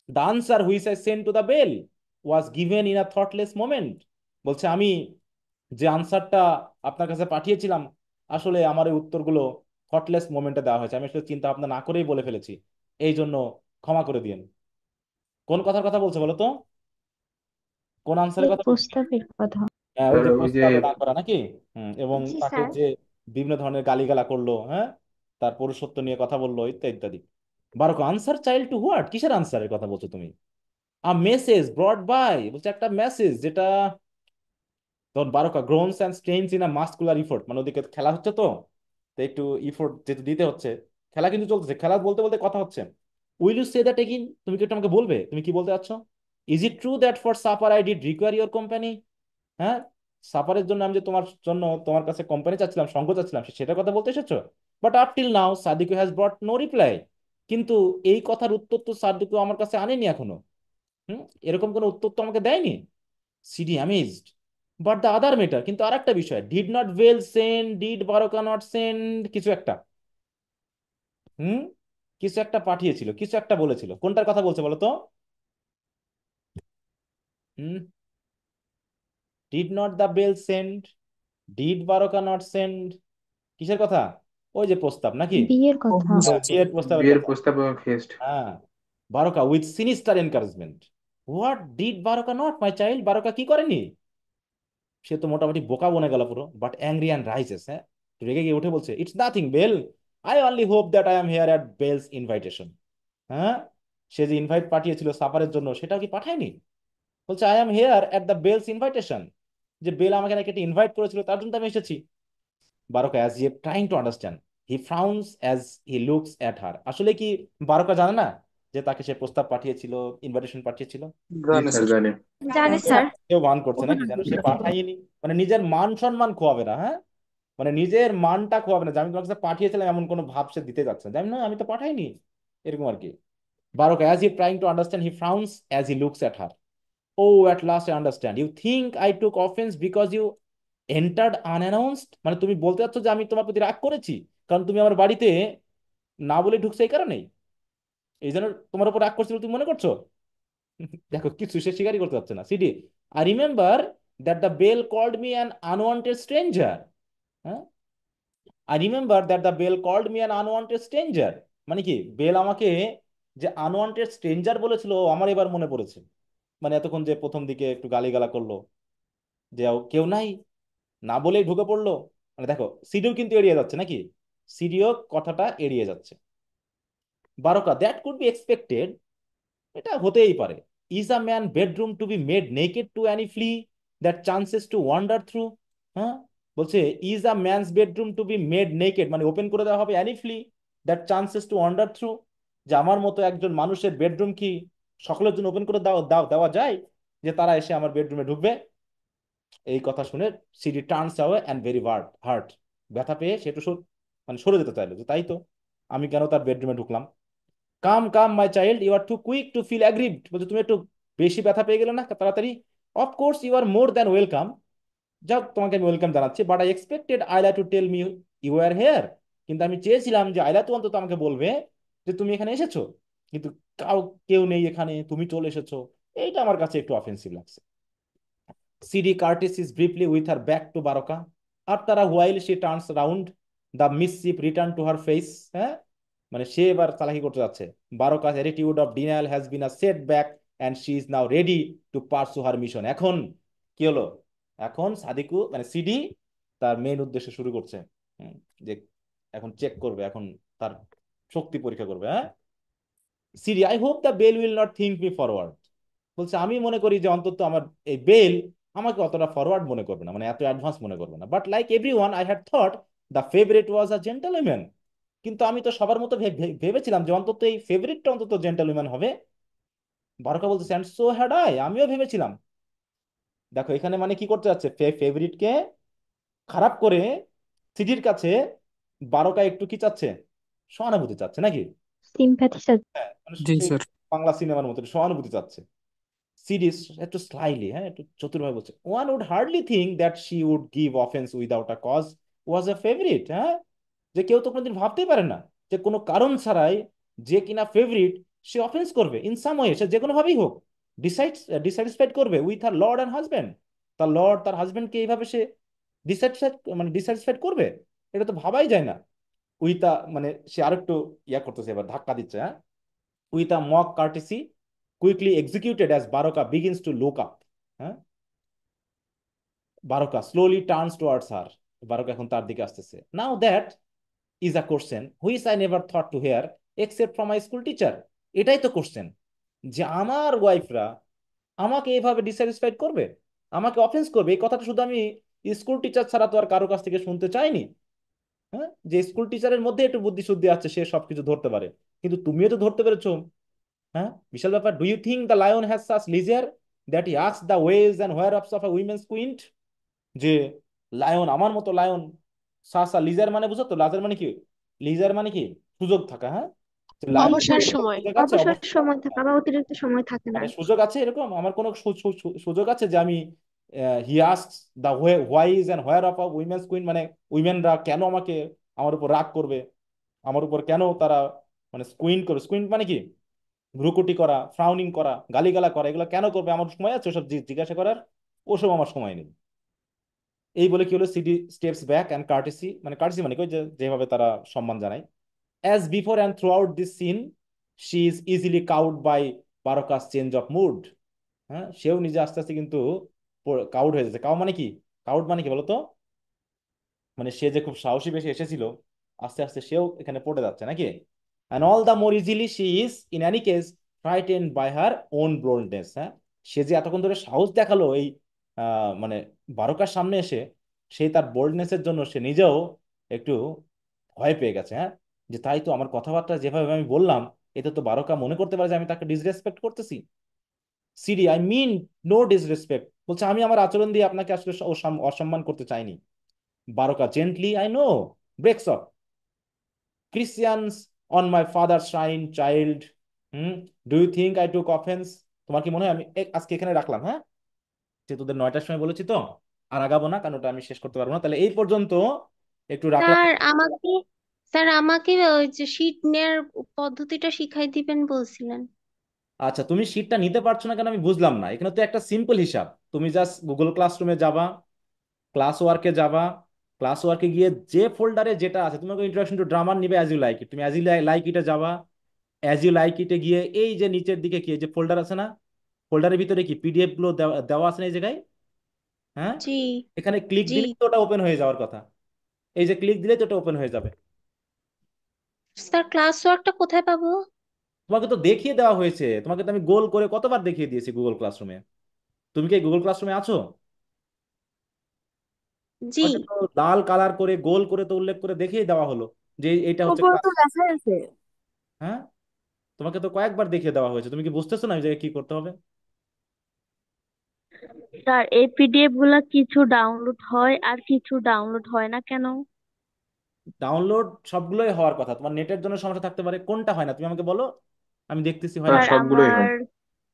the answer which I sent to the Bale was given in a thoughtless moment. বলছে আমি যে আনসারটা আপনার কাছে পাঠিয়েছিলাম, আসলে আমার এই উত্তরগুলো থটলেস মোমেন্টে দেওয়া হয়েছে, আমি আসলে চিন্তা ভাবনা না করেই বলে ফেলেছি, এই জন্য ক্ষমা করে দিন। কোন কথার কথা বলছে বলো তো? কোন আনসারের এই কথা বলছে? প্রস্তাবের কথা। হ্যাঁ, ওই স্যার যে ওই যে প্রস্তাবে না করা নাকি। এবং জি তাকে স্যার। যে বিভিন্ন ধরনের গালিগালা করলো, হ্যাঁ, তার পুরুষত্ব নিয়ে কথা বললো, ইত্যাদি ইত্যাদি। বারো, আনসার চাইল্ড টু হোয়াট, কিসের আনসারের কথা বলছো তুমি? আ মেসেজ ব্রট বাই, বলছে একটা মেসেজ যেটা, তখন Baroka groans and strains in a muscular effort, মানে ওদিকে খেলা হচ্ছে তো, তো একটু ইফোর্ট যেহেতু দিতে হচ্ছে, খেলা কিন্তু চলতেছে, খেলা বলতে বলতে কথা হচ্ছে। Will you say that again, তুমি কি একটু আমাকে বলবে তুমি কি বলতে চাচ্ছ? Is it true that for supper I did require your company? হ্যাঁ, সাপারের জন্য আমি যে তোমার জন্য তোমার কাছে কোম্পানি চাচ্ছিলাম, সঙ্গ চাচ্ছিলাম, সেটার কথা বলতে এসেছো? But up till now Sadiku has brought no reply, কিন্তু এই কথার উত্তর তো সাদিকু আমার কাছে আনেনি এখনো। হুম, এরকম কোনো উত্তর তো আমাকে দেয়নি। Sidi amazed, but the other matter, কিন্তু আরেকটা বিষয়, did not well send, did Baroka not send, কিছু একটা, হুম, কিছু একটা পাঠিয়েছিল, কিছু একটা বলেছিল, কোনটার কথা বলছে বলো তো? হুম, did not the Bale send, did Baroka not send, কিসের কথা? ওই যে প্রস্তাব নাকি, বিয়ের কথা। বিয়ের প্রস্তাবের বিয়ের কথা। প্রস্তাব এবং ফেস্ট। হ্যাঁ, Baroka with sinister encouragement, what did Baroka not my child, Baroka কি করেনি? সে তো মোটামুটি বোকা বনে গেল পুরো, বাট অ্যাংরি অ্যান্ড রাইজেস, হ্যাঁ, রেগে গিয়ে উঠে বলছে it's nothing Bale, I only hope that I am here at Bale's invitation. হ্যাঁ, সে যে ইনভাইট পাঠিয়েছিল সাফারের জন্য, সেটাও কি পাঠায়নি? বলছে I am here at the Bale's invitation, যে বেল আমাকে নাকি একটা ইনভাইট করেছিল, তার জন্য তো আমি এসেছি। Baroka as if trying to understand, he frowns as he looks at her, আসলে কি বারোকা জানে না যে তাকে সে প্রস্তাব পাঠিয়েছিল, ইনভাইটেশন পাঠিয়েছিল? জি জানি স্যার স্যার। জানি। জানি স্যার। কেউ ভান করছে নাকি যেন সে পাঠায়নি, মানে নিজের মান সম্মান খোয়াবে না, হ্যাঁ, মানে নিজের মানটা খোয়াবে না যে আমি তোমার কাছে পাঠিয়েছিলাম এমন কোনো ভাব সে দিতে যাচ্ছে না, জানি না আমি তো পাঠাইনি, এরকম আর কি। Baroka as he trying to understand he frowns as he looks at her. Oh at last I understand, you think I took offence because you entered unannounced, মানে তুমি বলতে চাচ্ছ যে আমি তোমার প্রতি রাগ করেছি কারণ তুমি আমার বাড়িতে না বলে ঢুকছো, এই কারণেই, এই জন্য তোমার উপর রাগ করছি বলে তুমি মনে করছো? দেখো কিছু সে স্বীকারই করতে পারছে না। Sidi, I remember that the Bale called me an unwanted stranger. হ্যাঁ, I remember that the Bale called me an unwanted stranger, মানে কি বেল আমাকে যে আনওয়ান্টেড স্ট্রেঞ্জার বলেছিল ও আমার এবার মনে পড়েছে। মানে এতক্ষণ যে প্রথম দিকে একটু গালিগালা করলো যে কেউ নাই, না বলেই ঢুকে পড়লো, মানে দেখো সিডিও কিন্তু এড়িয়ে যাচ্ছে নাকি, সিডিও কথাটা এড়িয়ে যাচ্ছে। Baroka, that could be expected, এটা হতেই পারে। Is a man bedroom to be made naked to any flea that chances to wander through? হ্যাঁ, বলছে is a man's bedroom to be made naked, মানে ওপেন করে দেওয়া হবে any flea that chances to wander through, যে আমার মতো একজন মানুষের বেডরুম কি সকলের জন্য ওপেন করে দেওয়া যায় যে তারা এসে আমার বেডরুমে ঢুকবে? এই কথা শুনে CD turns away and very heart, ব্যথা পেয়ে সে একটু মানে সরে যেতে চাইলো, যে তাই তো, আমি কেন তার বেডরুমে ঢুকলাম? Come come my child, you are too quick to feel aggrieved, বলছে তুমি একটু বেশি ব্যথা পেয়ে গেলে না তাড়াতাড়ি? Of course you are more than welcome, যাক তোমাকে আমি ওয়েলকাম জানাচ্ছি, but I expected Ayla to tell me you are here, কিন্তু আমি চেয়েছিলাম যে আইলা তো অন্তত আমাকে বলবে যে তুমি এখানে এসেছো, কিন্তু কেউ নেই এখানে, তুমি চলে এসেছো, এইটা আমার কাছে একটু অফেন্সিভ লাগছে। CD courtesies briefly with her back to Baroka. After a while she turns round, the mischief return to her face. হ্যাঁ, মানে সে এবার চালাকি করতে যাচ্ছে। Baroka's attitude of denial has been a setback and she is now ready to pursue her mission. এখন কি হলো? এখন সাদিকু মানে সিডি তার মেইন উদ্দেশ্য শুরু করছে। হুম, যে এখন চেক করবে, এখন তার শক্তি পরীক্ষা করবে। হ্যাঁ, Sidi, I hope the Bale will not think me forward, বলছে আমি মনে করি যে অন্তত আমার এই বেল আমাকে অতটা ফরওয়ার্ড মনে করবে না, মানে এত অ্যাডভান্স মনে করবে না। But like everyone I had thought the favourite was a gentleman, কিন্তু আমি তো সবার মতো ভেবেছিলাম যে অন্তত এই ফেভারিটটা অন্তত জেন্টলম্যান হবে। বারকা বলতেছে অ্যান্ড সো হ্যাড আই, আমিও ভেবেছিলাম। দেখো এখানে মানে কি করতে যাচ্ছে, ফেভারিটকে খারাপ করে সিডির কাছে বারকা একটু কি চাচ্ছে, সহানুভূতি চাচ্ছে নাকি? সিম্প্যাথি হ্যাঁ, মানে জি সেই স্যার। বাংলা সিনেমার মতো সহানুভূতি চাচ্ছে। সিরিজ একটু স্লাইলি, হ্যাঁ একটু চতুরভাবে বলছে, one would hardly think that she would give offence without a cause was a favourite. হ্যাঁ, যে কেউ তো কোনোদিন ভাবতেই পারে না যে কোনো কারণ ছাড়াই যে কিনা ফেভারিট সে অফেন্স করবে ইন সাম ওয়ে, সে যে কোনো ভাবেই হোক ডিসস্যাটিসফাইড করবে with her Lord and husband, তার লর্ড তার হাজব্যান্ডকে এইভাবে সে ডিসস্যাটিসফাইড মানে ডিসস্যাটিসফাইড করবে, এটা তো ভাবাই যায় না। উইথ আ মানে সে আরেকটু ইয়া করতেছে, এবার ধাক্কা দিচ্ছে। হ্যাঁ, with a mock courtesy quickly executed as Baroka begins to look up. হ্যাঁ, Baroka slowly turns towards her. Baroka এখন তার দিকে আসতেছে। Now that is a question which I never thought to hear except from my school teacher. এটাই তো question, যে আমার ওয়াইফরা আমাকে এইভাবে ডিস্যাটিসফাইড করবে, আমাকে অফেন্স করবে, এই কথাটা শুধু আমি স্কুল টিচার ছাড়া তো আর কারো কাছ থেকে শুনতে চাইনি। হ্যাঁ, যে স্কুল টিচারের মধ্যে একটু বুদ্ধি শুদ্ধি আছে, সে সবকিছু ধরতে পারে, কিন্তু তুমিও তো ধরতে পেরেছো। হ্যাঁ, বিশাল ব্যাপার। Do you think the lion has such leisure that he ask the ways and where ups of a women's quint? যে লায়ন, আমার মতো লায়ন, সাসা লিজার মানে বুঝো তো, লাজার মানে কি, লিজার মানে কি সুযোগ থাকা। হ্যাঁ, লায়ন অবসর সময়। সুযোগ আছে অবসর অবশ্যই। সময় থাকে, আবার অতিরিক্ত সময় থাকে না মানে আর কি। সুযোগ আছে এরকম, আমার কোনো সুযোগ আছে যে আমি he ask the whys and where of a women's queen, মানে উইমেনরা কেন আমাকে, আমার উপর রাগ করবে, আমার উপর কেন তারা মানে স্কুইন্ট করবে, স্কুইন্ট মানে কি ভ্রুকুটি করা, ফ্রাউনিং করা, গালিগালা করা, এগুলো কেন করবে, আমার সময় আছে ওসব জিজ্ঞাসা করার? ওসব আমার সময় নেই। এই বলে কি হলো, Sidi steps back and curtsy, মানে কার্টেসি মানে কি ওই যেভাবে তারা সম্মান জানায়। As before and throughout this scene she is easily cowed by Baroka's change of mood. হ্যাঁ, সেও নিজে আস্তে আস্তে কিন্তু কাউড হয়ে যাচ্ছে। কাউ মানে কি, কাউড মানে কি বলতো, মানে সে যে খুব সাহসী বেশি এসেছিল, আস্তে আস্তে সেও এখানে পড়ে যাচ্ছে নাকি। And all the more easily she is in any case frightened by her own boldness. হ্যাঁ, সে যে এতক্ষণ ধরে সাহস দেখালো এই মানে বারোকার সামনে এসে, সেই তার বোল্ডনেসের জন্য সে নিজেও একটু ভয় পেয়ে গেছে। হ্যাঁ, যে তাই তো আমার কথাবার্তা যেভাবে আমি বললাম এতে তো বারকা মনে করতে পারে যে আমি তাকে ডিসরেসপেক্ট করতেছি। Sidi, I mean no disrespect, বলছে আমি আমার আচরণ দিয়ে আপনাকে আসলে অসম্মান করতে চাইনি। Baroka gently, I know, breaks off, Christians on my father shine child, hmm, do you think I took offence? তোমার কি মনে হয় আমি আজকে এখানে রাখলাম? হ্যাঁ, যে তোদের 9টার সময় বলেছি তো, আর আগাবো না, কারণ ওটা আমি শেষ করতে পারবো না, তাহলে এই পর্যন্ত একটু রাখলাম। স্যার আমাকে স্যার আমাকে ওই যে শীট নেয়ার পদ্ধতিটা শিখাই দিবেন বলছিলেন। আচ্ছা, তুমি শীটটা নিতে পারছো না কেন আমি বুঝলাম না। এখানে তো একটা সিম্পল হিসাব, তুমি জাস্ট গুগল ক্লাসরুমে যাবা, ক্লাস ওয়ার্কে যাবা, ক্লাস ওয়ার্কে গিয়ে যে ফোল্ডারে যেটা আছে, তোমাকে ইন্ট্রোডাকশন টু ড্রামার নিবে অ্যাজ ইউ লাইক ইট, তুমি অ্যাজ ইউ লাইক ইটে যাবা। অ্যাজ ইউ লাইক ইটে গিয়ে এই যে নিচের দিকে কি এই যে ফোল্ডার আছে না, ফোল্ডারের ভিতরে কি পিডিএফ গুলো দেওয়া দেওয়া আছে না এই জায়গায়? হ্যাঁ, জি এখানে ক্লিক জি। দিলেই তো ওটা ওপেন হয়ে যাওয়ার কথা। এই যে ক্লিক দিলে তো ওটা ওপেন হয়ে যাবে। স্যার ক্লাস ওয়ার্কটা কোথায় পাবো? তোমাকে তো দেখিয়ে দেওয়া হয়েছে, তোমাকে তো আমি গোল করে কতবার দেখিয়ে দিয়েছি গুগল ক্লাসরুমে। তুমি কি গুগল ক্লাসরুমে আছো? জি। তোমাকে তো লাল কালার করে গোল করে তো উল্লেখ করে দেখিয়ে দেওয়া হলো যে এটা হচ্ছে উপরে ক্লাস। তো লেখাই আছে। হ্যাঁ, তোমাকে তো কয়েকবার দেখিয়ে দেওয়া হয়েছে, তুমি কি বুঝতেছো না এই জায়গায় কি করতে হবে? স্যার এই পিডিএফ গুলা কিছু ডাউনলোড হয় আর কিছু ডাউনলোড হয় না কেন? ডাউনলোড সবগুলোই হওয়ার কথা, তোমার নেটের জন্য সমস্যা থাকতে পারে, কোনটা হয় না তুমি আমাকে বলো, আমি দেখতেছি হয় না, না। স্যার সবগুলোই আমার হয়।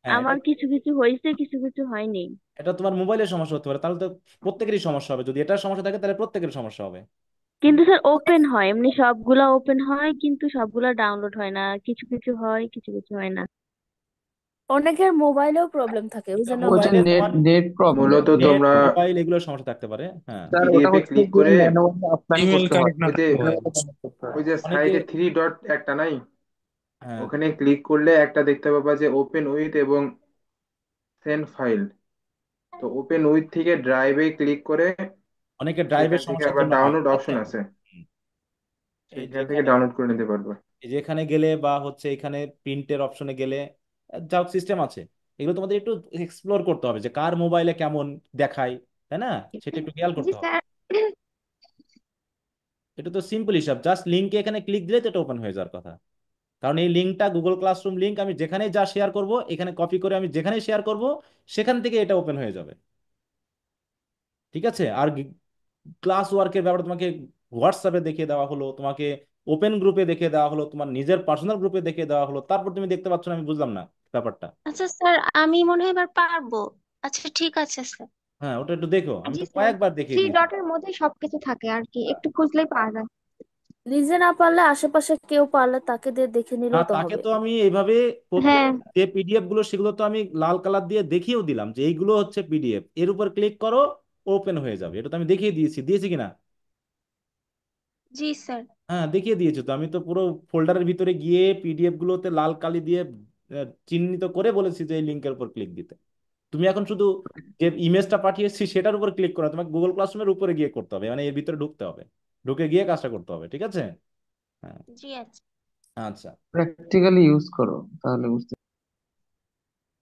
হ্যাঁ, আমার কিছু কিছু হয়েছে, কিছু কিছু হয়নি। এটা তোমার মোবাইলের সমস্যা হতে পারে, তাহলে তো প্রত্যেকেরই সমস্যা হবে। যদি এটার সমস্যা থাকে তাহলে প্রত্যেকের সমস্যা হবে। কিন্তু স্যার ওপেন হয়, এমনি সবগুলা ওপেন হয় কিন্তু সবগুলা ডাউনলোড হয় না, কিছু কিছু হয় কিছু কিছু হয় না। অনেকের মোবাইলেও প্রবলেম থাকে, ওই এটা জন্য ওটা হয় মোবাইলে না। নেট তোমার নেট প্রবলেম। মূলত নেট, তোমরা মোবাইল এগুলোর সমস্যা থাকতে পারে। হ্যাঁ, স্যার ওটা পিডিএফ এ হচ্ছে ক্লিক যে করে ম্যানুয়ালি অফলাইন ইমেল করতে হয়, কানেক্ট না ওই যে থাকতে পারে। ম্যানুয়ালি কানেক্ট করতে হয়। ওই যে অনেকে। সাইডে থ্রি ডট একটা নাই, হ্যাঁ, ওখানে ক্লিক করলে একটা দেখতে পাবা যে ওপেন উইথ এবং সেন্ড ফাইল। তো ওপেন উইথ থেকে ড্রাইভে ক্লিক করে অনেকে সেখান ড্রাইভের থেকে সমস্যার আবার জন্য হয়, ডাউনলোড ঠিক আছে। অপশন আছে, হুম, এই সেইখান থেকে যেখানে ডাউনলোড করে নিতে পারবে। এই যেখানে গেলে বা হচ্ছে এখানে প্রিন্টের অপশনে গেলে যা সিস্টেম আছে, এগুলো তোমাদের একটু এক্সপ্লোর করতে হবে যে কার মোবাইলে কেমন দেখায়, তাই না? সেটা একটু খেয়াল জি করতে হবে। স্যার। এটা তো সিম্পল হিসাব, জাস্ট লিঙ্কে এখানে ক্লিক দিলে তো এটা ওপেন হয়ে যাওয়ার কথা। কারণ এই লিঙ্কটা গুগল ক্লাসরুম লিঙ্ক, আমি যেখানে যা শেয়ার করব এখানে কপি করে আমি যেখানে শেয়ার করব সেখান থেকে এটা ওপেন হয়ে যাবে। ঠিক আছে। আর ক্লাস ওয়ার্কের ব্যাপারে তোমাকে হোয়াটসঅ্যাপে দেখিয়ে দেওয়া হলো, তোমাকে ওপেন গ্রুপে দেখিয়ে দেওয়া হলো, তোমার নিজের পার্সোনাল গ্রুপে দেখিয়ে দেওয়া হলো, তারপর তুমি দেখতে পাচ্ছ না, আমি বুঝলাম না ব্যাপারটা। আচ্ছা স্যার আমি মনে হয় এবার পারবো। আচ্ছা ঠিক আছে স্যার। হ্যাঁ, ওটা একটু দেখো, আমি জি তো স্যার। কয়েকবার দেখিয়ে থ্রি দিয়েছি। ডটের মধ্যে সবকিছু থাকে আর কি, একটু খুঁজলেই পাওয়া যায়। নিজে না পারলে আশেপাশে কেউ পারলে তাকে দিয়ে দেখে নিলেও হ্যাঁ, তো তাকে হবে। তো আমি এইভাবে প্রত্যেক হ্যাঁ যে পিডিএফ গুলো সেগুলো তো আমি লাল কালার দিয়ে দেখিয়েও দিলাম যে এইগুলো হচ্ছে পিডিএফ, এর উপর ক্লিক করো, ওপেন হয়ে যাবে। এটা তো আমি দেখিয়ে দিয়েছি, দিয়েছি কিনা? জি স্যার। হ্যাঁ, দেখিয়ে দিয়েছি তো, আমি তো পুরো ফোল্ডারের ভিতরে গিয়ে পিডিএফ গুলোতে লাল কালি দিয়ে চিহ্নিত করে বলেছি যে এই লিঙ্কের উপর ক্লিক দিতে। তুমি এখন শুধু যে ইমেজটা পাঠিয়েছি সেটার উপর ক্লিক করো, তোমাকে গুগল ক্লাসরুমের উপরে গিয়ে করতে হবে, মানে এর ভিতরে ঢুকতে হবে, ঢুকে গিয়ে কাজটা করতে হবে, ঠিক আছে। হ্যাঁ। জি আচ্ছা। আচ্ছা। প্র্যাকটিক্যালি ইউজ করো, তাহলে বুঝতে